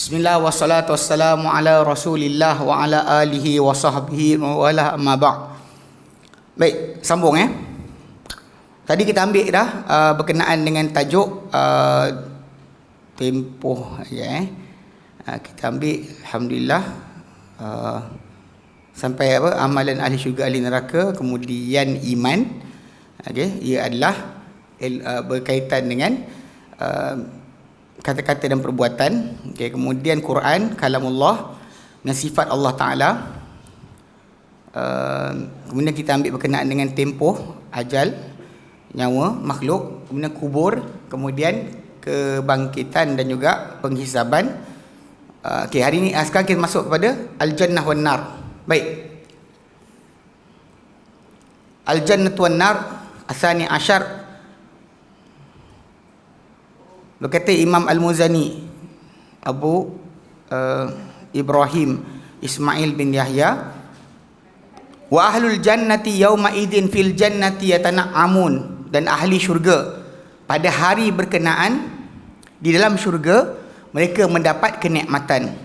Bismillah wassalatu wassalamu ala Rasulillah wa ala alihi wa sahbihi wa ala amma ba'd. Baik, sambung Tadi kita ambil dah berkenaan dengan tajuk tempoh kita ambil alhamdulillah sampai amalan ahli syurga ahli neraka, kemudian iman. Ia adalah berkaitan dengan kata-kata dan perbuatan. Kemudian Quran, kalamullah, dan sifat Allah Ta'ala. Kemudian kita ambil berkenaan dengan tempoh, ajal, nyawa makhluk, kemudian kubur, kemudian kebangkitan dan juga penghisaban. Hari ini sekarang kita masuk kepada al-jannah wan nar. Baik, al-jannah wan nar asani asyar. Berkata Imam Al-Muzani, Abu Ibrahim Ismail bin Yahya, wa ahlul jannati yawma idin fil jannati yatana'amun, dan ahli syurga pada hari berkenaan di dalam syurga mereka mendapat kenikmatan.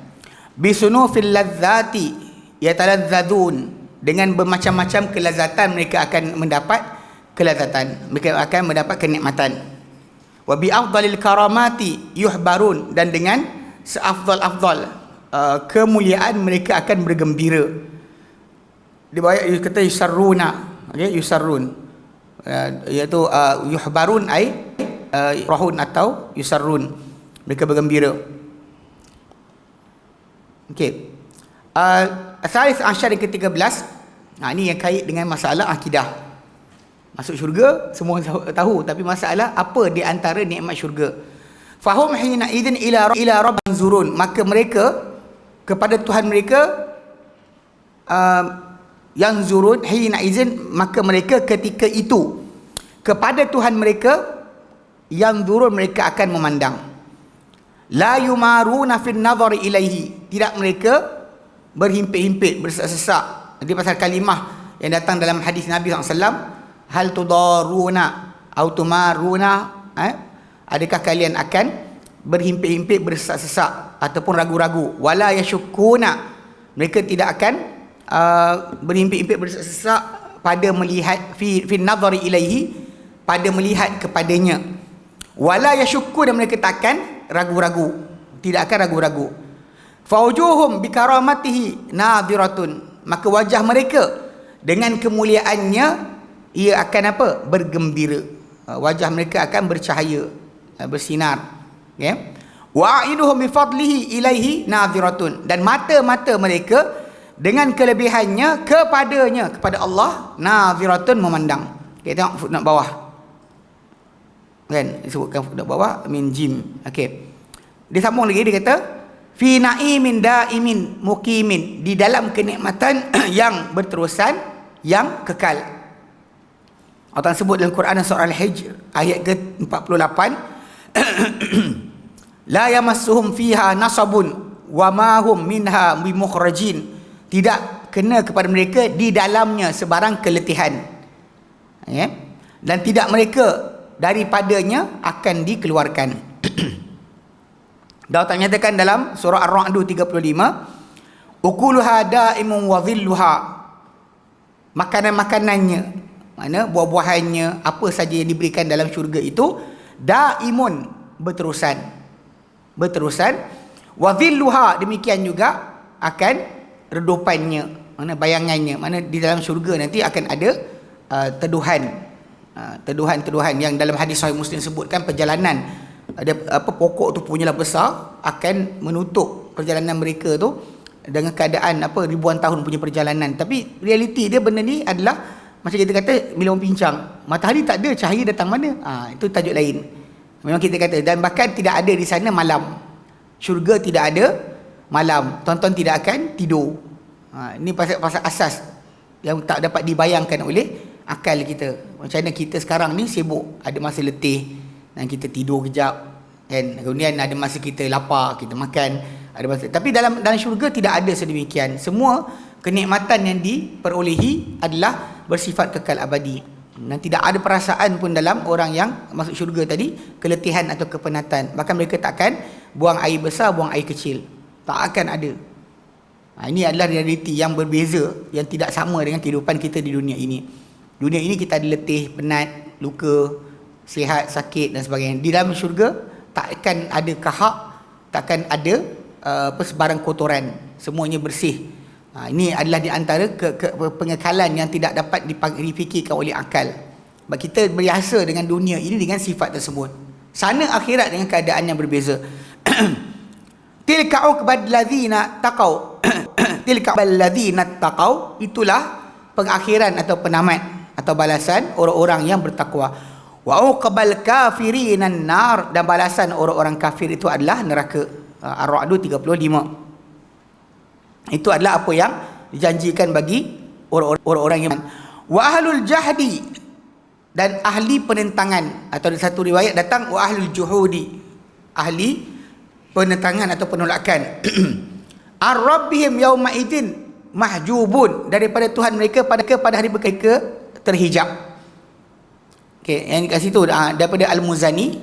Bisunufil ladzati yataladzadun, dengan bermacam-macam kelazatan mereka akan mendapat kelazatan, mereka akan mendapat kenikmatan. Wa bi afdalil karamati yuhbarun, dan dengan seafdal-afdal kemuliaan mereka akan bergembira. Di bawah kata yusarruna, yusarrun, iaitu yuhbarun ai rahun atau yusarrun, mereka bergembira. Salis asyar yang ke-13. Ini yang kait dengan masalah akidah. Masuk syurga semua tahu, tapi masalah apa di antara nikmat syurga. Fahum hina idzin ila rabbin zurun, maka mereka kepada Tuhan mereka yang zurun hina idzin, maka mereka ketika itu kepada Tuhan mereka yang zurun, mereka akan memandang. La yumaruna fin nadhari ilaihi, tidak mereka berhimpit-himpit, bersesak-sesak. Jadi pasal kalimah yang datang dalam hadis Nabi SAW, hal tudaruna atau tumaruna, adakah kalian akan berhimpit-himpit, bersesak-sesak ataupun ragu-ragu. Wala yashukuna, mereka tidak akan berhimpit-himpit, bersesak pada melihat fi nadhari ilaihi, pada melihat kepadanya. Wala yashukku, dan mereka takkan ragu-ragu, tidak akan ragu-ragu. Faujuhum bikaramatihi nadhiratun, maka wajah mereka dengan kemuliaannya ia akan apa? Bergembira. Wajah mereka akan bercahaya, bersinar. Wa aiduhum bifadlihi ilaihi nadhiratun, dan mata-mata mereka dengan kelebihannya kepadanya, kepada Allah, nadhiratun, memandang. Kita tengok footnote bawah. Kan disebutkan footnote bawah min jim. Dia sambung lagi, dia kata fi naimin daimin muqimin, di dalam kenikmatan yang berterusan, yang kekal. Allah sebut dalam Quran surah Al-Hijr ayat ke-48, la yamassuhum fiha nasabun wa ma hum minha bimukhrajin, tidak kena kepada mereka di dalamnya sebarang keletihan, dan tidak mereka daripadanya akan dikeluarkan. Allah nyatakan dalam surah Ar-Ra'd 35, ukuluha da'imun wa dhilluha, makanan-makanannya, mana buah-buahannya, apa saja yang diberikan dalam syurga itu, daimun, berterusan, wa dhilluha, demikian juga akan redupannya, mana bayangannya, mana di dalam syurga nanti akan ada teduhan yang dalam hadis Sahih Muslim sebutkan perjalanan, ada pokok tu punyalah besar, akan menutup perjalanan mereka tu dengan keadaan ribuan tahun punya perjalanan. Tapi realiti dia benda ni adalah macam kita kata bila orang pincang, matahari tak ada, cahaya datang mana? Itu tajuk lain. Memang kita kata, dan bahkan tidak ada di sana malam. Syurga tidak ada malam. Tuan-tuan tidak akan tidur. Ini pasal asas yang tak dapat dibayangkan oleh akal kita. Macam mana kita sekarang ni sibuk, ada masa letih dan kita tidur kejap, kan? Kemudian ada masa kita lapar, kita makan, ada masa. Tapi dalam syurga tidak ada sedemikian. Semua kenikmatan yang diperolehi adalah bersifat kekal abadi, dan tidak ada perasaan pun dalam orang yang masuk syurga tadi keletihan atau kepenatan. Bahkan mereka takkan buang air besar, buang air kecil. Tak akan ada. Ini adalah realiti yang berbeza, yang tidak sama dengan kehidupan kita di dunia ini. Dunia ini kita ada letih, penat, luka, sihat, sakit dan sebagainya. Di dalam syurga tak akan ada kahak, tak akan ada sebarang kotoran. Semuanya bersih. Ini adalah di antara pengekalan yang tidak dapat difikirkan oleh akal. Sebab kita berbiasa dengan dunia ini dengan sifat tersebut. Sana akhirat dengan keadaan yang berbeza. Tilka uqbal ladzina taqau. Tilka uqbal ladzina taqau, itulah pengakhiran atau penamat atau balasan orang-orang yang bertakwa. Wa uqbal kafirin an-nar, dan balasan orang-orang kafir itu adalah neraka. Ar-Ra'd 35. Itu adalah apa yang dijanjikan bagi orang-orang yang wa ahlul jahdi, dan ahli penentangan, atau di satu riwayat datang wa ahlul juhudi, ahli penentangan atau penolakan. Ar-rabbihim yauma idin mahjubun, daripada Tuhan mereka pada hari mereka terhijab. Okey, yang kat situ daripada Al-Muzani,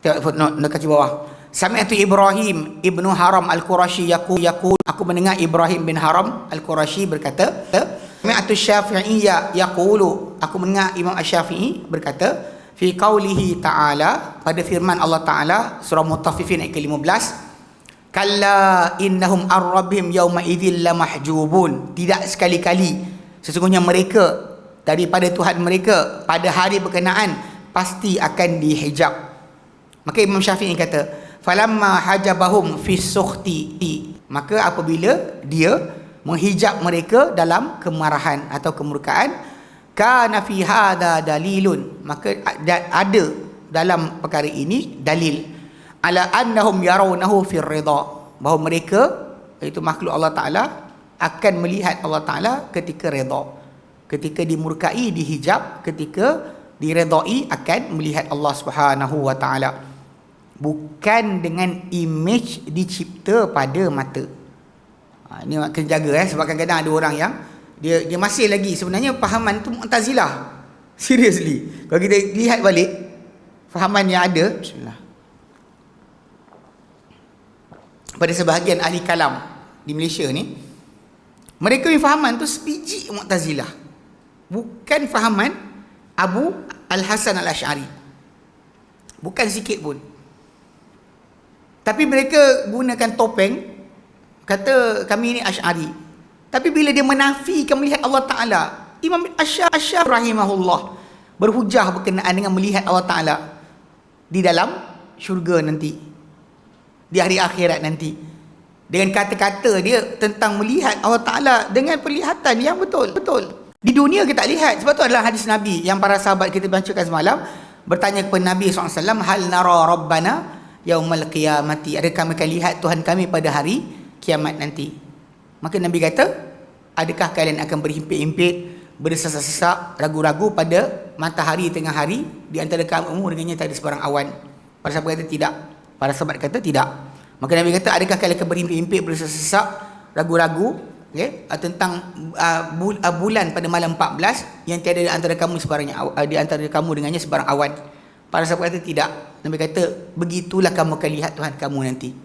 tengok footnote dekat bawah. Sami'tu Ibrahim ibnu Haram Al-Qurashi yaqul, aku mendengar Ibrahim bin Haram Al-Qurashi berkata, sami'tu Syafi'i yaqulu, aku mendengar Imam Asy-Syafi'i berkata, fi qaulihi ta'ala, pada firman Allah Ta'ala surah Mutaffifin ayat ke-15, kalla innahum ar-rabbihim yawma idzil lamahjubun, tidak sekali-kali sesungguhnya mereka daripada Tuhan mereka pada hari berkenaan pasti akan dihijab. Maka Imam Syafi'i kata, falamma hajabahum fi sukhti, maka apabila dia menghijab mereka dalam kemarahan atau kemurkaan, kana fi hadza dalilun, maka ada dalam perkara ini dalil ala annahum yarawnahu fi ridha, bahawa mereka, iaitu makhluk Allah Ta'ala, akan melihat Allah Ta'ala ketika redha, ketika dimurkai, dihijab, ketika diredai akan melihat Allah Subhanahu wa Ta'ala, bukan dengan image dicipta pada mata. Ini kena jaga sebab kadang-kadang ada orang yang dia masih lagi sebenarnya fahaman tu Mu'tazilah. Seriously, kalau kita lihat balik fahaman yang ada, bismillah, pada sebahagian ahli kalam di Malaysia ni, mereka punya fahaman tu sebiji Mu'tazilah, bukan fahaman Abu Al-Hasan Al-Asy'ari, bukan sikit pun. Tapi mereka gunakan topeng, kata kami ni Asy'ari. Tapi bila dia menafikan melihat Allah Ta'ala, Imam Asy'ari rahimahullah berhujah berkenaan dengan melihat Allah Ta'ala di dalam syurga nanti, di hari akhirat nanti, dengan kata-kata dia tentang melihat Allah Ta'ala dengan penglihatan yang betul-betul. Di dunia kita tak lihat. Sebab tu adalah hadis Nabi yang para sahabat kita bacakan semalam, bertanya kepada Nabi SAW, hal nara rabbana yaumal qiyamati, adakah kami akan lihat Tuhan kami pada hari kiamat nanti? Maka Nabi kata, adakah kalian akan berhimpit-himpit, bersesak-sesak, ragu-ragu pada matahari tengah hari, di antara kamu dengannya tak ada sebarang awan? Para sahabat kata tidak. Para sahabat kata tidak. Maka Nabi kata, adakah kalian akan berhimpit-himpit, bersesak-sesak, ragu-ragu, tentang bulan pada malam 14 yang tiada di antara kamu dengannya sebarang awan? Para sahabat kata tidak. Nabi kata, begitulah kamu akan lihat Tuhan kamu nanti.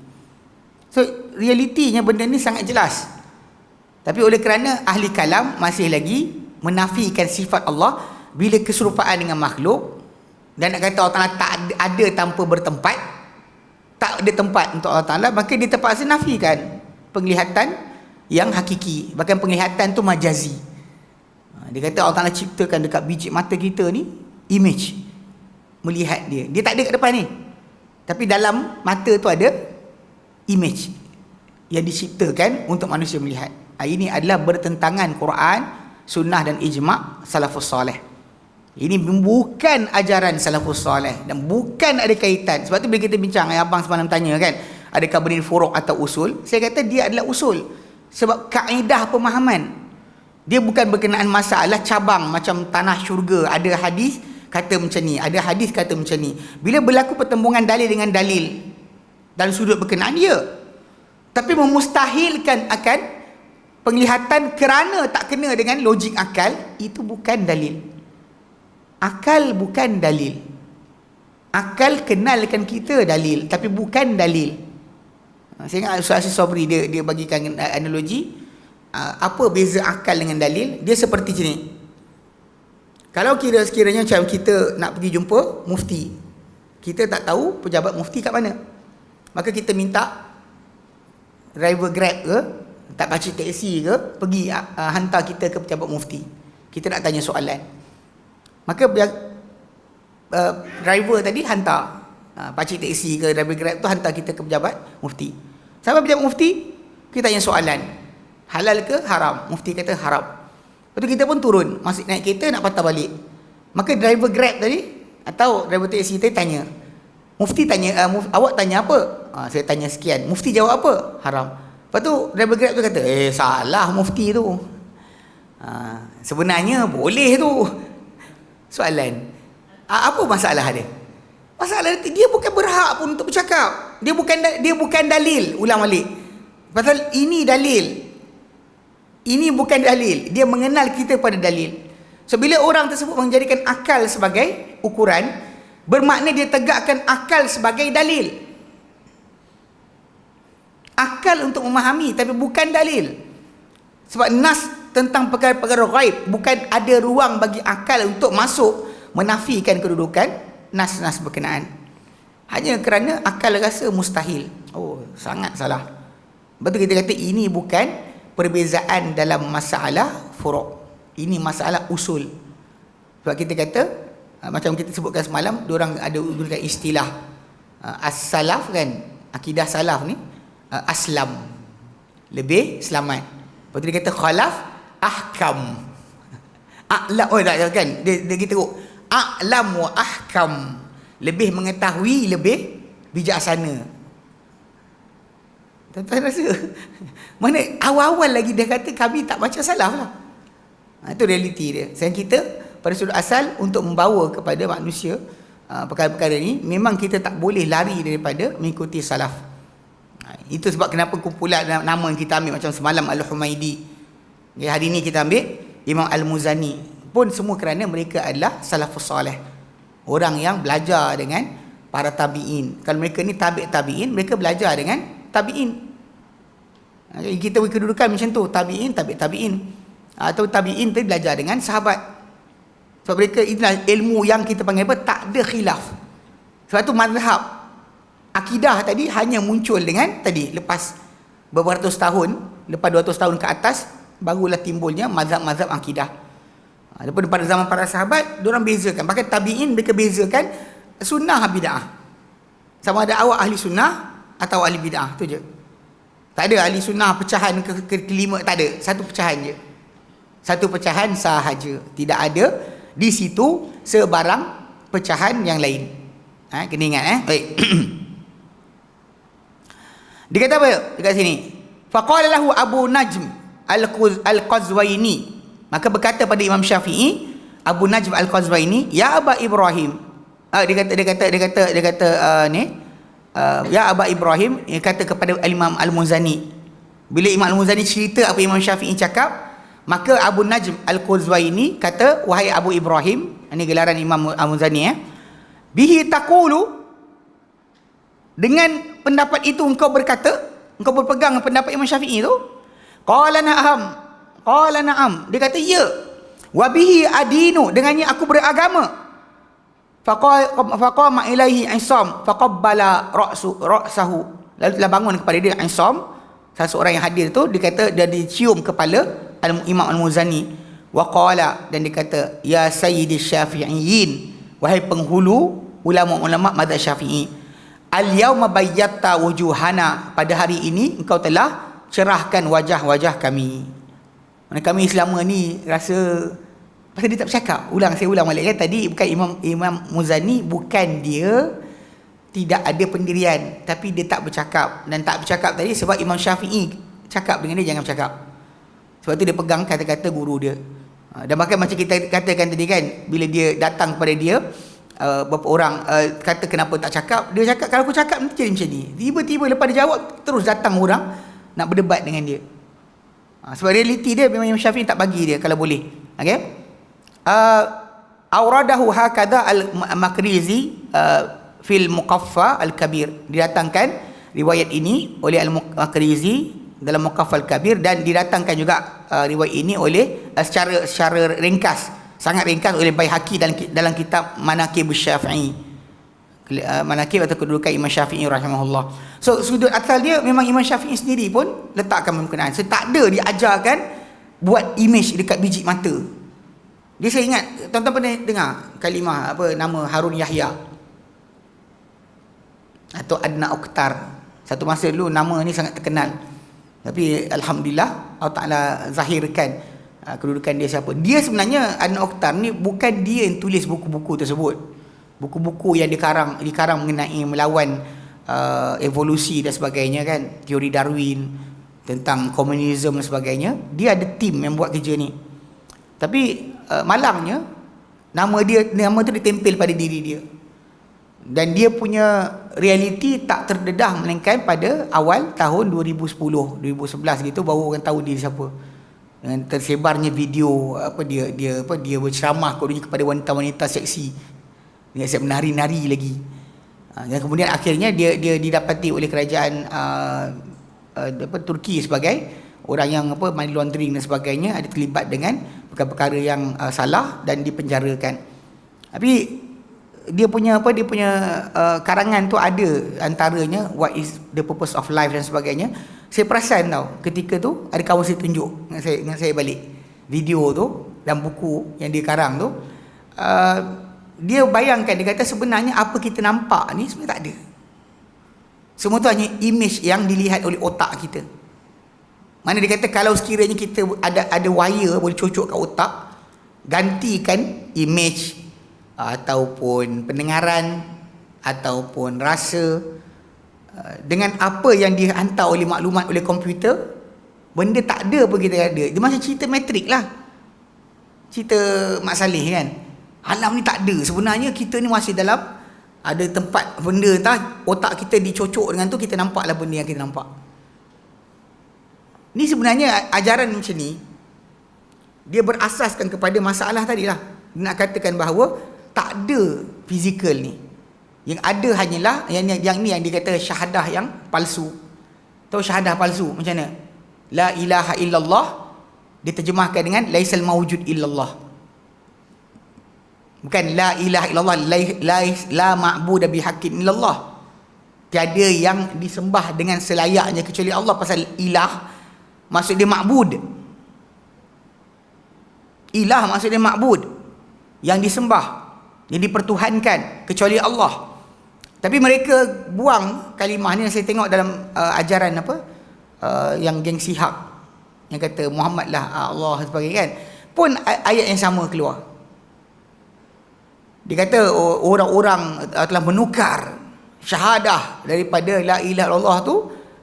So realitinya benda ni sangat jelas. Tapi oleh kerana ahli kalam masih lagi menafikan sifat Allah bila keserupaan dengan makhluk, dan nak kata Allah Ta'ala tak ada tanpa bertempat, tak ada tempat untuk Allah Ta'ala, maka dia terpaksa nafikan penglihatan yang hakiki. Bahkan penglihatan tu majazi. Dia kata Allah Ta'ala ciptakan dekat biji mata kita ni image, melihat dia. Dia tak ada kat depan ni, tapi dalam mata tu ada image yang diciptakan untuk manusia melihat. Ini adalah bertentangan Quran, sunnah dan ijma' salafus salih. Ini bukan ajaran salafus salih dan bukan ada kaitan. Sebab tu bila kita bincang, abang semalam tanya kan, adakah benda furuk atau usul? Saya kata dia adalah usul. Sebab kaedah pemahaman, dia bukan berkenaan masalah cabang macam tanah syurga. Ada hadis kata macam ni, ada hadis kata macam ni. Bila berlaku pertembungan dalil dengan dalil dalam sudut berkenaan, ya. Tapi memustahilkan akan penglihatan kerana tak kena dengan logik akal, itu bukan dalil. Akal bukan dalil. akal kenalkan kita dalil tapi bukan dalil. Saya ingat Ustaz Sobri dia bagikan analogi, apa beza akal dengan dalil. Dia seperti macam ni. Kalau sekiranya macam kita nak pergi jumpa mufti, kita tak tahu pejabat mufti kat mana, maka kita minta driver Grab ke, tak pakcik taksi ke, pergi hantar kita ke pejabat mufti. Kita nak tanya soalan, maka driver tadi hantar, pakcik taksi ke driver Grab tu hantar kita ke pejabat mufti. Sampai pejabat mufti, kita tanya soalan, halal ke haram? Mufti kata haram. Lepas tu kita pun turun, masih naik kereta nak patah balik. Maka driver Grab tadi atau driver taksi tadi tanya, mufti tanya, awak tanya apa? Saya tanya sekian. Mufti jawab apa? Haram. Lepas tu driver Grab tu kata, salah mufti tu. Sebenarnya boleh tu. Soalan, apa masalah dia? Masalah dia bukan berhak pun untuk bercakap. Dia bukan dalil. Ulang balik. Pasal ini dalil. Ini bukan dalil. Dia mengenal kita pada dalil. So bila orang tersebut menjadikan akal sebagai ukuran, bermakna dia tegakkan akal sebagai dalil. Akal untuk memahami tapi bukan dalil. Sebab nas tentang perkara-perkara ghaib, bukan ada ruang bagi akal untuk masuk menafikan kedudukan nas-nas berkenaan. Hanya kerana akal rasa mustahil. Sangat salah. Betul kita kata ini bukan perbezaan dalam masalah furu'. Ini masalah usul. Sebab kita kata, macam kita sebutkan semalam, diorang ada gunakan istilah as-salaf kan, akidah salaf ni, aslam, lebih selamat. Lepas tu dia kata khalaf, ahkam. A'lam, tak kan, dia kita a'lam wa ahkam, lebih mengetahui, lebih bijaksana. Tuan-tuan rasa mana awal-awal lagi dia kata kami tak baca salaf lah. Itu realiti dia. Sayang kita pada sudut asal untuk membawa kepada manusia perkara-perkara ni, memang kita tak boleh lari daripada mengikuti salaf. Itu sebab kenapa kumpulan nama yang kita ambil macam semalam Al-Humaidi, hari ni kita ambil Imam Al-Muzani, pun semua kerana mereka adalah salafus salih, orang yang belajar dengan para tabi'in. Kalau mereka ni tabi'in, mereka belajar dengan tabi'in. Kita beri kedudukan macam tu, tabi'in, tabi'in, atau tabi'in tadi belajar dengan sahabat. Sebab mereka itulah ilmu yang kita panggil apa, tak ada khilaf. Sebab tu mazhab akidah tadi hanya muncul dengan tadi, lepas beberapa ratus tahun, lepas 200 tahun ke atas, barulah timbulnya mazhab-mazhab akidah. Daripada zaman para sahabat, diorang bezakan. Bahkan tabi'in mereka bezakan sunnah bid'ah. Sama ada awak ahli sunnah atau ahli bid'ah, tu je. Tak ada ahli sunnah pecahan kelima, tak ada. Satu pecahan je. Satu pecahan sahaja. Tidak ada di situ sebarang pecahan yang lain. Kena ingat baik. Dia kata apa dekat sini? Faqala lahu Abu Najm Al-Qazwaini. Maka berkata pada Imam Syafi'i, Abu Najm Al-Qazwaini, ya Aba Ibrahim. Dia kata ya Aba Ibrahim, dia kata kepada Imam Al-Muzani. Bila Imam Al-Muzani cerita apa Imam Syafi'i cakap, maka Abu Najm Al-Qazwaini kata, wahai Abu Ibrahim, ini gelaran Imam Al-Muzani, bihi taqulu, dengan pendapat itu engkau berkata, engkau berpegang pendapat Imam Syafi'i tu? Qala na'am. Dia kata ya. Wa bihi adinu, dengannya aku beragama. Faqama ilaihi Isam faqabbala ra'sahu. Lalu telah bangun kepada dia Isam, salah seorang yang hadir tu, dia kata dia dicium kepala Imam Al-Muzani. Wa qala, dan dia kata, ya sayyidi syafi'iyyin, wahai penghulu ulama-ulama mazhab Syafi'i, al-yauma bayyatta wujuhana, pada hari ini engkau telah cerahkan wajah-wajah kami. Mana kami selama ni rasa pasal dia tak bercakap. Saya ulang balik kan, tadi bukan Imam Muzani, bukan dia tidak ada pendirian, tapi dia tak bercakap. Dan tak bercakap tadi sebab Imam Syafi'i cakap dengan dia jangan bercakap. Sebab tu dia pegang kata-kata guru dia. Dan bahkan macam kita katakan tadi kan, bila dia datang kepada dia, beberapa orang kata kenapa tak cakap, dia cakap kalau aku cakap nanti jadi macam ni. Tiba-tiba lepas dia jawab, terus datang orang nak berdebat dengan dia. Sebab realiti dia memang Imam Syafi'i tak bagi dia kalau boleh. Okey. Auradahu hakadha al-Makrizi fil Muqaffa Al-Kabir. Didatangkan riwayat ini oleh Al-Maqrizi dalam Muqaffa Al-Kabir, dan didatangkan juga riwayat ini oleh secara ringkas, sangat ringkas, oleh Baihaqi dalam kitab Manaqib Syafi'i, Manaqib atau kedudukan Imam Syafi'i rahimahullah. So sudut asal dia memang Imam Syafi'i sendiri pun letakkan pembukaan. So tak ada diajarkan buat image dekat biji mata. Dia, saya ingat tuan-tuan pernah dengar kalimah apa nama Harun Yahya atau Adna Oktar. Satu masa dulu nama ni sangat terkenal, tapi alhamdulillah Allah Taala zahirkan kedudukan dia siapa. Dia sebenarnya Adna Oktar ni bukan dia yang tulis buku-buku tersebut, buku-buku yang dikarang mengenai melawan evolusi dan sebagainya kan, teori Darwin, tentang komunisme dan sebagainya. Dia ada tim yang buat kerja ni, tapi malangnya nama tu ditempel pada diri dia, dan dia punya realiti tak terdedah melainkan pada awal tahun 2010 2011 gitu baru orang tahu dia siapa, dengan tersebarnya video dia berceramah kononnya kepada wanita-wanita seksi dengan siap menari-nari lagi. Dan kemudian akhirnya dia didapati oleh kerajaan Turki sebagai orang yang money laundering dan sebagainya, ada terlibat dengan perkara-perkara yang salah dan dipenjarakan. Tapi dia punya karangan tu ada antaranya What is the Purpose of Life dan sebagainya. Saya perasan tau, ketika tu ada kawan saya tunjuk dengan saya balik video tu dan buku yang dia karang tu. Dia bayangkan, dia kata sebenarnya apa kita nampak ni sebenarnya tak ada. Semua tu hanya image yang dilihat oleh otak kita. Mana dia kata kalau sekiranya kita ada wire boleh cocok kat otak, gantikan image ataupun pendengaran ataupun rasa dengan apa yang dihantar oleh maklumat oleh komputer, benda tak ada pun kita ada. Dia macam cerita Matrix lah, cerita Mak Saleh kan. Alam ni tak ada, sebenarnya kita ni masih dalam ada tempat benda, entah otak kita dicocok dengan tu, kita nampaklah benda yang kita nampak. Ni sebenarnya ajaran macam ni dia berasaskan kepada masalah tadilah. Dia nak katakan bahawa tak ada fizikal ni. Yang ada hanyalah yang ni yang dikata syahadah yang palsu. Tahu syahadah palsu macam mana? La ilaha illallah diterjemahkan dengan laisal mawjud illallah. Bukan la ilaha illallah, la ma'budu bihaqqin illallah. Tiada yang disembah dengan selayaknya kecuali Allah. Pasal ilah maksud dia ma'bud. Ilah maksud dia ma'bud, yang disembah, yang dipertuhankan kecuali Allah. Tapi mereka buang kalimah ni. Saya tengok dalam ajaran yang geng Sihak yang kata Muhammad lah Allah sebagainya kan, pun ayat yang sama keluar. Dia kata orang-orang telah menukar syahadah daripada la ilaha illallah tu,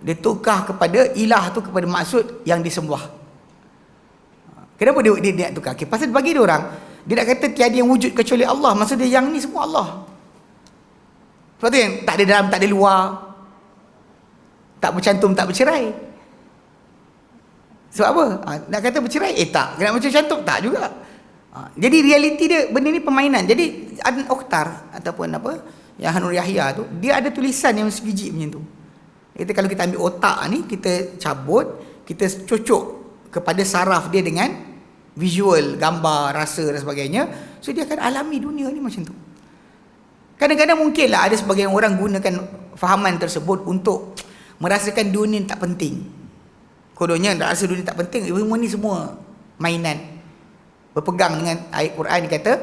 dia tukar kepada ilah tu, kepada maksud yang disembah. Kenapa dia nak tukar? Okay, pasal bagi dia orang, dia nak kata tiada yang wujud kecuali Allah. Maksud dia yang ni semua Allah. Sebab tu yang tak ada dalam, tak ada luar, tak bercantum, tak bercerai. Sebab apa? Nak kata bercerai? Tak. Nak macam cantum? Tak juga. Jadi realiti dia, benda ni permainan. Jadi Adnan Oktar ataupun yang Harun Yahya tu, dia ada tulisan yang sebiji macam tu. Kita kalau kita ambil otak ni, kita cabut, kita cocok kepada saraf dia dengan visual, gambar, rasa dan sebagainya. So dia akan alami dunia ni macam tu. Kadang-kadang mungkinlah ada sebagian orang gunakan fahaman tersebut untuk merasakan dunia tak penting. Kononnya nak rasa dunia tak penting, semua ni semua mainan. Berpegang dengan ayat Quran, dia kata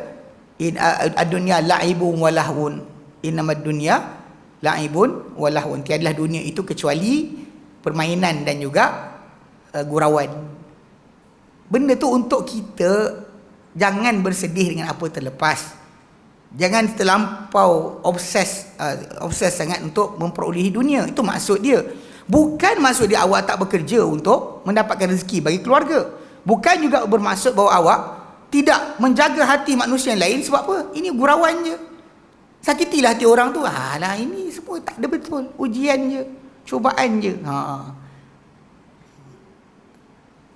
in ad-dunya la'ibun wa lahwun, innamad dunya la'ibun wa lahwun. Tiadalah dunia itu kecuali permainan dan juga gurauan. Benda tu untuk kita jangan bersedih dengan apa terlepas. Jangan terlampau obses sangat untuk memperolehi dunia. Itu maksud dia. Bukan maksud dia awak tak bekerja untuk mendapatkan rezeki bagi keluarga. Bukan juga bermaksud bahawa awak tidak menjaga hati manusia yang lain. Sebab apa? Ini gurauan je. Sakitilah hati orang tu. Alah, ini semua tak ada betul. Ujian je, cubaan je.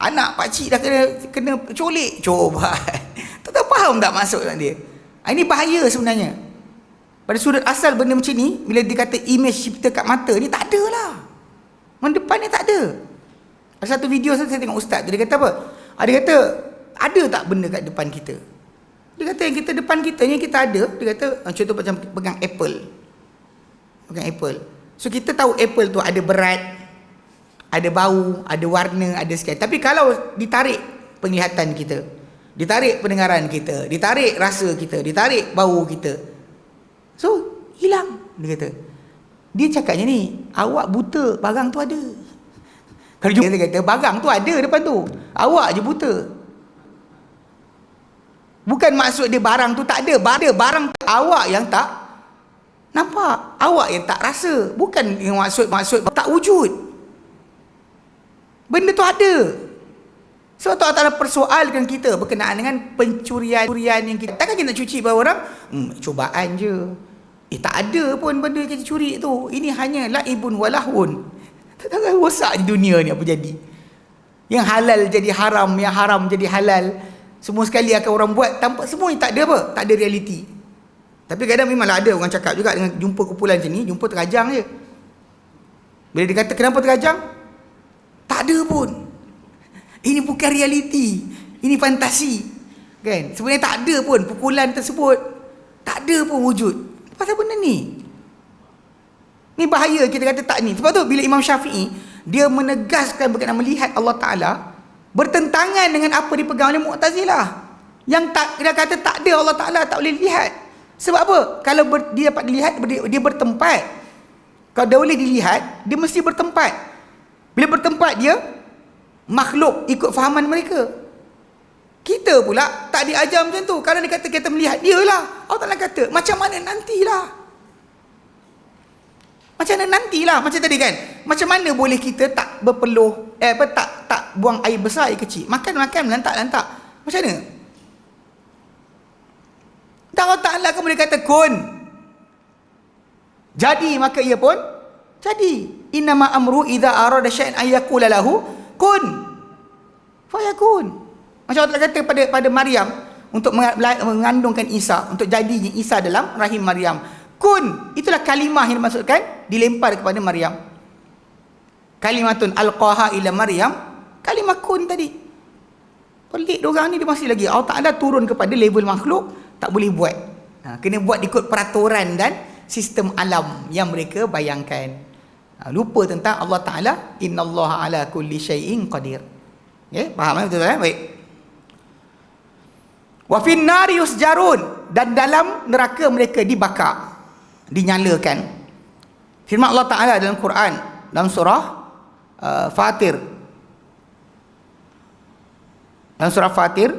Anak pakcik dah kena colik. Coba. Tak tahu faham tak maksud dia. Ini bahaya sebenarnya. Pada sudut asal benda macam ni, bila dikata image cipta kat mata ni, tak ada lah. Depan ni tak ada. Ada satu video saya tengok ustaz tu, dia kata apa? Dia kata, ada tak benda kat depan kita? Dia kata yang kita depan kita ni kita ada. Dia kata contoh macam pegang apple. Pegang apple. So kita tahu apple tu ada berat, ada bau, ada warna, ada sekian. Tapi kalau ditarik penglihatan kita, ditarik pendengaran kita, ditarik rasa kita, ditarik bau kita, so hilang. Dia kata, dia cakapnya ni, awak buta, barang tu ada. Kalau dia kata barang tu ada depan tu, awak je buta. Bukan maksud dia barang tu tak ada, barang tu awak yang tak nampak, awak yang tak rasa. Bukan yang maksud tak wujud. Benda tu ada. Sebab tu Allah Ta'ala persoalkan kita berkenaan dengan pencurian yang kita. Takkan kita nak cuci bawah orang? Cubaan je. Tak ada pun benda kita curi tu. Ini hanya laibun walahun. Takkan rosak di dunia ni apa jadi. Yang halal jadi haram, yang haram jadi halal. Semua sekali akan orang buat tanpa, semua ni tak ada apa? Tak ada realiti. Tapi kadang memanglah ada orang cakap juga dengan jumpa kumpulan macam ni, jumpa terajang je. Bila dia kata kenapa terajang? Tak ada pun. Ini bukan realiti. Ini fantasi. Kan? Sebenarnya tak ada pun pukulan tersebut. Tak ada pun wujud. Pasal benda ni. Ni bahaya kita kata tak ni. Sebab tu bila Imam Syafi'i, dia menegaskan berkenaan melihat Allah Ta'ala, bertentangan dengan apa dipegang oleh Mu'tazilah. Yang tak, dia kata tak ada Allah Ta'ala, tak boleh lihat. Sebab apa? Kalau dia dapat dilihat, dia bertempat. Kalau dia boleh dilihat, dia mesti bertempat. Bila bertempat dia, makhluk ikut fahaman mereka. Kita pula tak diajar macam tu. Kalau dia kata kita melihat, dia lah. Allah Ta'ala kata, macam mana nantilah. Macam mana nantilah. Macam tadi kan, macam mana boleh kita tak berpeluh, tak buang air besar, air kecil. Makan, lantak. Macam mana? Dan Allah Ta'ala kan boleh kata kun. Jadi, maka ia pun jadi. Innama amru idza arada syai'an ay yaqula lahu kun fayakun. Macam Allah kata pada Maryam untuk mengandungkan Isa, untuk jadinya Isa dalam rahim Maryam. Kun, itulah kalimah yang dimaksudkan, dilempar kepada Maryam. Kalimatun alqaha ila Maryam, kalimah kun tadi. Pelik diorang ni, dia masih lagi Allah Ta'ala turun kepada level makhluk, tak boleh buat. Kena buat ikut peraturan dan sistem alam yang mereka bayangkan. Lupa tentang Allah Ta'ala, innallaha ala kulli syai'in qadir. Okay? Faham betul tak? Baik. Wa fin nari yusjarun, dan dalam neraka mereka dibakar, dinyalakan. Firman Allah Ta'ala dalam Quran, dalam surah Fatir. Dalam surah Fatir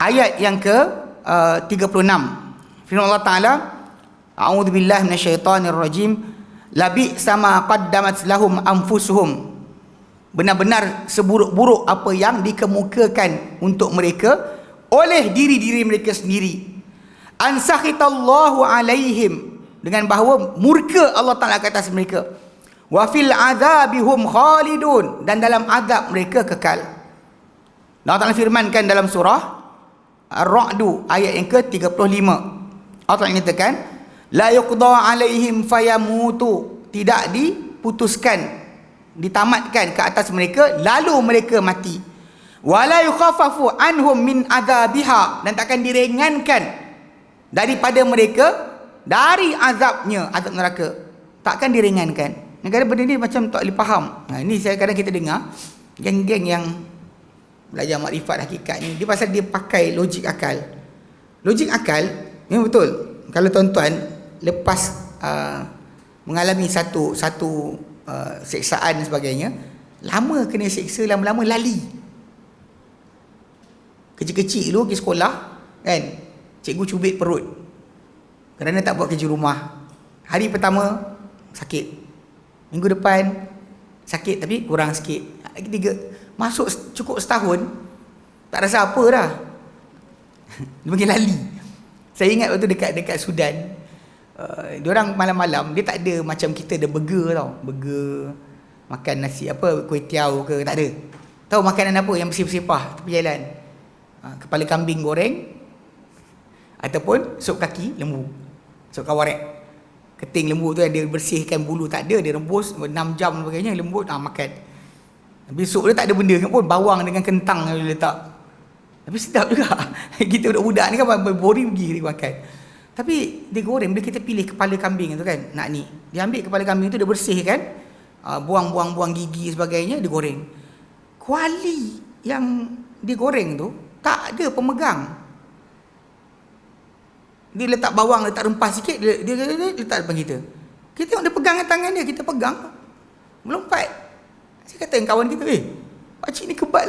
ayat yang ke 36. Firman Allah Ta'ala, a'udzubillahi minasyaitonir rajim, labi sama qaddamat lahum anfusuhum, benar-benar seburuk-buruk apa yang dikemukakan untuk mereka oleh diri-diri mereka sendiri. Ansakhitallahu alaihim, dengan bahawa murka Allah Ta'ala ke atas mereka. Wa fil azabihum khalidun, dan dalam azab mereka kekal. Allah Ta'ala firmankan dalam surah Ar-Ra'du ayat yang ke-35. Allah Ta'ala nyatakan, la yuqda alaihim fayamutu, tidak diputuskan, ditamatkan ke atas mereka lalu mereka mati. Wala yukhaffafu anhum min adzabiha, dan takkan diringankan daripada mereka dari azabnya, azab neraka. Takkan diringankan. Negara benda ni macam tak boleh faham. Ini saya kadang kita dengar geng-geng yang belajar makrifat hakikat ni, dia pasal dia pakai logik akal. Logik akal memang betul. Kalau tuan-tuan lepas mengalami satu seksaan dan sebagainya, lama kena seksa, lama-lama lali. Kecil-kecil dulu pergi sekolah kan, cikgu cubit perut kerana tak buat kerja rumah. Hari pertama sakit, minggu depan sakit tapi kurang sikit, ketiga masuk cukup setahun tak rasa apa dah. Dia makin lali. Saya ingat waktu dekat Sudan, diorang malam-malam dia tak ada macam kita ada burger tau. Burger, makan nasi apa, kuih tiaw ke, tak ada. Tahu makanan apa yang bersepah-sepah tepi jalan? Kepala kambing goreng ataupun sup kaki lembu. So kawarek keting lembu tu dia bersihkan bulu, tak ada, dia rebus 6 jam dan sebagainya, lembut makan. Besok dia tak ada benda pun, bawang dengan kentang dia letak. Tapi sedap juga. Kita budak-budak ni kan boring pergi dia makan. Tapi dia goreng, bila kita pilih kepala kambing tu kan, nak ni, dia ambil kepala kambing tu, dia bersihkan, buang gigi sebagainya, dia goreng. Kuali yang dia goreng tu tak ada pemegang. Dia letak bawang, letak rempah sikit, dia letak depan kita. Kita tengok dia pegang dengan tangan dia, kita pegang, melompat. Saya kata dengan kawan kita, pakcik ni kebal.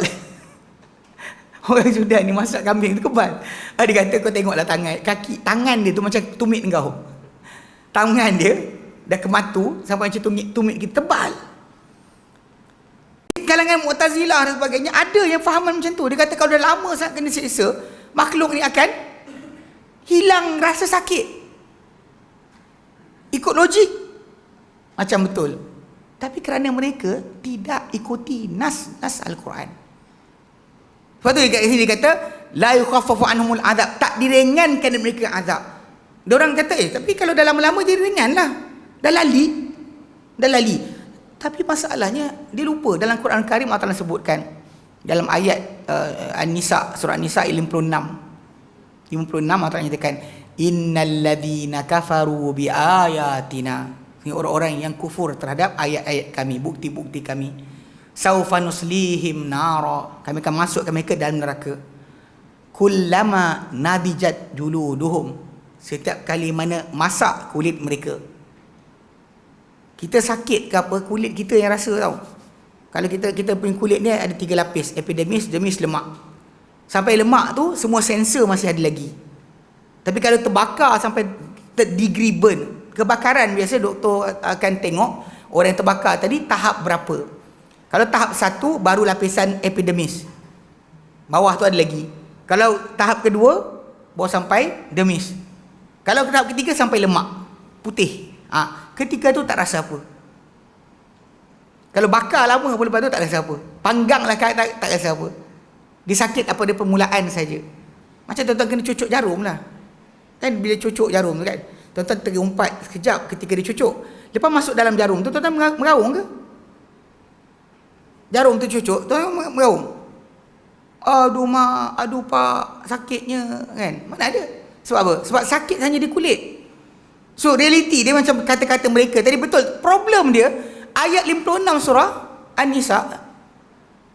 Orang Sudan ni masak kambing tu kebal. Dia kata, kau tengoklah tangan dia tu macam tumit kau. Tangan dia dah kematu sampai macam tumit kita, tebal. Kalangan Mu'tazilah dan sebagainya, ada yang fahaman macam tu. Dia kata kalau dah lama sangat kena siksa, makhluk ni akan hilang rasa sakit. Ikut logik macam betul. Tapi kerana mereka tidak ikuti nas Al-Quran. Sebab tu kat sini dia kata la yukhaffafu anhumul azab, tak diringankan mereka azab. Diorang kata tapi kalau dah lama-lama jadi ringan lah, dah lali. Tapi masalahnya dia lupa. Dalam Quran Karim Allah Ta'ala sebutkan dalam ayat An-Nisa, surah An-Nisa 56 Allah Ta'ala nyatakan innal ladzina kafaru bi ayatina, ini orang-orang yang kufur terhadap ayat-ayat kami, bukti-bukti kami, saufa nuslihim nara, kami akan masukkan mereka dalam neraka, kullama nadijat juluduhum, setiap kali mana masak kulit mereka. Kita sakit ke apa, kulit kita yang rasa tau. Kalau kita punya kulit ni ada 3 lapis, epidermis, dermis, lemak. Sampai lemak tu semua sensor masih ada lagi. Tapi kalau terbakar sampai degree burn, kebakaran biasa doktor akan tengok orang yang terbakar tadi tahap berapa. Kalau tahap 1 baru lapisan epidermis, bawah tu ada lagi. Kalau tahap kedua baru sampai dermis. Kalau tahap ketiga sampai lemak putih. Ketika tu tak rasa apa. Kalau bakar lama pun lepas tu tak rasa apa. Panggang lah tak rasa apa. Dia sakit apa dia permulaan saja. Macam tuan-tuan kena cucuk jarum lah. Kan bila cucuk jarum tu kan, tuan-tuan terumpat sekejap ketika dia cucuk. Lepas masuk dalam jarum tu, tuan-tuan meraung ke? Jarum tu cucuk, tuan-tuan meraung. Aduh mak, aduh pak, sakitnya kan. Mana ada? Sebab apa? Sebab sakit hanya di kulit. So reality dia macam kata-kata mereka tadi betul. Problem dia ayat 56 surah An-Nisa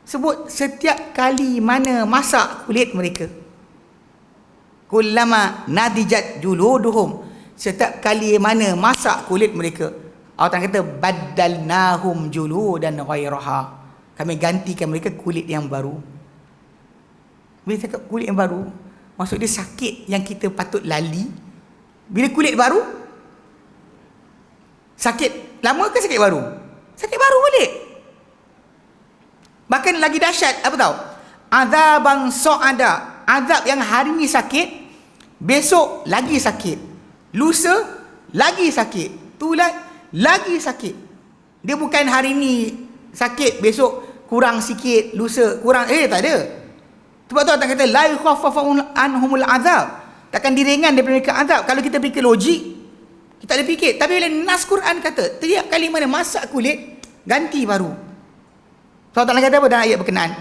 sebut setiap kali mana masak kulit mereka, kullama nadijat juluduhum, setiap kali mana masak kulit mereka, Allah kata baddalnahum juludan ghairaha, kami gantikan mereka kulit yang baru. Bila cakap kulit yang baru, maksud dia sakit yang kita patut lali. Bila kulit baru, sakit lama ke sakit baru? Sakit baru balik. Bahkan lagi dahsyat, apa tahu? Azaban su'ada, azab yang hari ni sakit, besok lagi sakit, lusa lagi sakit, tulan lagi sakit. Dia bukan hari ni sakit, besok kurang sikit, lusa kurang, tak ada. Sebab tu Allah kata la yukhaffafu anhumul azab, takkan diringan daripada mereka azab. Kalau kita fikir logik, kita ada fikir. Tapi bila nas Quran kata setiap kali mana masak kulit, ganti baru. So Allah kata apa dalam ayat berkenaan?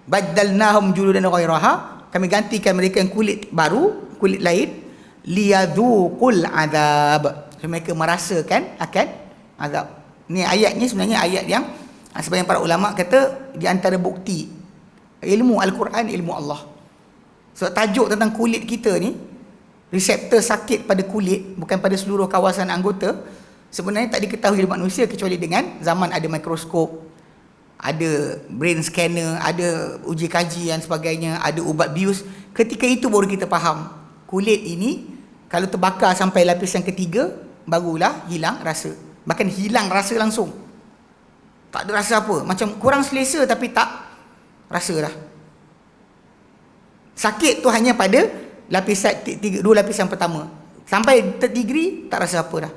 Baddalnahum juludan ghairaha, kami gantikan mereka yang kulit baru, kulit lain, liyadzuqul azab, so mereka merasakan akan azab. Ni ayat ni sebenarnya ayat yang sebahagian para ulama kata di antara bukti ilmu Al-Quran, ilmu Allah. So tajuk tentang kulit kita ni, reseptor sakit pada kulit, bukan pada seluruh kawasan anggota, sebenarnya tak diketahui oleh manusia kecuali dengan zaman ada mikroskop, ada brain scanner, ada uji kaji dan sebagainya, ada ubat bius. Ketika itu baru kita faham kulit ini kalau terbakar sampai lapisan ketiga barulah hilang rasa. Bahkan hilang rasa langsung, tak ada rasa apa, macam kurang selesa tapi tak rasa dah. Sakit tu hanya pada lapisan 2 lapisan pertama, sampai third degree tak rasa apa dah.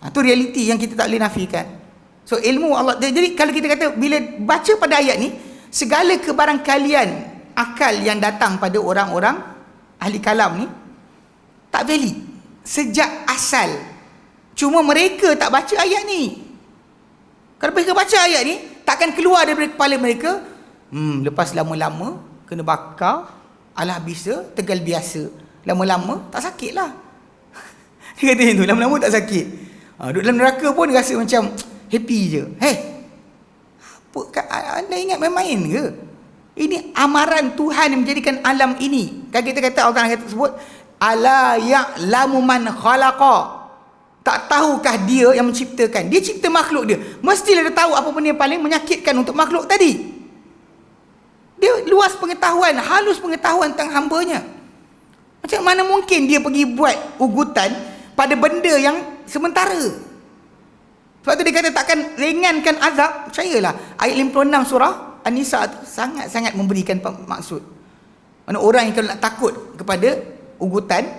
Itu realiti yang kita tak boleh nafikan. So ilmu Allah. Jadi kalau kita kata bila baca pada ayat ni, segala kebarangkalian akal yang datang pada orang-orang ahli kalam ni tak valid. sejak asal. Cuma mereka tak baca ayat ni. Kalau mereka baca ayat ni, takkan keluar daripada kepala mereka, lepas lama-lama kena bakar, alah bisa, tegal biasa. Lama-lama tak sakit lah. Dia kata macam tu, lama-lama tak sakit. Duduk dalam neraka pun rasa macam happy je. Apa, anda ingat main-main ke? Ini amaran Tuhan yang menjadikan alam ini. Kan kita kata, Allah Ta'ala sebut, ala ya'lamu man khalaqa. Tak tahukah dia yang menciptakan? Dia cipta makhluk dia. Mestilah dia tahu apa benda yang paling menyakitkan untuk makhluk tadi. Dia luas pengetahuan, halus pengetahuan tentang hambanya. Macam mana mungkin dia pergi buat ugutan pada benda yang sementara? Sebab tu dia kata takkan ringankan azab. Percayalah, ayat 56 surah An-Nisa tu sangat-sangat memberikan maksud. Mana orang yang kalau nak takut kepada ugutan,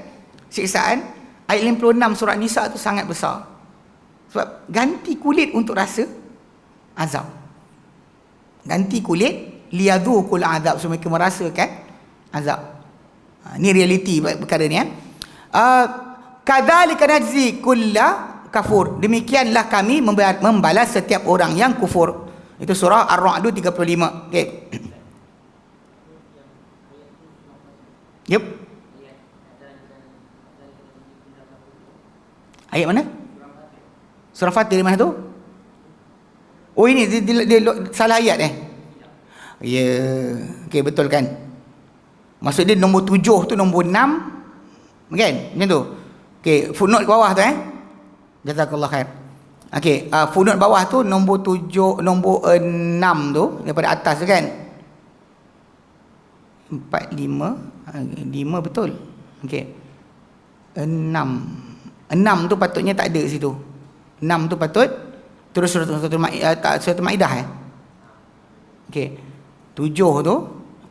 siksaan, ayat 56 surah An-Nisa tu sangat besar. Sebab ganti kulit untuk rasa azab. Ganti kulit liyadhuqul azab, so mereka merasakan azab. Ni realiti perkara ni. Kadzalika najzi kulla kafur. Demikianlah kami membalas setiap orang yang kufur. Itu surah Ar-Ra'd 35. Okey. Yep. Ayat mana? Surah Fatir mana tu? Oh ini dia salah ayat Ya. Okey, betul kan? Maksud dia nombor 7 tu nombor 6. Kan? Macam tu. Okey, footnote bawah tu Jazakallah khair. Okey, footnote bawah tu nombor 7, nombor 6 tu daripada atas tu kan. 4 5 5 betul. Okey. 6 tu patutnya tak ada situ. 6 tu patut terus surah Maidah Okey. 7 tu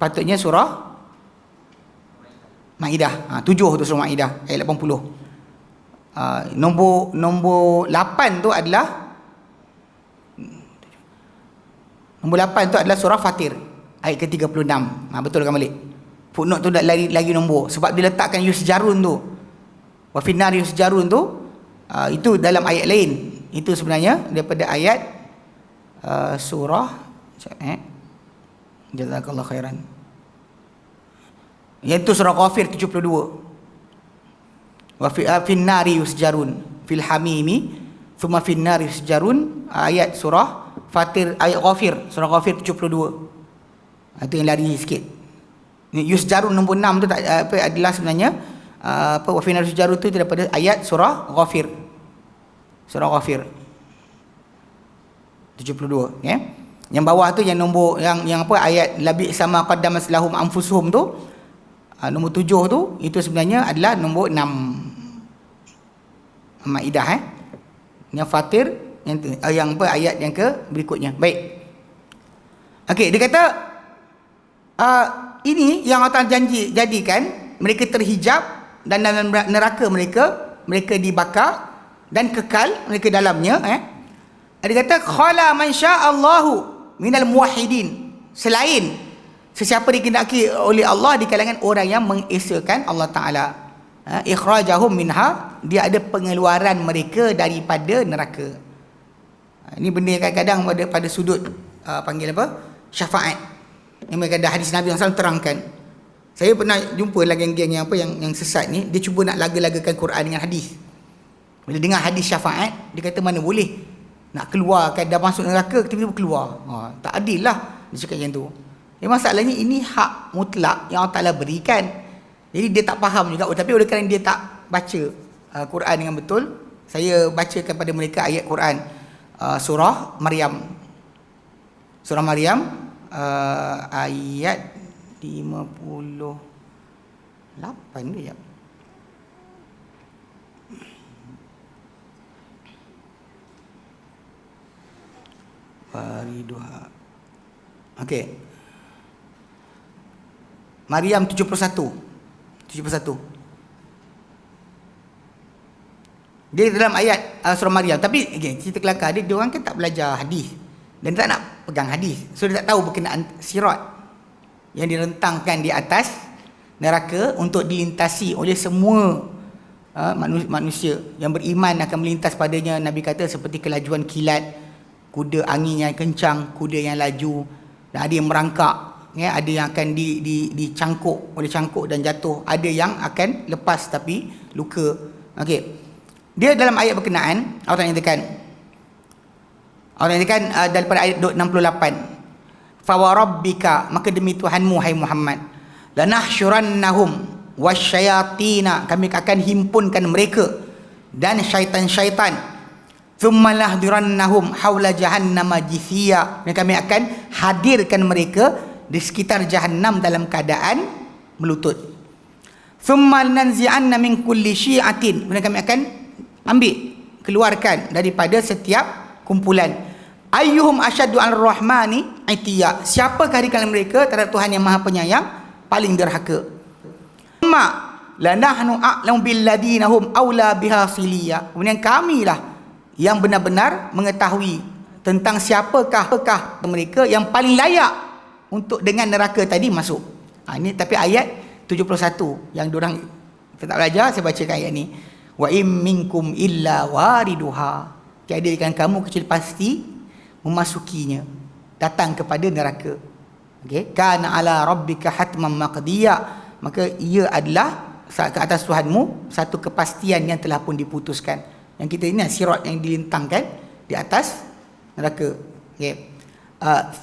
patutnya surah Maidah. 7 tu surah Maidah ayat 80. Nombor 8 tu adalah surah Fatir ayat ke-36. Betul kan Malik? Footnote tu dah lagi nombor sebab dia letakkan yusjarun tu. Wa finnar yusjarun tu itu dalam ayat lain. Itu sebenarnya daripada ayat surah Jazakallah khairan. Iaitu surah Ghafir 72. Wa finnari yusjarun fil hamimi thumma finnari yusjarun, ayat surah Fatir, ayat Ghafir, surah Ghafir 72. Itu yang lari sikit. Ni yusjarun nombor 6 tu adalah sebenarnya wa finnari yusjarun tu daripada ayat surah Ghafir. Surah Ghafir 72, Yang bawah tu yang nombor yang ayat labi sama qaddamas lahum anfusuhum tu, nombor 7 tu itu sebenarnya adalah nombor 6 Maidah Yang Fatir yang ayat yang ke berikutnya. Baik. Okey, dia kata ini yang Allah jadikan mereka terhijab dan dalam neraka mereka dibakar dan kekal mereka dalamnya. Dia kata khala man sya'allahu minal muwahhidin, selain sesiapa dikehendaki oleh Allah di kalangan orang yang mengesakan Allah Ta'ala. Ikhrajahum minha, dia ada pengeluaran mereka daripada neraka. Ini benda yang kadang-kadang pada sudut panggil apa? Syafaat. Yang ada hadis Nabi yang selalu terangkan. Saya pernah jumpa lah geng-geng yang sesat ni, dia cuba nak laga-lagakan Quran dengan hadis. Bila dengar hadis syafaat, dia kata mana boleh nak keluarkan, dah masuk neraka tiba-tiba keluar. Tak adil lah dia cakap macam tu. Masalahnya ini hak mutlak yang Allah Ta'ala berikan. Jadi dia tak faham juga. Tapi oleh kerana dia tak baca Quran dengan betul, saya bacakan pada mereka ayat Quran surah Maryam. Surah Maryam ayat 58 dia. Fariduha. Okey. Maryam 71. Dia dalam ayat surah Maryam. Tapi cerita kelakar dia orang kan tak belajar hadis dan tak nak pegang hadis. So dia tak tahu berkenaan sirat yang direntangkan di atas neraka untuk dilintasi oleh semua manusia yang beriman akan melintas padanya. Nabi kata seperti kelajuan kilat, kuda angin yang kencang, kuda yang laju, dan ada yang merangkak, ya, ada yang akan dicangkuk oleh cangkuk dan jatuh, ada yang akan lepas tapi luka. Okey, dia dalam ayat berkenaan Allah nyatakan daripada ayat 68, fawarabbika, maka demi Tuhanmu hai Muhammad, lanahsyurannahum wasyayatina, kami akan himpunkan mereka dan syaitan-syaitan, thumma lahdirannahum haula jahannama jithiya, dan kami akan hadirkan mereka di sekitar jahannam dalam keadaan melutut. Thumma nanzi'anna min kulli syi'atin, dan kami akan keluarkan daripada setiap kumpulan, ayyuhum asyaddu 'alar rahmani itiya, siapakah di kalangan mereka terhadap Tuhan yang Maha Penyayang paling derhaka. Ma lanahnu a'lamu billadina hum aula biha siliya, kemudian kamilah yang benar-benar mengetahui tentang siapakah mereka yang paling layak untuk dengan neraka tadi masuk. Ini tapi ayat 71 yang diorang tak belajar, saya bacakan ayat ni. Wa im minkum illa wariduha, tiada di kalangan kamu kecuali pasti memasukinya, datang kepada neraka. Okey, kana ala rabbika hatman maqdiya, maka ia adalah ke atas Tuhanmu satu kepastian yang telah pun diputuskan. Yang kita ini sirat yang dilintangkan di atas neraka. Okey.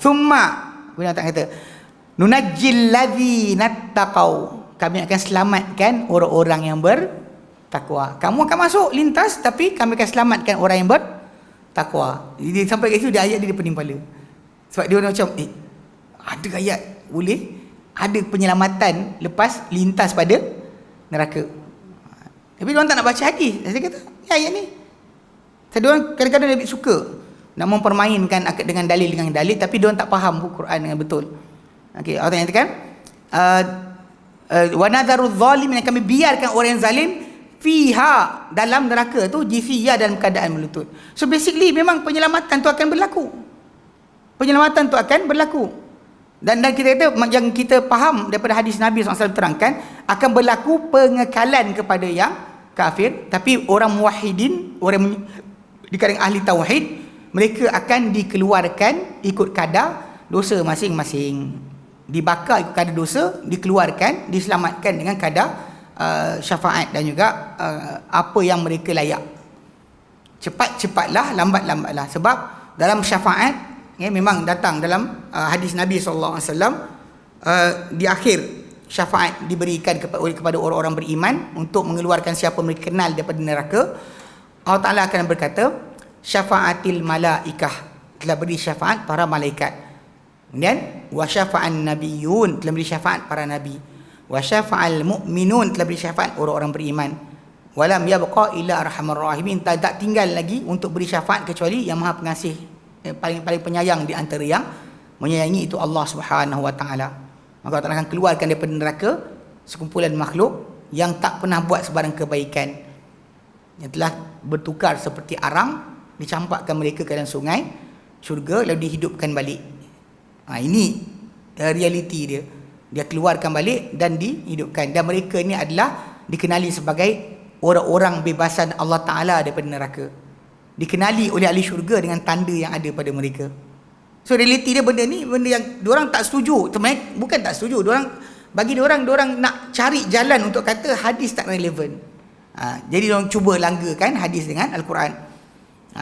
Thumma, kemudian Allah kata, nunajjil ladzina taqau, kami akan selamatkan orang-orang yang bertakwa. Kamu akan masuk lintas tapi kami akan selamatkan orang yang bertakwa. Jadi sampai ke situ dia ayat dia pening kepala. Sebab dia macam ada ayat boleh ada penyelamatan lepas lintas pada neraka. Tapi diorang tak nak baca hadis. Saya kata, ayat ni. Diorang kadang-kadang lebih suka nak mempermainkan dengan dalil, tapi diorang tak faham Quran dengan betul. Okey, Allah nyatakan, wa nadharudz zalimin, kami biarkan orang yang zalim fiha, dalam neraka tu, jithiyah, dalam keadaan melutut. So basically memang penyelamatan tu akan berlaku. Penyelamatan tu akan berlaku. Dan kita kata, yang kita faham daripada hadis Nabi SAW terangkan, akan berlaku pengekalan kepada yang kafir, tapi orang muwahhidin, orang di kalangan ahli tauhid, mereka akan dikeluarkan ikut kadar dosa masing-masing. Dibakar ikut kadar dosa, dikeluarkan, diselamatkan dengan kadar syafaat dan juga apa yang mereka layak. Cepat-cepatlah, lambat-lambatlah. Sebab dalam syafaat, ya, memang datang dalam hadis Nabi SAW, di akhir syafaat diberikan kepada orang-orang beriman untuk mengeluarkan siapa mereka kenal daripada neraka. Allah Ta'ala akan berkata, syafaatil malaikah, telah beri syafaat para malaikat. Kemudian wa syafa'an nabiyyun, telah beri syafaat para nabi. Wa syafa'al mu'minun, telah beri syafaat orang-orang beriman. Walam yabqa illa arhamar rahimin, tak tinggal lagi untuk beri syafaat kecuali yang Maha Pengasih, paling penyayang di antara yang menyayangi, itu Allah Subhanahu wa taala. Maka Allah akan keluarkan daripada neraka sekumpulan makhluk yang tak pernah buat sebarang kebaikan, yang telah bertukar seperti arang, dicampakkan mereka ke dalam sungai syurga lalu dihidupkan balik. Ini realiti dia. Dia keluarkan balik dan dihidupkan, dan mereka ni adalah dikenali sebagai orang-orang bebasan Allah Ta'ala daripada neraka. Dikenali oleh ahli syurga dengan tanda yang ada pada mereka. So realiti dia, benda ni benda yang diorang tak setuju. Bukan tak setuju, bagi diorang nak cari jalan untuk kata hadis tak relevan. Jadi diorang cuba langgakan hadis dengan Al-Quran.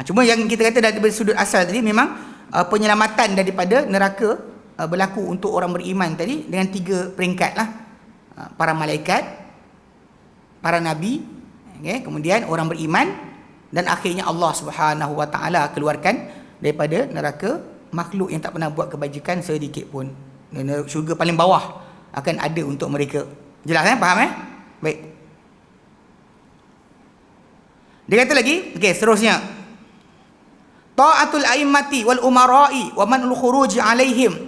Cuma yang kita kata dari sudut asal tadi, memang penyelamatan daripada neraka berlaku untuk orang beriman tadi dengan 3 peringkat lah. Para malaikat, para nabi, okay, kemudian orang beriman, dan akhirnya Allah Subhanahu wa taala keluarkan daripada neraka makhluk yang tak pernah buat kebajikan sedikit pun. Syurga paling bawah akan ada untuk mereka. Jelas faham Baik. Dia kata lagi, okey, seterusnya. Ta'atul a'immati wal umara'i wa man'ul khuruj 'alaihim.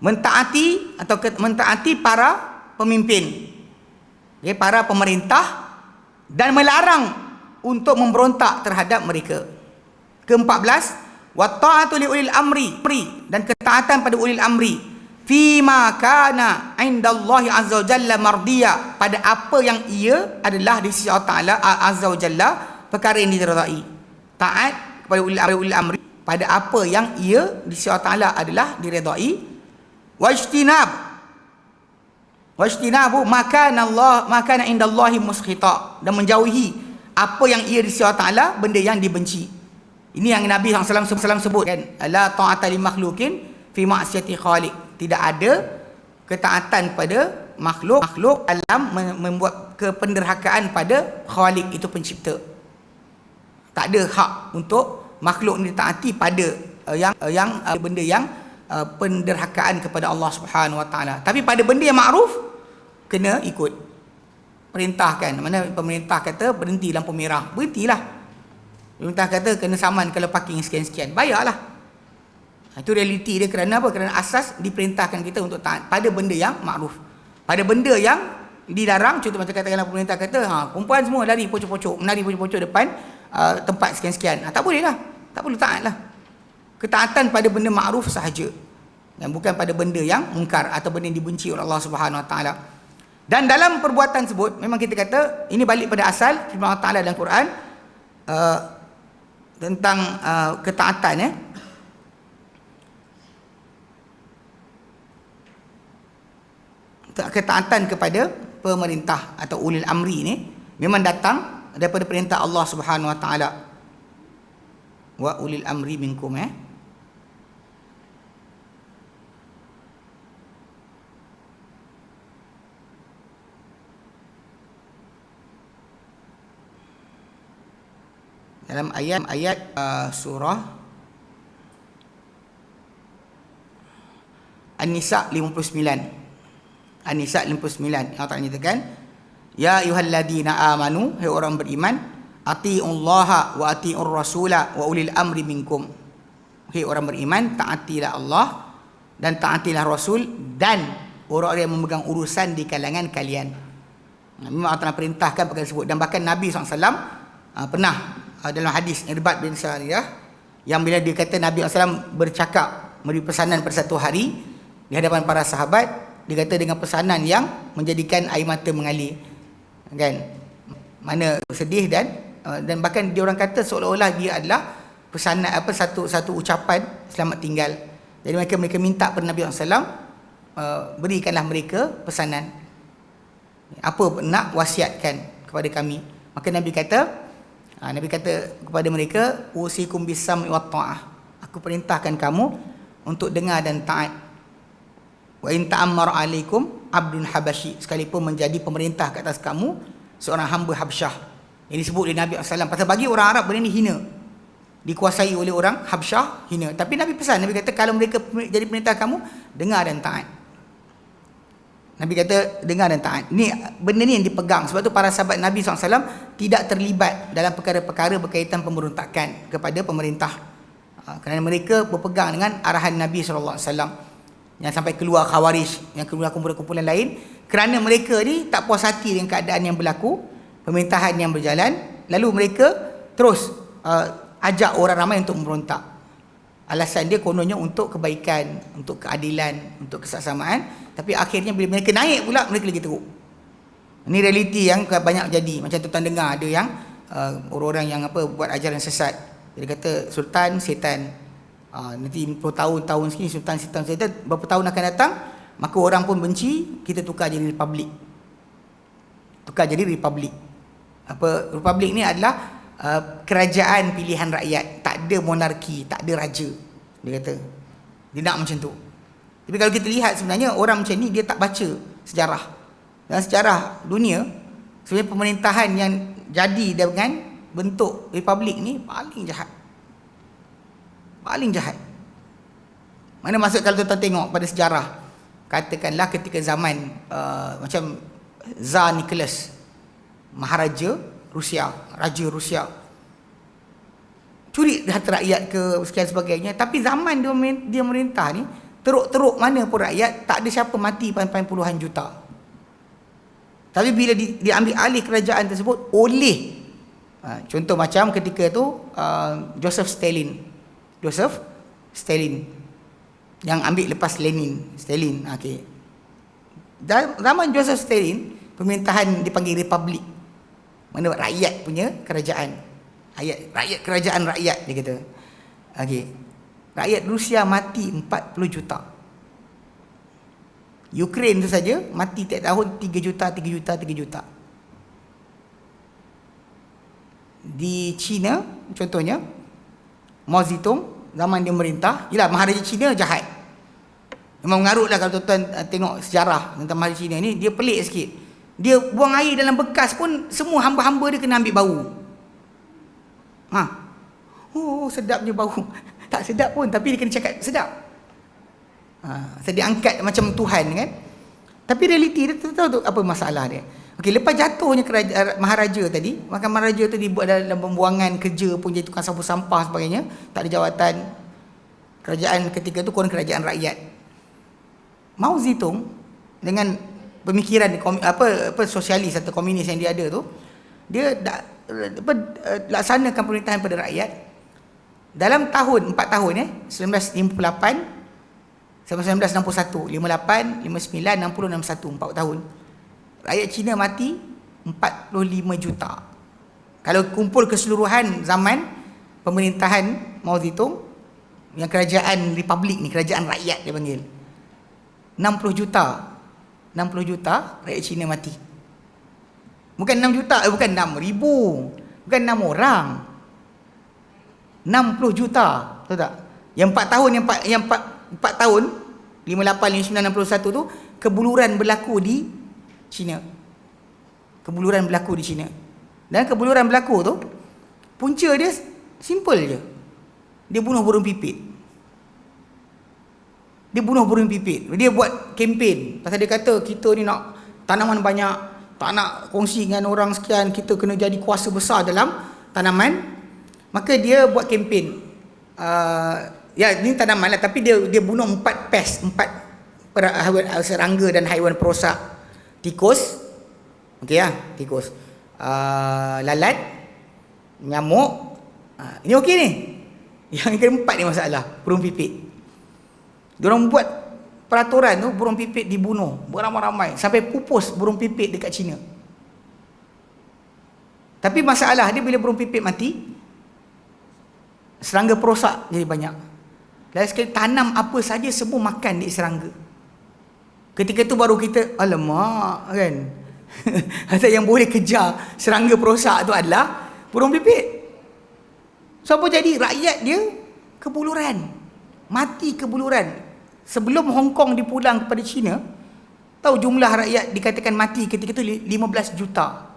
Mentaati para pemimpin, okay, para pemerintah, dan melarang untuk memberontak terhadap mereka. Ke-14, wa ta'atu li ulil amri, dan ketaatan pada ulil amri, fima kana indallahi azza wa jalla mardiya, pada apa yang ia adalah di sisi Allah Taala azza wa jalla perkara yang diridai. Taat kepada ulil amri pada apa yang ia di sisi Allah Taala adalah diridai. Wajtinabu makana indallahi muskhita, dan menjauhi apa yang ia di sisi Allah Taala benda yang dibenci. Ini yang Nabi SAW sebut kan, la ta'ata li makhlukin fi ma'siyati khaliq. Tidak ada ketaatan pada makhluk dalam membuat kependerhakaan pada khaliq, itu pencipta. Tak ada hak untuk makhluk ni ditaati pada yang benda yang penderhakaan kepada Allah Subhanahu Wa Taala. Tapi pada benda yang makruf kena ikut perintah kan. Mana pemerintah kata berhenti lampu merah, berhentilah. Pemerintah kata kena saman kalau parking sekian-sekian, bayarlah. Itu realiti dia. Kerana apa? Kerana asas diperintahkan kita untuk taat pada benda yang makruf. Pada benda yang dilarang, contoh macam katakanlah pemerintah kata perempuan semua lari pocok-pocok, menari pocok-pocok depan tempat sekian-sekian, tak boleh lah, tak perlu taat lah. Ketaatan pada benda makruf sahaja, dan bukan pada benda yang mungkar atau benda yang dibenci oleh Allah Subhanahu Wa Taala. Dan dalam perbuatan tersebut memang kita kata ini balik pada asal firman Allah Taala dalam Quran tentang ketaatan ketaatan kepada pemerintah atau ulil amri ni memang datang daripada perintah Allah Subhanahu Wa Taala. Wa ulil amri minkum dalam ayat surah An-Nisa 59. An-Nisa 59 Allah Ta'ala nyatakan, ya ayyuhalladzina amanu, hai orang beriman, atiullaha wa atiur rasula wa ulil amri minkum. Hai orang beriman, taatilah Allah dan taatilah Rasul dan orang yang memegang urusan di kalangan kalian. Memang Allah Ta'ala perintahkan perkara tersebut. Dan bahkan Nabi SAW pernah dalam hadis Irbad bin Sariyah, yang bila dia kata Nabi SAW bercakap, memberi pesanan pada satu hari di hadapan para sahabat, dia kata dengan pesanan yang menjadikan air mata mengalir kan, mana sedih dan bahkan dia orang kata seolah-olah dia adalah pesanan satu ucapan selamat tinggal. Jadi mereka minta kepada Nabi SAW, berikanlah mereka pesanan, apa nak wasiatkan kepada kami. Maka Nabi kata kepada mereka, usikum bis-sam'i wat ta'ah, aku perintahkan kamu untuk dengar dan taat. Wa in ta'ammar alaikum abdun habashi, sekalipun menjadi pemerintah ke atas kamu seorang hamba Habsyah. Ini disebut oleh Nabi SAW, pasal bagi orang Arab benda ni hina, dikuasai oleh orang Habsyah hina. Tapi Nabi pesan, Nabi kata kalau mereka jadi pemerintah kamu, dengar dan taat. Nabi kata dengar dan taat. Ini benda ni yang dipegang. Sebab tu para sahabat Nabi SAW tidak terlibat dalam perkara-perkara berkaitan pemberontakan kepada pemerintah, kerana mereka berpegang dengan arahan Nabi SAW. Yang sampai keluar Khawarij, yang keluar kumpulan-kumpulan lain, kerana mereka ni tak puas hati dengan keadaan yang berlaku, pemerintahan yang berjalan, lalu mereka terus ajak orang ramai untuk memberontak. Alasan dia kononnya untuk kebaikan, untuk keadilan, untuk kesaksamaan. Tapi akhirnya bila mereka naik pula, mereka lagi teruk. Ini realiti yang banyak jadi. Macam tuan dengar ada yang orang-orang yang buat ajaran sesat. Dia kata Sultan setan. Nanti 10 tahun sekini Sultan setan, berapa tahun akan datang, maka orang pun benci, kita tukar jadi republik. Republik ni adalah kerajaan pilihan rakyat, tak ada monarki, tak ada raja. Dia kata dia nak macam tu. Tapi kalau kita lihat sebenarnya orang macam ni dia tak baca sejarah. Dalam sejarah dunia sebenarnya pemerintahan yang jadi dengan bentuk republik ni paling jahat. Mana maksud kalau tuan-tuan tengok pada sejarah, katakanlah ketika zaman macam Tsar Nicholas, Maharaja Rusia, Raja Rusia, curi harta rakyat ke sekian sebagainya. Tapi zaman dia merintah ni, teruk-teruk mana pun rakyat, tak ada siapa mati sampai puluhan juta. Tapi bila diambil alih kerajaan tersebut oleh contoh macam ketika tu Joseph Stalin. yang ambil lepas Stalin. Okey. Zaman Joseph Stalin, pemerintahan dipanggil republik. Mana rakyat punya kerajaan. Rakyat kerajaan rakyat dia kata. Okey. Rakyat Rusia mati 40 juta. Ukraine tu saja mati tiap tahun 3 juta. Di China contohnya, Mao Zedong zaman dia merintah, yalah Maharaja China jahat. Memang mengarut lah kalau tuan-tuan tengok sejarah tentang Maharaja China ni, dia pelik sikit. Dia buang air dalam bekas pun semua hamba-hamba dia kena ambil bau. Oh sedapnya bau. Tak sedap pun tapi dia kena cakap sedap. Dia angkat macam Tuhan kan. Tapi realiti dia tahu tu apa masalah dia. Okey, lepas jatuhnya Maharaja tadi, maka Maharaja tu dibuat dalam pembuangan kerja pun, jadi tukang sapu sampah sebagainya, tak ada jawatan. Kerajaan ketika tu korang kerajaan rakyat. Mao Zedong dengan pemikiran sosialis atau komunis yang dia ada tu, dia laksanakan pemerintahan pada rakyat dalam tahun 4 tahun 1958 sampai 1961, 58, 59, 60, 61, 4 tahun. Rakyat Cina mati 45 juta. Kalau kumpul keseluruhan zaman pemerintahan Mao Zedong, yang kerajaan republik ni, kerajaan rakyat dia panggil, 60 juta rakyat Cina mati. Bukan 6 juta, bukan 6 ribu, bukan 6 orang, 60 juta. Tahu tak? Yang 4 tahun, yang 4 tahun 58, 59, 61 tu kebuluran berlaku di China. Dan kebuluran berlaku tu, punca dia simple je. Dia bunuh burung pipit. Dia buat kempen. Pasal dia kata kita ni nak tanaman banyak, tak nak kongsi dengan orang sekian, kita kena jadi kuasa besar dalam tanaman. Maka dia buat kempen. Ni tanaman lah, tapi dia bunuh 4 pest, 4 serangga dan haiwan perosak. Tikus, tikus, lalat, nyamuk. Ini okey ni. Yang keempat ni masalah, burung pipit. Diorang buat peraturan tu, burung pipit dibunuh beramai-ramai sampai pupus burung pipit dekat China. Tapi masalah dia, bila burung pipit mati, serangga perosak jadi banyak. Dan sekali tanam apa saja semua makan di serangga. Ketika tu baru kita, alamak kan. Yang boleh kejar serangga perosak tu adalah burung pipit. So apa jadi? Rakyat dia kebuluran. Mati kebuluran. Sebelum Hong Kong dipulang kepada China, tahu jumlah rakyat dikatakan mati ketika itu 15 juta.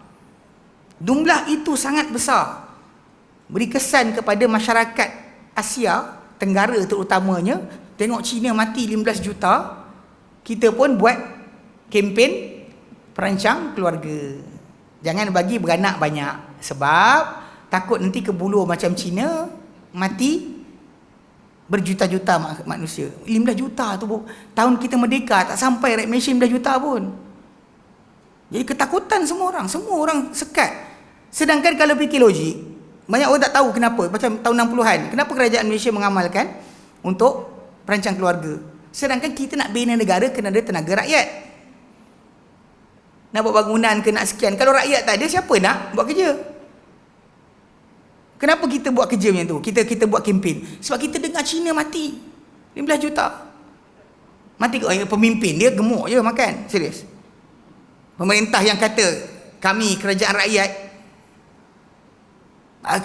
Jumlah itu sangat besar. Beri kesan kepada masyarakat Asia Tenggara terutamanya. Tengok China mati 15 juta, kita pun buat kempen perancang keluarga. Jangan bagi beranak banyak, sebab takut nanti kebulur macam China, mati berjuta-juta manusia. 15 juta tu tahun kita merdeka tak sampai rakyat Malaysia 15 juta pun. Jadi ketakutan semua orang sekat. Sedangkan kalau fikir logik, banyak orang tak tahu kenapa, macam tahun 60-an, kenapa kerajaan Malaysia mengamalkan untuk perancang keluarga. Sedangkan kita nak bina negara kena ada tenaga rakyat. Nak buat bangunan ke nak sekian. Kalau rakyat tak ada, siapa nak buat kerja? Kenapa kita buat kerja macam tu? Kita buat kempen. Sebab kita dengar China mati 15 juta. Mati pemimpin dia gemuk je makan. Serius. Pemerintah yang kata kami kerajaan rakyat,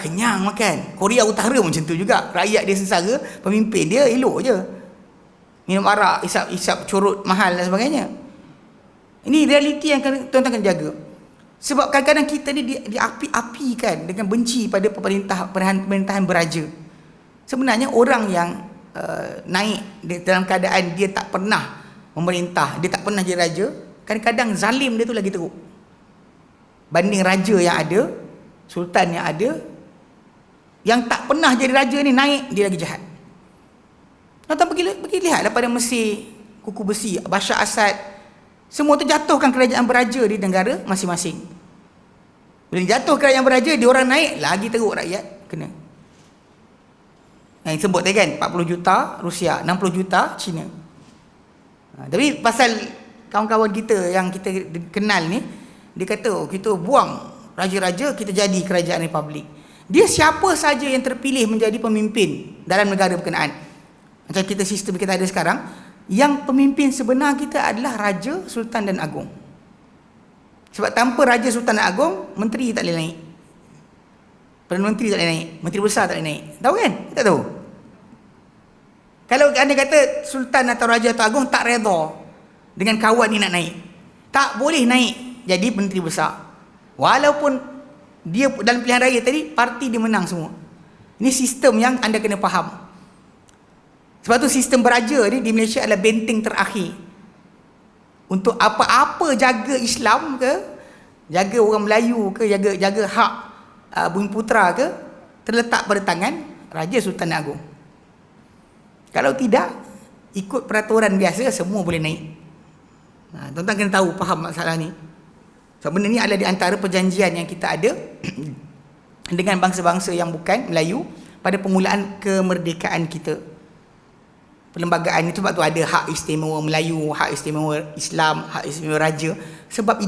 kenyang makan. Korea Utara macam tu juga. Rakyat dia sengsara, pemimpin dia elok je. Minum arak, isap curut mahal dan sebagainya. Ini realiti yang tuan-tuan kena jaga. Sebab kadang-kadang kita ni diapi-apikan dengan benci pada pemerintahan beraja. Sebenarnya orang yang naik dalam keadaan dia tak pernah memerintah, dia tak pernah jadi raja, kadang-kadang zalim dia tu lagi teruk banding raja yang ada, sultan yang ada. Yang tak pernah jadi raja ni naik, dia lagi jahat. Tuan-tuan pergi lihat daripada Mesir, kuku besi, Bashar Assad, semua tu jatuhkan kerajaan beraja di negara masing-masing. Bila jatuh kerajaan beraja, dia orang naik, lagi teruk rakyat kena. Yang sebut tadi kan 40 juta Rusia, 60 juta Cina. Tapi pasal kawan-kawan kita yang kita kenal ni, dia kata kita buang raja-raja, kita jadi kerajaan republik. Dia siapa saja yang terpilih menjadi pemimpin dalam negara berkenaan. Macam kita sistem kita ada sekarang, yang pemimpin sebenar kita adalah raja, sultan dan agung. Sebab tanpa raja, sultan dan agung, menteri tak boleh naik. Perdana Menteri tak boleh naik, menteri besar tak boleh naik. Tahu kan? Tak tahu. Kalau anda kata sultan atau raja atau agung tak redha dengan kawan ni nak naik, tak boleh naik jadi menteri besar. Walaupun dia dalam pilihan raya tadi parti dia menang semua. Ini sistem yang anda kena faham. Sebab tu sistem beraja ni di Malaysia adalah benteng terakhir untuk apa-apa jaga Islam ke, jaga orang Melayu ke, jaga hak Bumi Putera ke, terletak pada tangan Raja Sultan Agung. Kalau tidak, ikut peraturan biasa semua boleh naik. Tuan-tuan kena tahu, faham masalah ni. Sebab benda ni adalah di antara perjanjian yang kita ada dengan bangsa-bangsa yang bukan Melayu pada permulaan kemerdekaan kita. Perlembagaan itu sebab tu ada hak istimewa Melayu, hak istimewa Islam, hak istimewa Raja. Sebab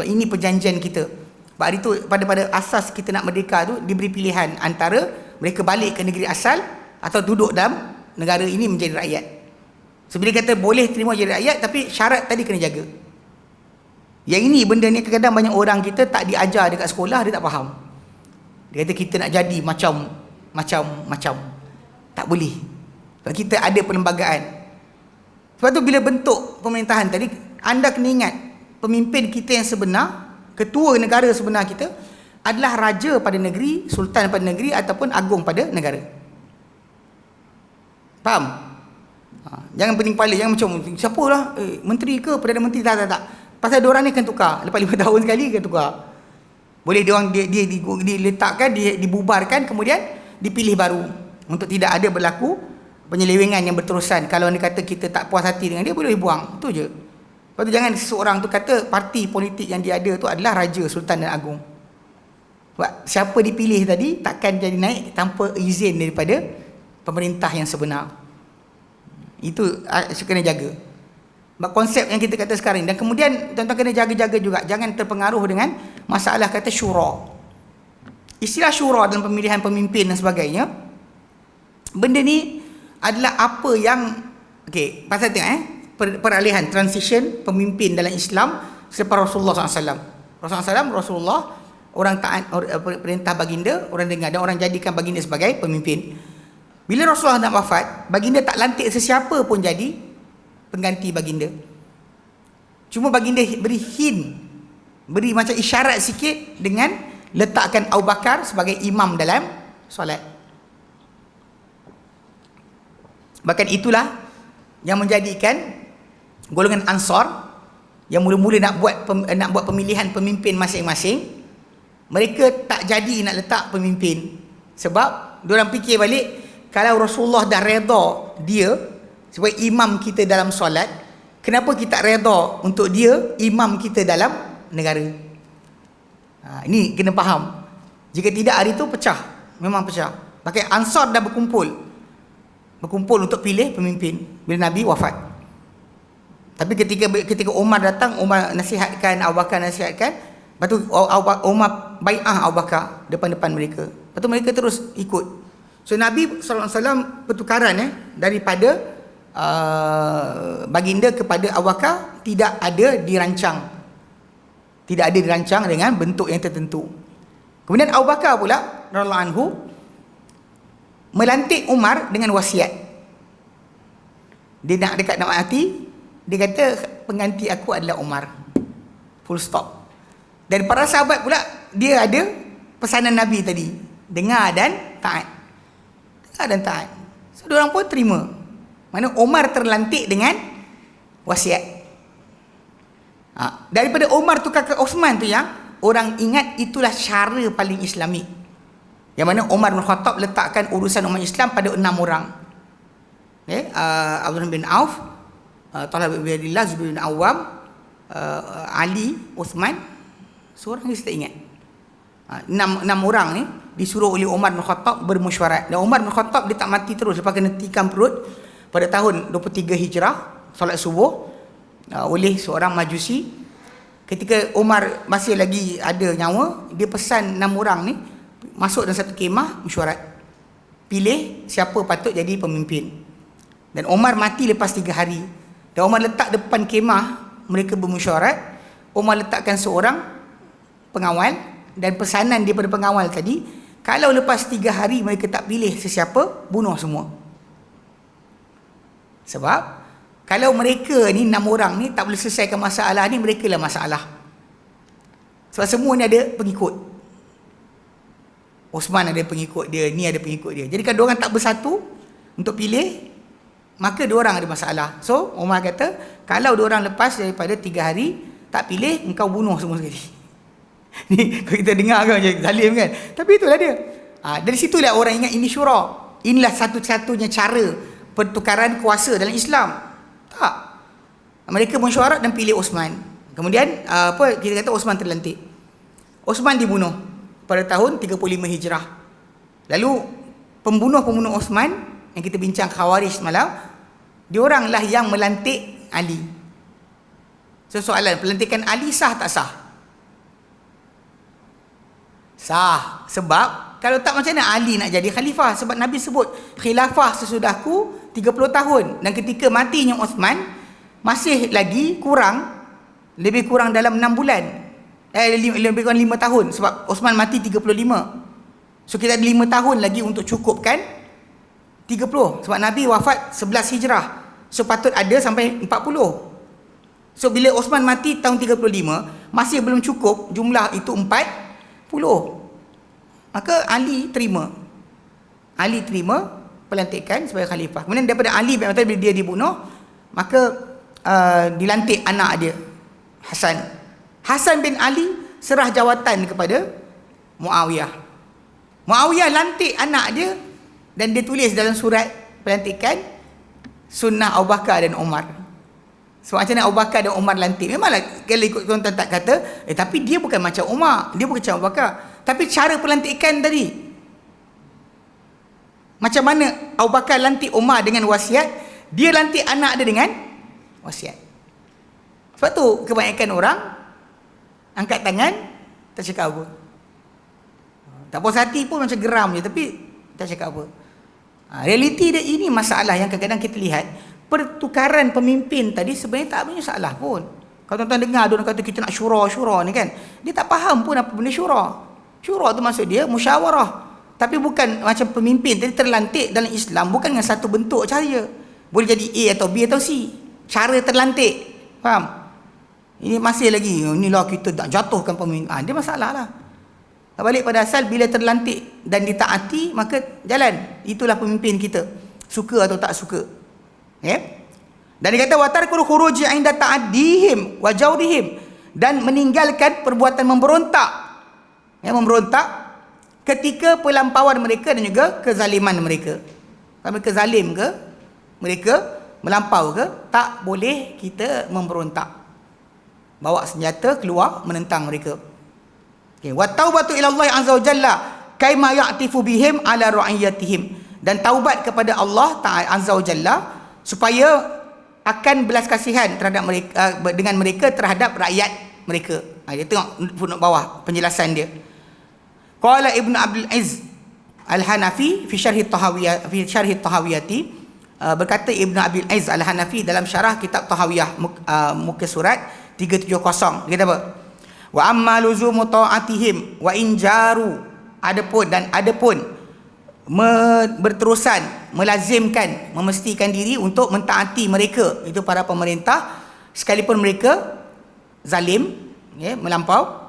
ini perjanjian kita. Sebab hari tu pada asas kita nak merdeka tu diberi pilihan antara mereka balik ke negeri asal atau duduk dalam negara ini menjadi rakyat. Sebab dia kata boleh terima jadi rakyat tapi syarat tadi kena jaga. Yang ini benda ni kadang-kadang banyak orang kita tak diajar dekat sekolah, dia tak faham. Dia kata kita nak jadi macam. Tak boleh. Sebab kita ada perlembagaan. Sebab tu bila bentuk pemerintahan tadi, anda kena ingat pemimpin kita yang sebenar, ketua negara sebenar kita adalah raja pada negeri, sultan pada negeri ataupun agung pada negara. Faham? Jangan pening kepala, jangan macam siapalah menteri ke Perdana Menteri, tak. Pasal diorang ni akan tukar lepas 5 tahun sekali, akan tukar. Boleh diorang dia diletakkan, dibubarkan, kemudian dipilih baru untuk tidak ada berlaku penyelewengan yang berterusan. Kalau anda kata kita tak puas hati dengan dia, boleh dibuang, itu je. Lepas tu jangan seseorang tu kata parti politik yang dia ada tu adalah raja, sultan dan agung. Sebab siapa dipilih tadi takkan jadi naik tanpa izin daripada pemerintah yang sebenar. Itu kena jaga. Konsep yang kita kata sekarang. Dan kemudian tuan-tuan kena jaga-jaga juga, jangan terpengaruh dengan masalah kata syura. Istilah syura dalam pemilihan pemimpin dan sebagainya, benda ni adalah apa yang pasal tengok peralihan transition pemimpin dalam Islam selepas Rasulullah SAW. Rasulullah orang taat perintah baginda, orang dengar, dan orang jadikan baginda sebagai pemimpin. Bila Rasulullah nak wafat, baginda tak lantik sesiapa pun jadi pengganti baginda. Cuma baginda beri macam isyarat sikit dengan letakkan Abu Bakar sebagai imam dalam solat. Bahkan itulah yang menjadikan golongan Ansar yang mula-mula nak buat pemilihan pemimpin masing-masing, mereka tak jadi nak letak pemimpin. Sebab diorang fikir balik, kalau Rasulullah dah redha dia sebagai imam kita dalam solat, kenapa kita tak redha untuk dia imam kita dalam negara? Ini kena faham. Jika tidak, hari itu pecah. Memang pecah. Pakai Ansar dah berkumpul untuk pilih pemimpin bila Nabi wafat. Tapi ketika Umar datang, Umar nasihatkan, Abu Bakar nasihatkan, lepas tu Umar bai'ah Abu Bakar depan-depan mereka. Lepas tu mereka terus ikut. So Nabi SAW pertukaran daripada baginda kepada Abu Bakar tidak ada dirancang dengan bentuk yang tertentu. Kemudian Abu Bakar pula radhiyallahu anhu melantik Umar dengan wasiat. Dia nak dekat nak mati, dia kata pengganti aku adalah Umar, full stop. Dan para sahabat pula, dia ada pesanan Nabi tadi, dengar dan taat. So diorang pun terima. Mana Umar terlantik dengan wasiat. Daripada Umar tukar ke Osman tu yang orang ingat itulah cara paling Islamik. Yang mana Umar bin Khattab letakkan urusan umat Islam pada 6 orang. Abdullah bin Auf, Talha bin Ubaidillah, Zubair bin Awam, Ali, Uthman, seorang ni saya tak ingat. 6 orang ni disuruh oleh Umar bin Khattab bermesyuarat. Dan Umar bin Khattab dia tak mati terus, lepas kena tikam perut pada tahun 23 Hijrah, solat subuh oleh seorang Majusi. Ketika Umar masih lagi ada nyawa, dia pesan 6 orang ni masuk dalam satu kemah mesyuarat, pilih siapa patut jadi pemimpin. Dan Umar mati lepas 3 hari. Dan Umar letak depan kemah mereka bermesyuarat, Umar letakkan seorang pengawal, dan pesanan daripada pengawal tadi, kalau lepas 3 hari mereka tak pilih sesiapa, bunuh semua. Sebab kalau mereka ni 6 orang ni tak boleh selesaikan masalah ni, mereka lah masalah. Sebab semua ni ada pengikut. Osman ada pengikut dia, ni ada pengikut dia. Jadi kalau diorang tak bersatu untuk pilih, maka diorang ada masalah. So Umar kata, kalau diorang lepas daripada 3 hari tak pilih, engkau bunuh semua sekali. Ni kalau kita dengar kan macam zalim kan, tapi itulah dia. Dari situlah orang ingat ini syura. Inilah satu-satunya cara pertukaran kuasa dalam Islam. Tak, mereka mesyuarat dan pilih Osman. Kemudian kita kata Osman terlantik. Osman dibunuh pada tahun 35 Hijrah. Lalu pembunuh-pembunuh Osman yang kita bincang Khawarij semalam, dioranglah yang melantik Ali. So soalan, pelantikan Ali sah tak sah? Sah. Sebab kalau tak, macam mana Ali nak jadi khalifah? Sebab Nabi sebut khilafah sesudahku 30 tahun. Dan ketika matinya Osman, masih lagi lebih kurang dalam 6 bulan. Lebih kurang 5 tahun. Sebab Osman mati 35. So kita ada 5 tahun lagi untuk cukupkan 30. Sebab Nabi wafat 11 Hijrah. So patut ada sampai 40. So bila Osman mati tahun 35, masih belum cukup jumlah itu 40. Maka Ali terima pelantikan sebagai khalifah. Kemudian daripada Ali bila dia dibunuh, maka dilantik anak dia, Hasan bin Ali serah jawatan kepada Muawiyah. Muawiyah lantik anak dia, dan dia tulis dalam surat pelantikan sunnah Abu Bakar dan Umar. So macam mana Abu Bakar dan Umar lantik? Memanglah kalau ikut tuan-tuan tak kata, tapi dia bukan macam Umar, dia bukan macam Abu Bakar. Tapi cara pelantikan tadi, macam mana Abu Bakar lantik Umar dengan wasiat, dia lantik anak dia dengan wasiat. Sebab tu kebanyakan orang angkat tangan, tak cakap apa. Tak puas hati pun macam geram je, tapi tak cakap apa. Realiti dia, ini masalah yang kadang-kadang kita lihat. Pertukaran pemimpin tadi sebenarnya tak punya salah pun. Kalau tuan-tuan dengar dia kata kita nak syura ni kan, dia tak faham pun apa benda syura. Syura tu maksud dia musyawarah. Tapi bukan macam pemimpin tadi terlantik dalam Islam, bukan dengan satu bentuk cahaya. Boleh jadi A atau B atau C. Cara terlantik. Faham? Ini masih lagi, inilah kita nak jatuhkan pemimpin. Dia masalah lah. Balik pada asal, bila terlantik dan ditaati, maka jalan. Itulah pemimpin kita. Suka atau tak suka. Dan dia kata watarkul khuruji 'inda ta'addihim wa jawrihim, dan meninggalkan perbuatan memberontak. Memberontak ketika pelampauan mereka dan juga kezaliman mereka. Kalau mereka zalim ke, mereka melampau ke, tak boleh kita memberontak. Bawa senjata keluar menentang mereka. Wa taubatu ila Allah azza wa jalla kaima ya'tifu bihim ala ra'iyatihim, dan taubat kepada Allah Ta'ala azza wa jalla supaya akan belas kasihan terhadap mereka, dengan mereka terhadap rakyat mereka. Dia tengok footnote bawah penjelasan dia. Qala Ibnu Abdul Aziz Al-Hanafi fi syarh Tahawiyati, berkata Ibnu Abdul Aziz Al-Hanafi dalam syarah kitab Tahawiyah muka surat 370. Dia kata apa? Wa amma luzumu ta'atihim wa injaru, adapun berterusan melazimkan, memestikan diri untuk mentaati mereka, itu para pemerintah sekalipun mereka zalim, melampau.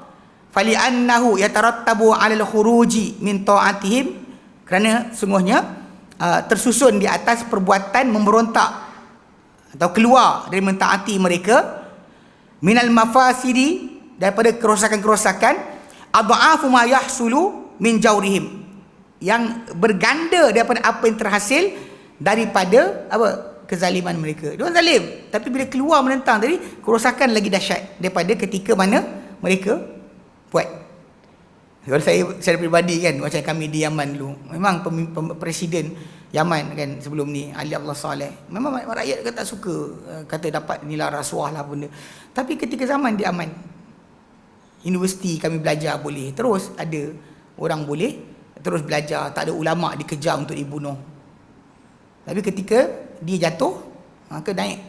Fali annahu yatarattabu 'alal khuruji min ta'atihim, kerana sungguhnya tersusun di atas perbuatan memberontak atau keluar dari mentaati mereka, minal mafasidi, daripada kerosakan-kerosakan, adha'afu ma yahsulu min jawrihim, yang berganda daripada apa yang terhasil daripada kezaliman mereka. Dia orang zalim, tapi bila keluar menentang tadi, kerosakan lagi dahsyat daripada ketika mana mereka buat. Kalau saya secara peribadi kan, macam kami di Yaman dulu, memang presiden Yaman kan sebelum ni, Ali Abdullah Saleh, memang rakyat kata tak suka, kata dapat nilai rasuah lah benda. Tapi ketika zaman di Aman, universiti kami belajar boleh, terus ada orang boleh terus belajar, tak ada ulama dikejar untuk dibunuh. Tapi ketika dia jatuh, maka naik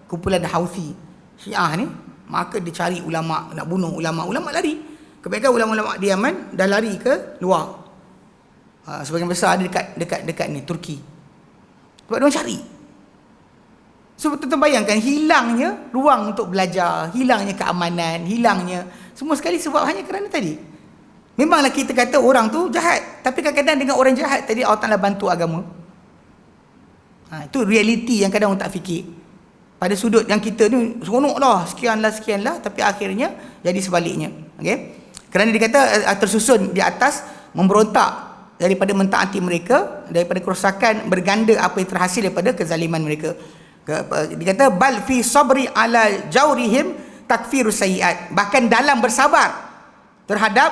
kumpulan Houthi Syiah ni, maka dia cari ulama, nak bunuh ulama lari. Kebanyakan ulama-ulama di Yaman dah lari ke luar. Sebagian besar ada dekat ni Turki. Sebab dia orang cari. So tuan bayangkan, hilangnya ruang untuk belajar, hilangnya keamanan, hilangnya semua sekali sebab hanya kerana tadi. Memanglah kita kata orang tu jahat, tapi kadang-kadang dengan orang jahat tadi Allah Ta'ala bantu agama. Itu realiti yang kadang orang tak fikir. Pada sudut yang kita ni seronoklah, sekianlah, tapi akhirnya jadi sebaliknya. Okey? Kerana dia kata tersusun di atas memberontak daripada mentaati mereka, daripada kerosakan berganda apa yang terhasil daripada kezaliman mereka. Dia kata bal fi sabri ala jawrihim takfirus sayiat. Bahkan dalam bersabar terhadap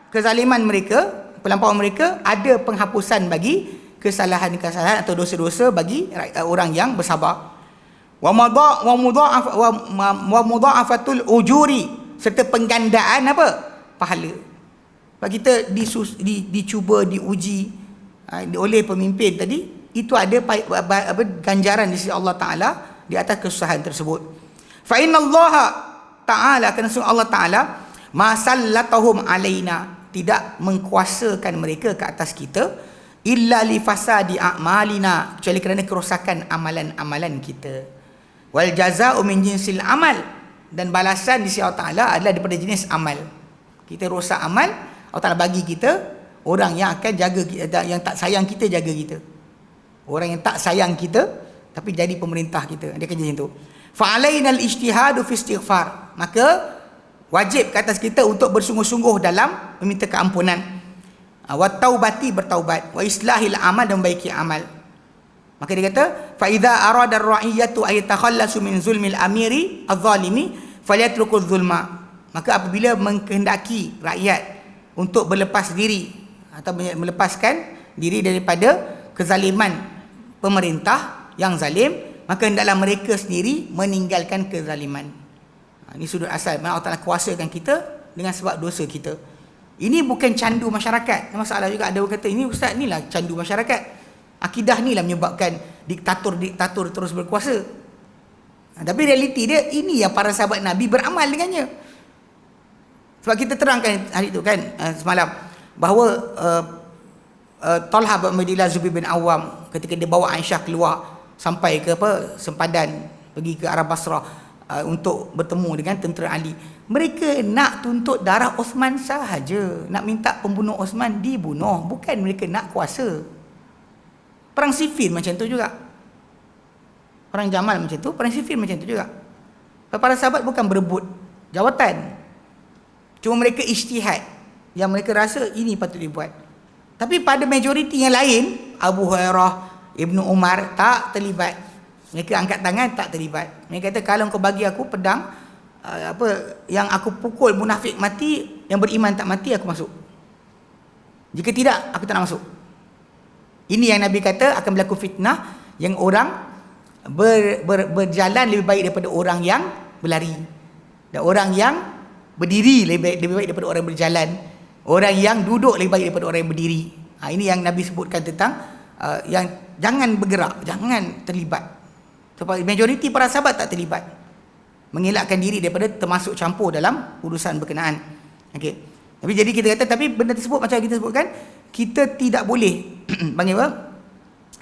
kezaliman mereka, pelampauan mereka, ada penghapusan bagi kesalahan-kesalahan atau dosa-dosa bagi orang yang bersabar. Wa mudha'afatul ujuri, serta penggandaan apa? Pahala. Sebab kita dicuba, diuji oleh pemimpin tadi, itu ada ganjaran di sisi Allah Ta'ala di atas kesusahan tersebut. Fa inna Allah Ta'ala, kerana Allah Ta'ala masallatahum alaina, tidak mengkuasakan mereka ke atas kita, illa li fasadi a'malina, kecuali kerana kerosakan amalan-amalan kita. Wal jaza'u min jinsil amal, dan balasan di sisi Allah Ta'ala adalah daripada jenis amal. Kita rosak amal, Allah Ta'ala bagi kita orang yang akan jaga kita, yang tak sayang kita jaga kita. Orang yang tak sayang kita tapi jadi pemerintah kita, dia kerja macam tu. Fa'alainal ijtihadu fi istighfar, maka wajib ke atas kita untuk bersungguh-sungguh dalam meminta keampunan. Wa taubati, bertaubat, wa islahil amal, dan membaiki amal. Maka dia kata fa idza arada ar-ra'iyatu ay takhallasu min zulmil amiri adh-dhalimi falyatruku adh-dhulma. Maka apabila mengkehendaki rakyat untuk berlepas diri atau melepaskan diri daripada kezaliman pemerintah yang zalim, maka hendaklah mereka sendiri meninggalkan kezaliman. Ini sudut asal, mana Allah Ta'ala kuasakan kita dengan sebab dosa kita. Ini bukan candu masyarakat. Masalah juga ada orang kata, ini ustaz, inilah candu masyarakat. Akidah ni lah menyebabkan diktator terus berkuasa. Tapi realiti dia, ini yang para sahabat Nabi beramal dengannya. Sebab kita terangkan hari itu kan, semalam, bahawa Talha bin Ubaidillah Zubair bin Awam, ketika dia bawa Aisyah keluar sampai ke sempadan, pergi ke arah Basrah untuk bertemu dengan tentera Ali, mereka nak tuntut darah Osman sahaja, nak minta pembunuh Osman dibunuh, bukan mereka nak kuasa. Perang Siffin macam tu juga, perang Jamal macam tu, perang Siffin macam tu juga. Para sahabat bukan berebut jawatan, cuma mereka ijtihad yang mereka rasa ini patut dibuat. Tapi pada majoriti yang lain, Abu Hurairah, Ibnu Umar tak terlibat. Mereka angkat tangan, tak terlibat. Mereka kata, kalau kau bagi aku pedang yang aku pukul munafik mati, yang beriman tak mati, aku masuk. Jika tidak, aku tak nak masuk. Ini yang Nabi kata akan berlaku fitnah, yang orang berjalan lebih baik daripada orang yang berlari, dan orang yang berdiri lebih baik daripada orang yang berjalan, orang yang duduk lebih baik daripada orang yang berdiri. Ini yang Nabi sebutkan tentang yang jangan bergerak, jangan terlibat. Sebab majoriti para sahabat tak terlibat, mengelakkan diri daripada termasuk campur dalam urusan berkenaan. Okey. Tapi jadi kita kata, tapi benda tersebut macam kita sebutkan, kita tidak boleh panggil apa?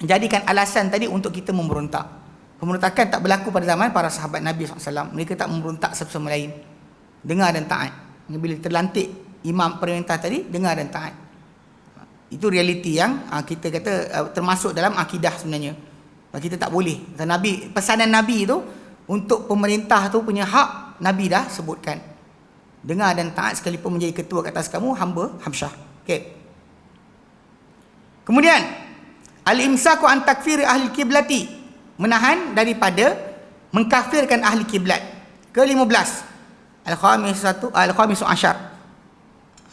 Jadikan alasan tadi untuk kita memberontak. Pemberontakan tak berlaku pada zaman para sahabat Nabi SAW. Mereka tak memberontak satu sama lain. Dengar dan taat. Bila terlantik imam perintah tadi, dengar dan taat. Itu realiti yang kita kata termasuk dalam akidah sebenarnya. Kita tak boleh. Nabi, pesanan Nabi tu untuk pemerintah tu punya hak, Nabi dah sebutkan. Dengar dan taat sekalipun menjadi ketua ke atas kamu, hamba Habsyah. Okey. Kemudian al-imsaku an takfir ahli kiblati, menahan daripada mengkafirkan ahli kiblat. Ke-15, al-khamisu asyar,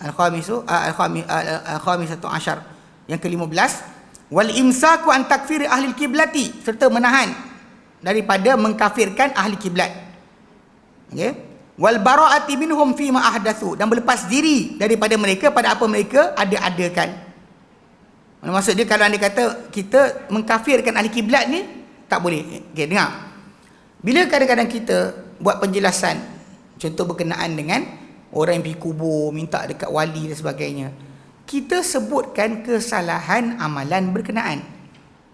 Al-khamisatu asyar, yang ke-15, wal imsaku an takfiri ahli kiblati, serta menahan daripada mengkafirkan ahli kiblat. Okey, wal bara'ati minhum fi ma ahdatsu, dan berlepas diri daripada mereka pada apa mereka ada-adakan. Maksud dia, kalau anda kata kita mengkafirkan ahli kiblat ni, tak boleh. Okey, dengar. Bila kadang-kadang kita buat penjelasan, contoh berkenaan dengan orang yang pergi kubur, minta dekat wali dan sebagainya, kita sebutkan kesalahan amalan berkenaan.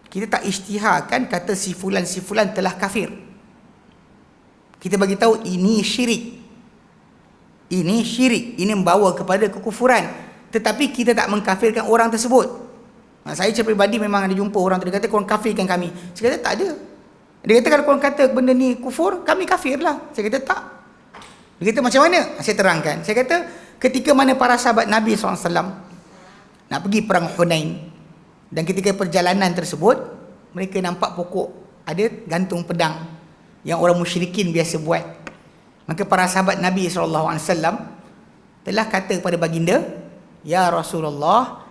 Kita tak isytiharkan kata si fulan telah kafir. Kita bagi tahu ini syirik. Ini syirik, ini membawa kepada kekufuran. Tetapi kita tak mengkafirkan orang tersebut. Saya secara peribadi memang ada jumpa orang tu, dia kata korang kafirkan kami. Saya kata tak ada. Dia kata kalau korang kata benda ni kufur, kami kafir lah. Saya kata tak. Dia kata macam mana? Saya terangkan. Saya kata ketika mana para sahabat Nabi SAW nak pergi perang Hunain, dan ketika perjalanan tersebut mereka nampak pokok ada gantung pedang yang orang musyrikin biasa buat. Maka para sahabat Nabi SAW telah kata kepada baginda, ya Rasulullah,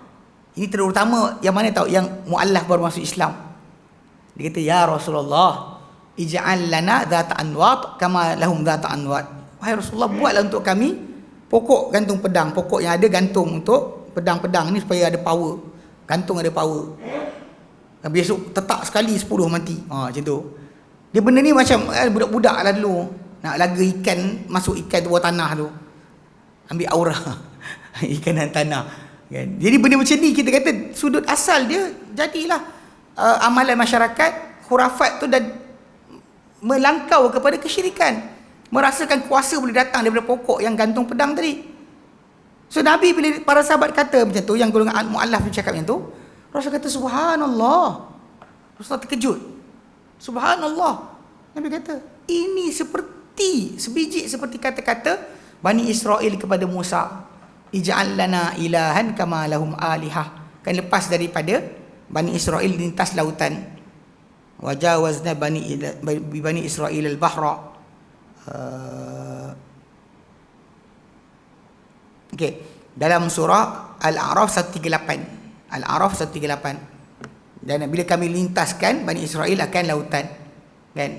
ini terutama yang mana tahu, yang mu'allaf baru masuk Islam. Dia kata, ya Rasulullah, ij'al lana dhata anwat kama lahum dhata anwat. Wahai Rasulullah, buatlah untuk kami pokok gantung pedang, pokok yang ada gantung untuk pedang-pedang ni supaya ada power. Gantung ada power. Dan besok tetak sekali 10 mati. Macam tu. Dia benda ni macam budak-budak lah dulu. Nak laga ikan, masuk ikan tu bawah tanah tu. Ambil aura ikan dan tanah. Kan? Jadi benda macam ni kita kata sudut asal dia jadilah amalan masyarakat, khurafat tu, dan melangkau kepada kesyirikan, merasakan kuasa boleh datang daripada pokok yang gantung pedang tadi. So Nabi bila para sahabat kata macam tu, yang golongan mu'allaf cakap macam tu, Rasul kata subhanallah. Rasul terkejut. Subhanallah. Nabi kata ini seperti sebiji seperti kata-kata Bani Israel kepada Musa, ij'al lana ilahan kama lahum alihah. Kan lepas daripada Bani Israel lintas lautan, wajawazna Bani Israel al-bahra. Okey, dalam surah Al-A'raf 138. Al-A'raf 138. Dan bila kami lintaskan Bani Israel akan lautan, kan?